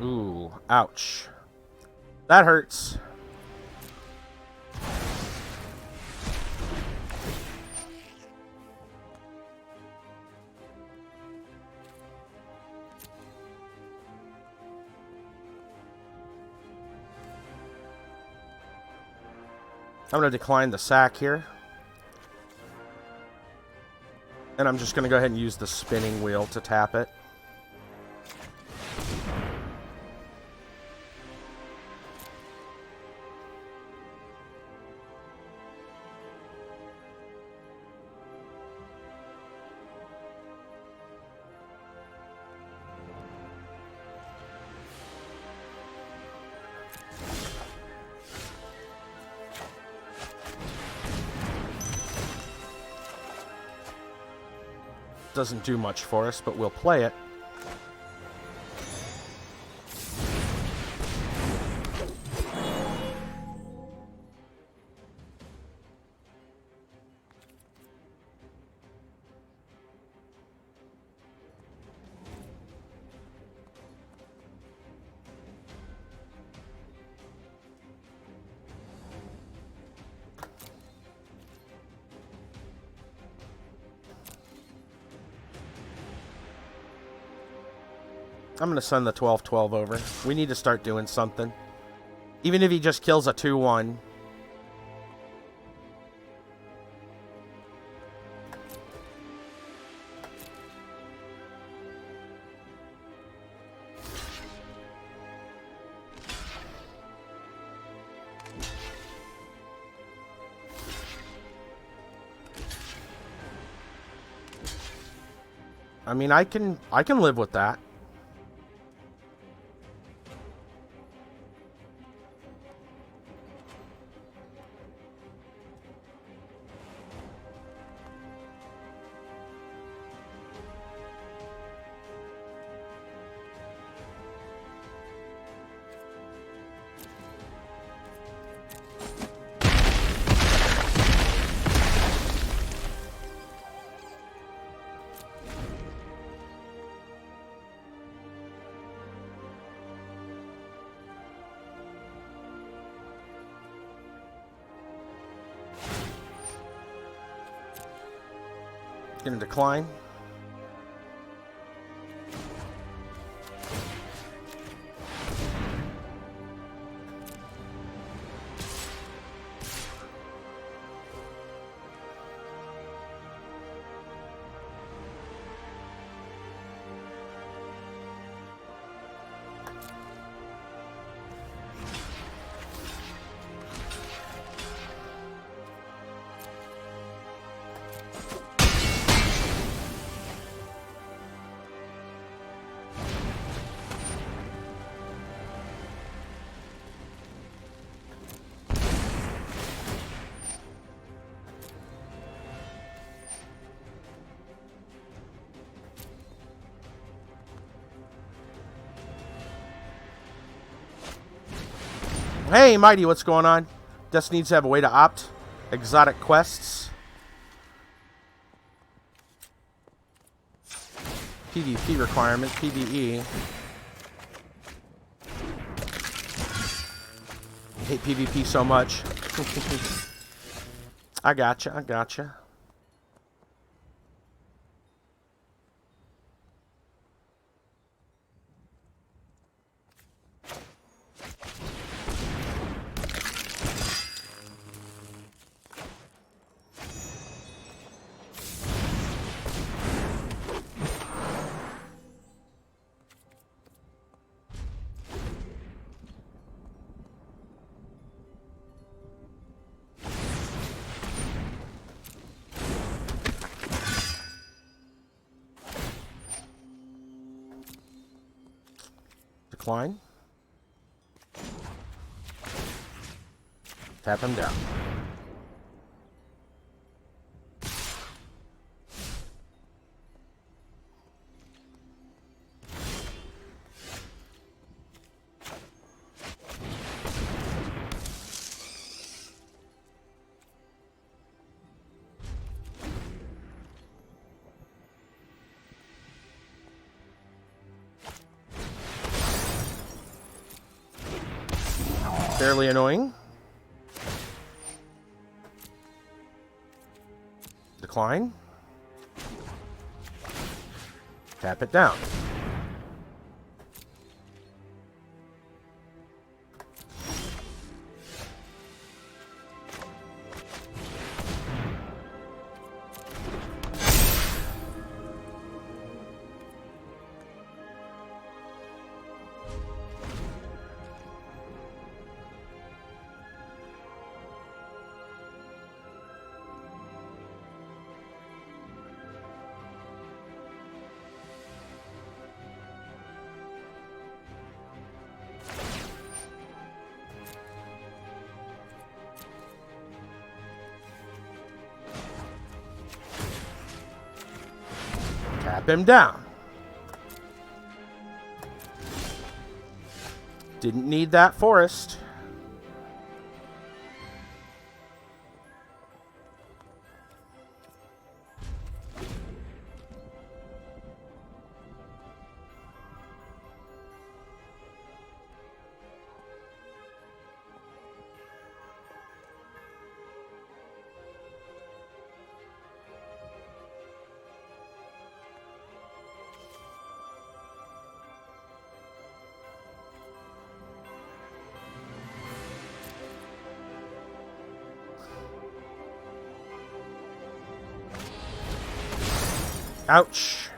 Ooh, ouch. That hurts. I'm going to decline the sack here. And I'm just going to go ahead and use the spinning wheel to tap it. Doesn't do much for us, but we'll play it. I'm going to send the 12-12 over. We need to start doing something. Even if he just kills a 2-1. I mean, I can live with that. Gonna decline. Hey, Mighty, what's going on? Just needs to have a way to opt. Exotic quests. PvP requirement, PvE. I hate PvP so much. I gotcha, I gotcha. Decline. Tap him down. Fairly annoying. Decline. Tap it down. Tap him down. Didn't need that forest. Ouch.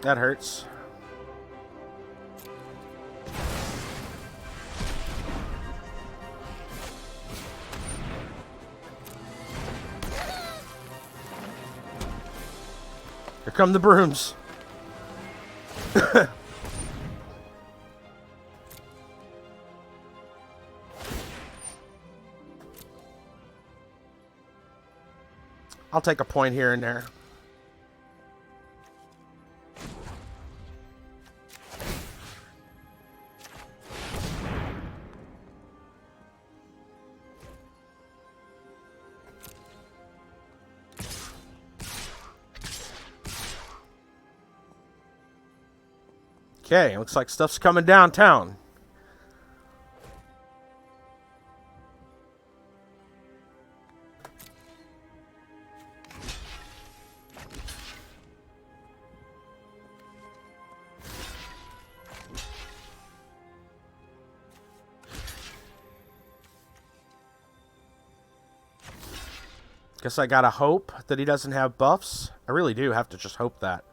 That hurts. Here come the brooms. I'll take a point here and there. Okay, looks like stuff's coming downtown. Guess I gotta hope that he doesn't have buffs. I really do have to just hope that.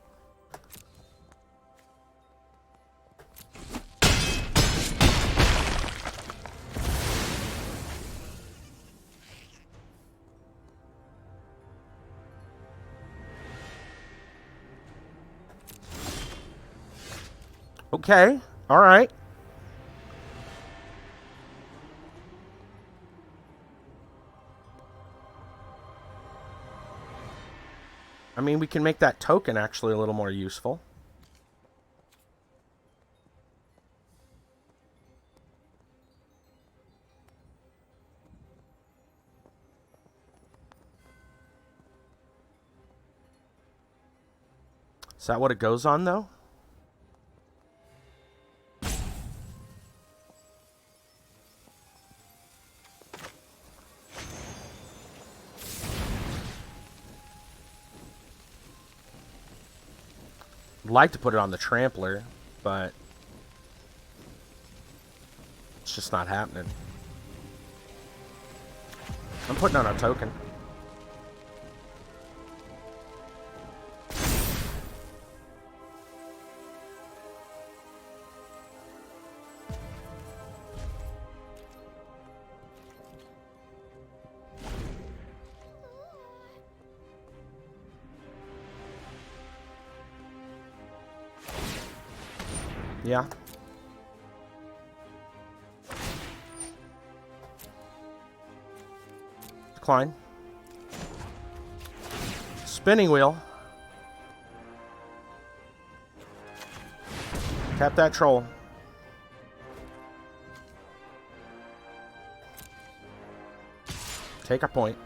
Okay, all right. I mean, we can make that token actually a little more useful. Is that what it goes on, though? I'd like to put it on the trampler, but it's just not happening. I'm putting on a token. Yeah. Decline. Spinning wheel. Tap that troll. Take a point.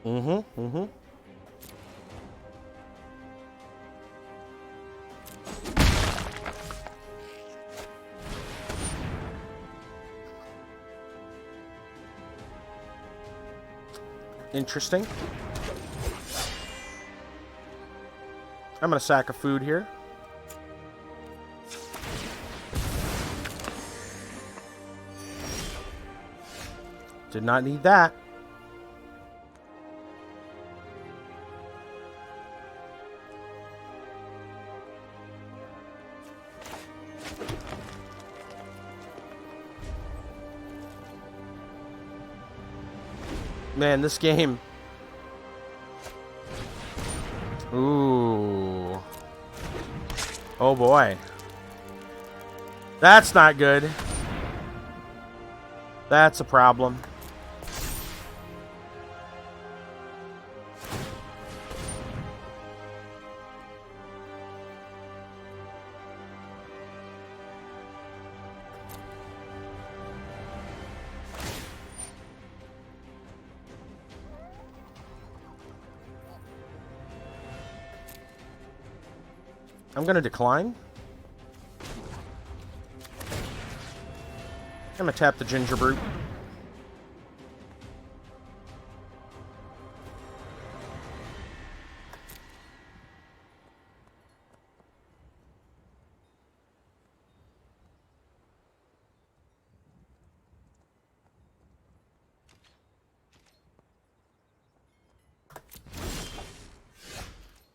Mm-hmm. Mm-hmm. Interesting. I'm gonna sack a food here. Did not need that. Man, this game. Ooh. Oh boy. That's not good. That's a problem. I'm gonna decline. I'm gonna tap the ginger brute.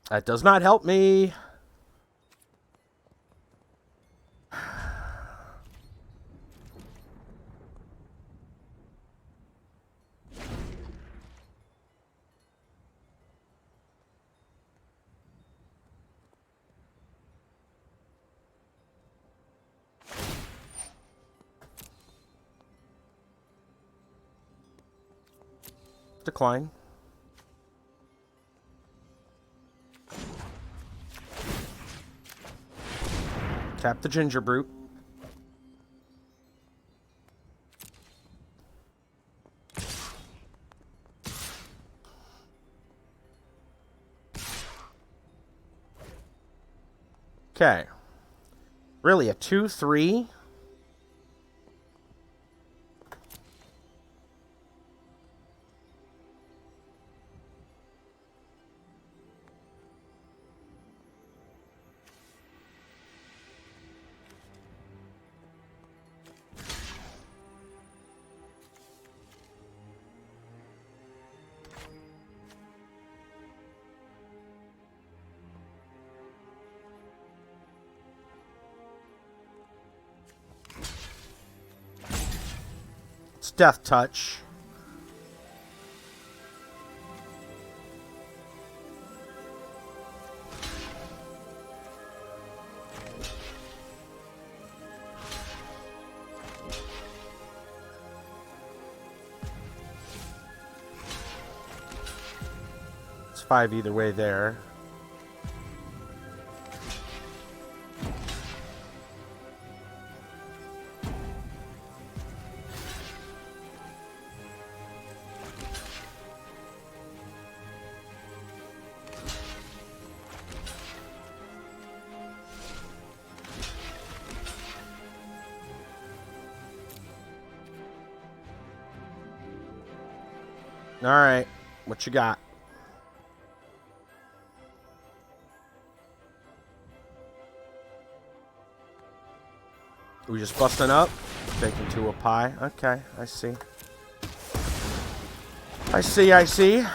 That does not help me. Decline. Tap the ginger brute. Okay. Really, a 2-3? It's death touch. It's 5 either way there. All right, what you got? We just busting up? Taking to a pie. Okay, I see. I see, I see.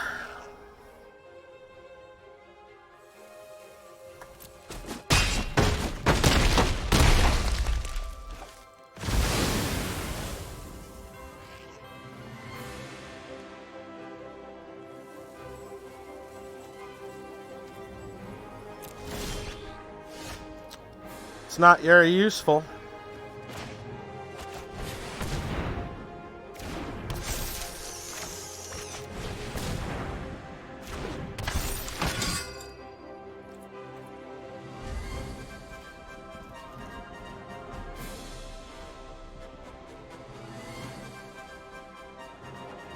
It's not very useful.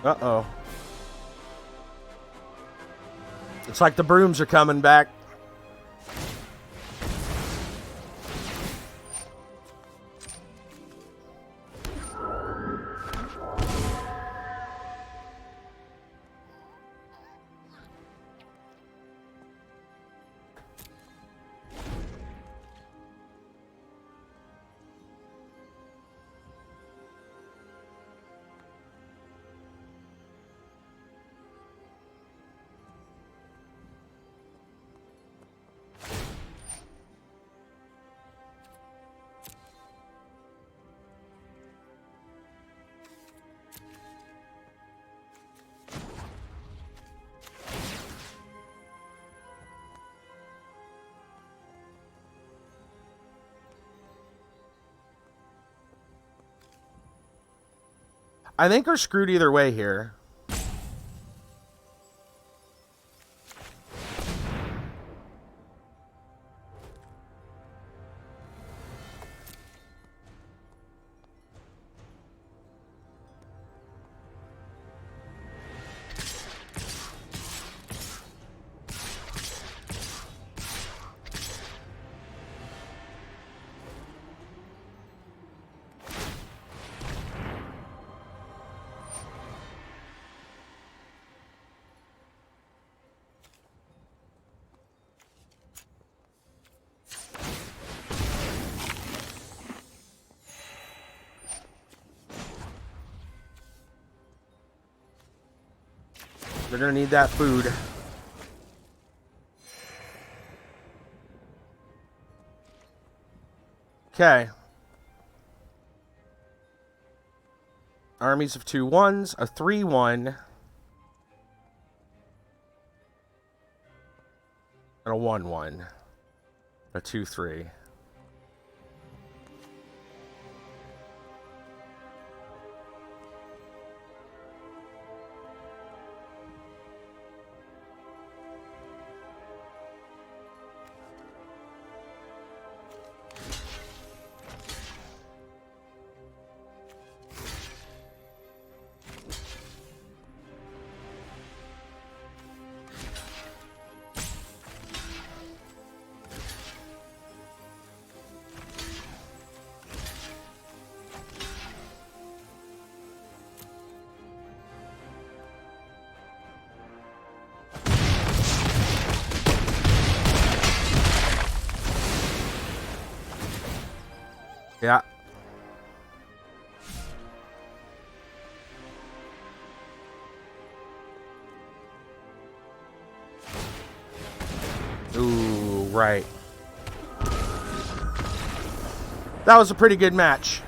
Uh-oh. It's like the brooms are coming back. I think we're screwed either way here. They're gonna need that food. Okay. Armies of 2/1s, a 3/1, and a 1/1. A 2/3. Yeah. Ooh, right. That was a pretty good match.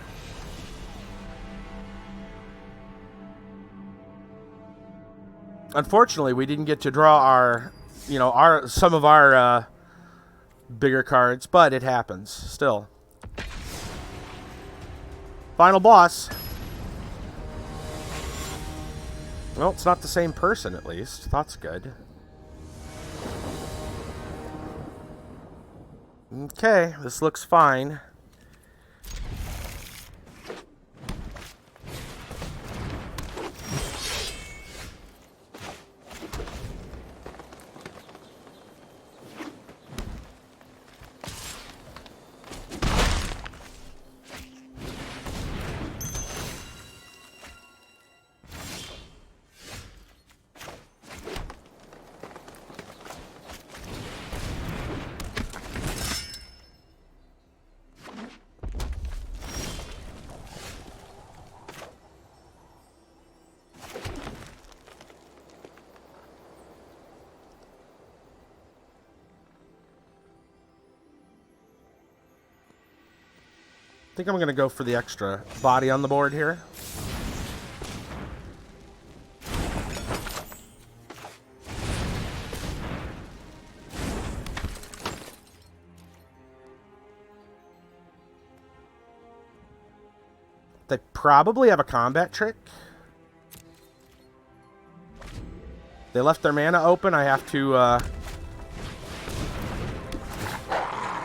Unfortunately, we didn't get to draw our, some of our bigger cards, but it happens still. Final boss. Well, it's not the same person, at least. That's good. Okay, this looks fine. I think I'm going to go for the extra body on the board here. They probably have a combat trick. They left their mana open. I have to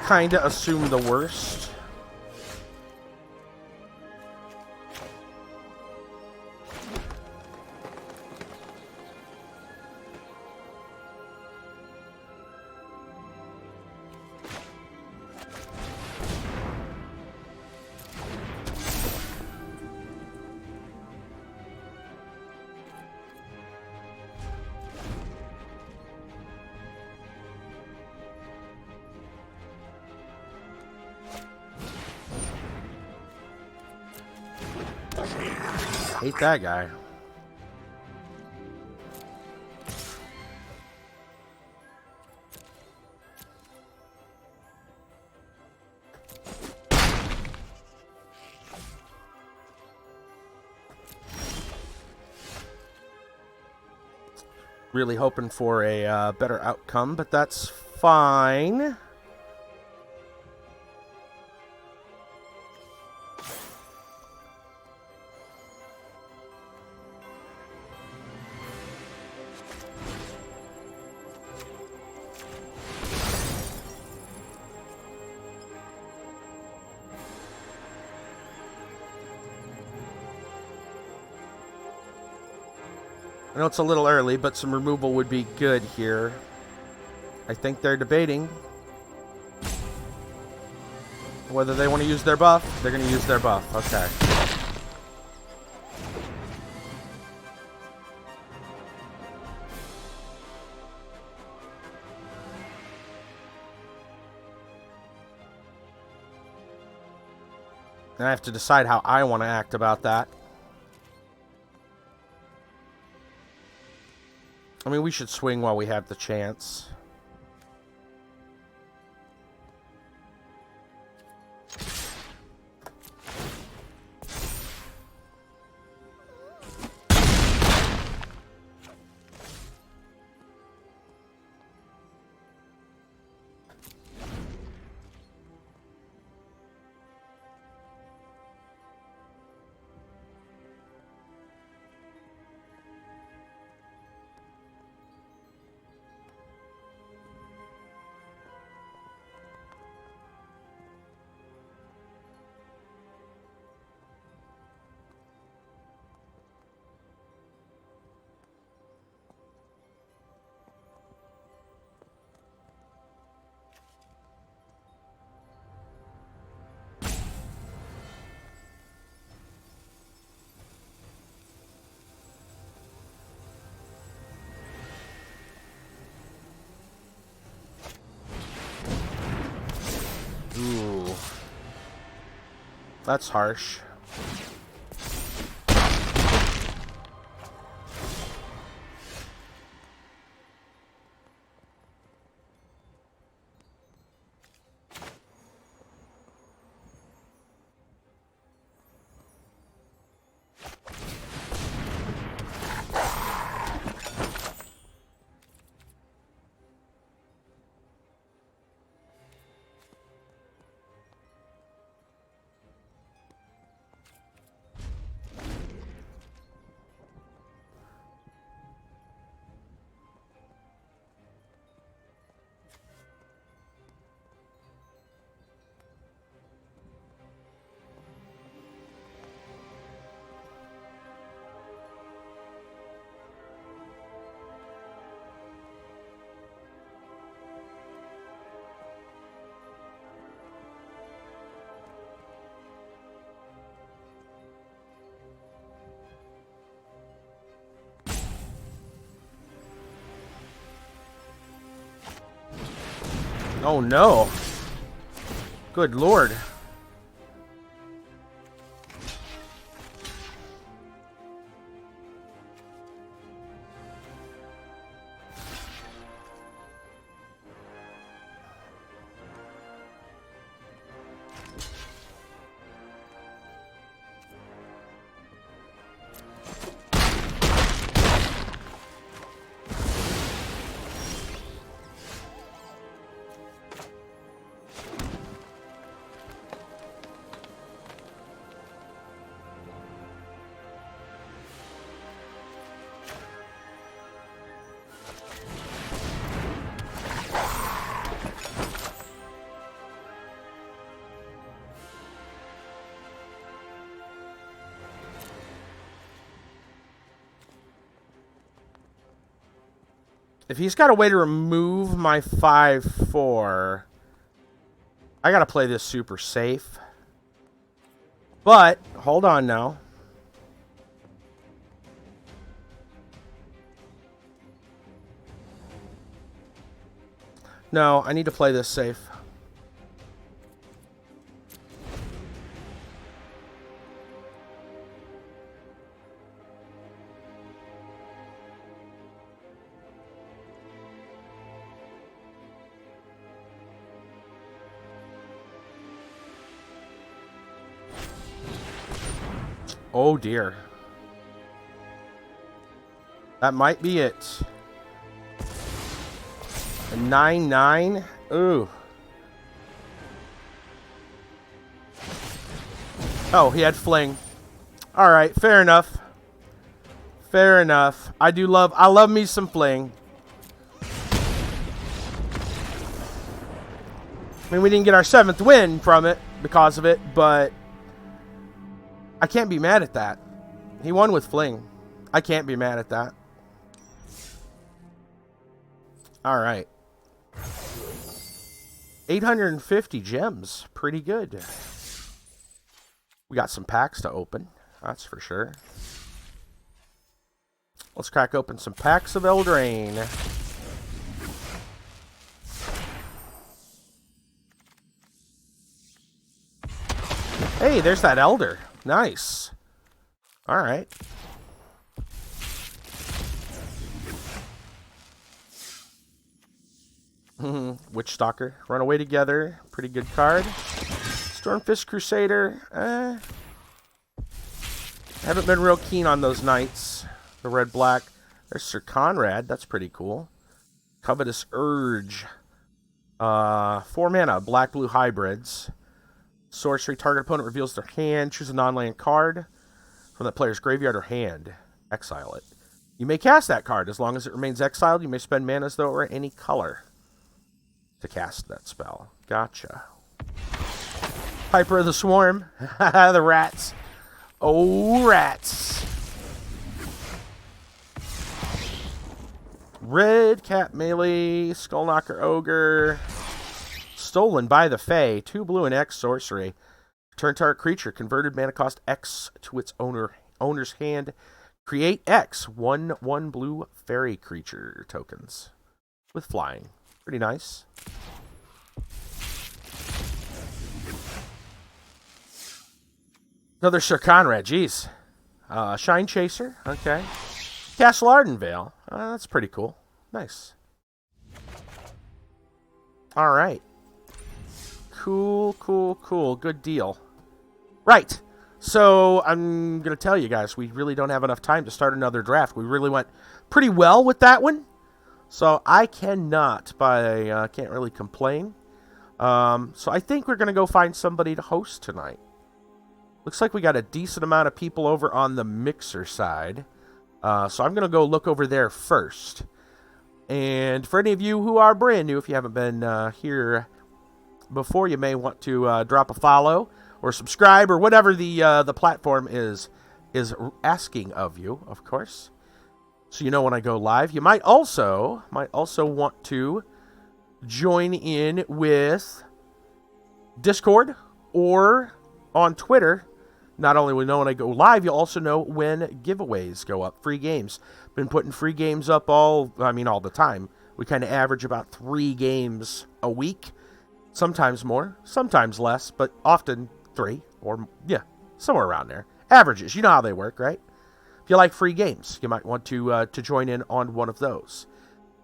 kind of assume the worst. Hate that guy. Really hoping for a better outcome, but that's fine. I know it's a little early, but some removal would be good here. I think they're debating whether they want to use their buff. They're going to use their buff. Okay. And I have to decide how I want to act about that. I mean, we should swing while we have the chance. Ooh. That's harsh. Oh no. Good lord. If he's got a way to remove my 5/4, I gotta play this super safe. But, hold on now. No, I need to play this safe. Oh, dear. That might be it. A 9/9? Ooh. Oh, he had fling. Alright, fair enough. Fair enough. I love me some fling. I mean, we didn't get our 7th win from it because of it, but I can't be mad at that. He won with fling. I can't be mad at that. All right. 850 gems. Pretty good. We got some packs to open. That's for sure. Let's crack open some packs of Eldraine. Hey, there's that Elder. Nice. All right. Witch Stalker. Run away together. Pretty good card. Stormfist Crusader. Haven't been real keen on those knights. The red-black. There's Sir Conrad. That's pretty cool. Covetous Urge. 4 mana. Black-blue hybrids. Sorcery. Target opponent reveals their hand. Choose a non-land card from that player's graveyard or hand. Exile it. You may cast that card. As long as it remains exiled, you may spend mana as though it were any color to cast that spell. Gotcha. Piper of the Swarm. The rats. Oh, rats. Red Cat Melee. Skullknocker Ogre. Stolen by the Fae. 2 blue and X sorcery. Return target creature. Converted mana cost X to its owner's hand. Create X. 1/1 blue fairy creature tokens. With flying. Pretty nice. Another Sir Conrad. Jeez. Shine Chaser. Okay. Castle Ardenvale. That's pretty cool. Nice. All right. Cool, cool, cool. Good deal. Right. So I'm going to tell you guys, we really don't have enough time to start another draft. We really went pretty well with that one. So I can't really complain. So I think we're going to go find somebody to host tonight. Looks like we got a decent amount of people over on the Mixer side. So I'm going to go look over there first. And for any of you who are brand new, if you haven't been here before, you may want to drop a follow or subscribe or whatever the platform is asking of you, of course. So you know when I go live. You might also want to join in with Discord or on Twitter. Not only will you know when I go live, you'll also know when giveaways go up. Free games. Been putting free games up all the time. We kind of average about 3 games a week. Sometimes more, sometimes less, but often 3 or, somewhere around there. Averages. You know how they work, right? If you like free games, you might want to join in on one of those.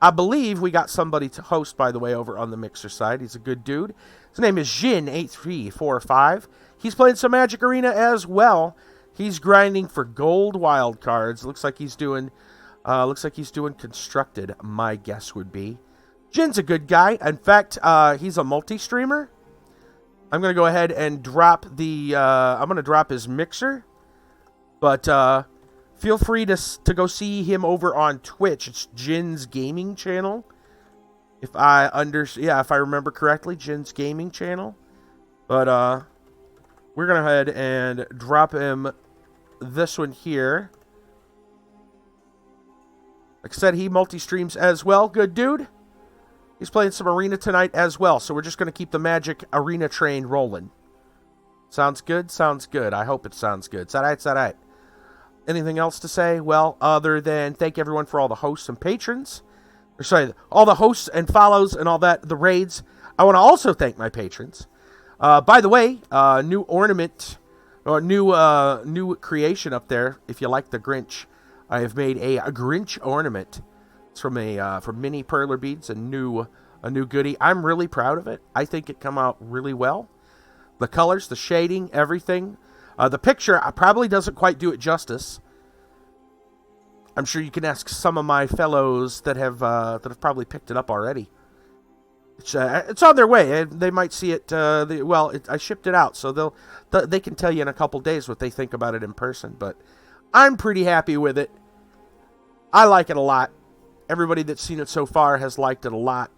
I believe we got somebody to host, by the way, over on the Mixer side. He's a good dude. His name is Jin8345. He's playing some Magic Arena as well. He's grinding for gold wild cards. Looks like he's doing constructed, my guess would be. Jin's a good guy. In fact, he's a multi-streamer. I'm going to go ahead and drop drop his Mixer. But feel free to go see him over on Twitch. It's Jin's gaming channel. If I remember correctly, Jin's gaming channel. But we're going to go ahead and drop him this one here. Like I said, he multi-streams as well. Good dude. He's playing some Arena tonight as well. So we're just going to keep the Magic Arena train rolling. Sounds good? Sounds good. I hope it sounds good. It's all right. It's all right. Anything else to say? Well, other than thank everyone for all the hosts and patrons. Or sorry, all the hosts and follows and all that, the raids. I want to also thank my patrons. By the way, new ornament or new creation up there. If you like the Grinch, I have made a Grinch ornament. It's from Mini Perler Beads, a new goodie. I'm really proud of it. I think it come out really well. The colors, the shading, everything. The picture probably doesn't quite do it justice. I'm sure you can ask some of my fellows that have probably picked it up already. It's on their way. They might see it. I shipped it out, so they can tell you in a couple days what they think about it in person. But I'm pretty happy with it. I like it a lot. Everybody that's seen it so far has liked it a lot.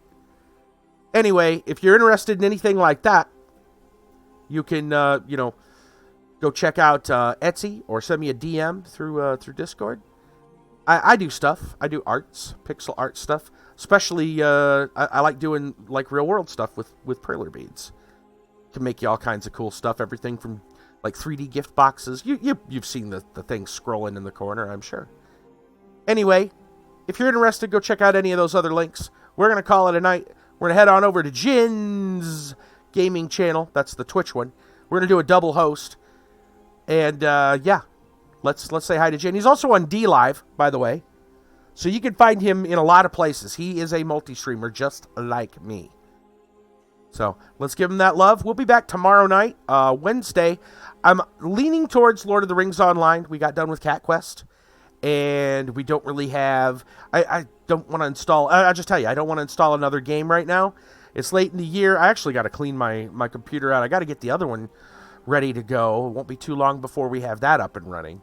Anyway, if you're interested in anything like that, you can go check out Etsy or send me a DM through Discord. I do stuff. I do arts, pixel art stuff. Especially, I like doing like real world stuff with perler beads. Can make you all kinds of cool stuff. Everything from like 3D gift boxes. You've seen the thing scrolling in the corner, I'm sure. Anyway, if you're interested, go check out any of those other links. We're gonna call it a night. We're gonna head on over to Jin's gaming channel. That's the Twitch one. We're gonna do a double host, and yeah. Let's say hi to Jin. He's also on DLive, by the way. So you can find him in a lot of places. He is a multi-streamer just like me. So let's give him that love. We'll be back tomorrow night, Wednesday. I'm leaning towards Lord of the Rings Online. We got done with Cat Quest. And we don't really have... I don't want to install... I'll just tell you, I don't want to install another game right now. It's late in the year. I actually got to clean my computer out. I got to get the other one ready to go. It won't be too long before we have that up and running.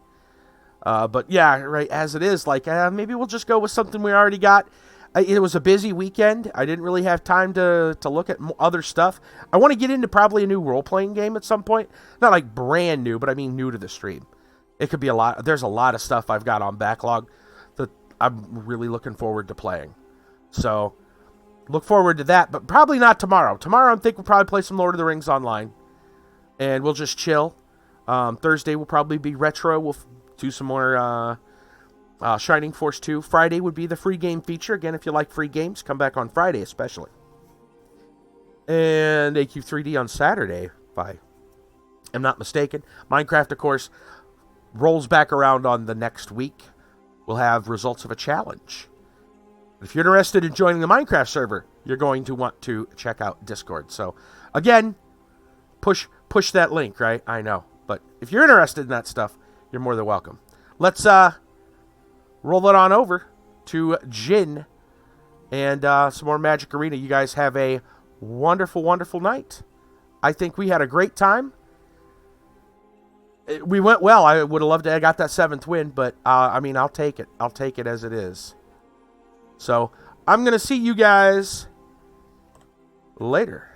But yeah, right, as it is, like, maybe we'll just go with something we already got. It was a busy weekend. I didn't really have time to look at other stuff. I want to get into probably a new role-playing game at some point. Not like brand new, but I mean new to the stream. It could be a lot. There's a lot of stuff I've got on backlog that I'm really looking forward to playing. So, look forward to that, but probably not tomorrow. Tomorrow, I think we'll probably play some Lord of the Rings Online. And we'll just chill. Thursday will probably be retro. We'll do some more Shining Force 2. Friday would be the free game feature. Again, if you like free games, come back on Friday especially. And AQ3D on Saturday, if I am not mistaken. Minecraft, of course, rolls back around on the next week. We'll have results of a challenge. If you're interested in joining the Minecraft server, you're going to want to check out Discord. So, again, push that link, right? I know. But if you're interested in that stuff, you're more than welcome. Let's roll it on over to Jin and some more Magic Arena. You guys have a wonderful, wonderful night. I think we had a great time. We went well. I would have loved to have got that 7th win, but I mean, I'll take it. I'll take it as it is. So I'm going to see you guys later.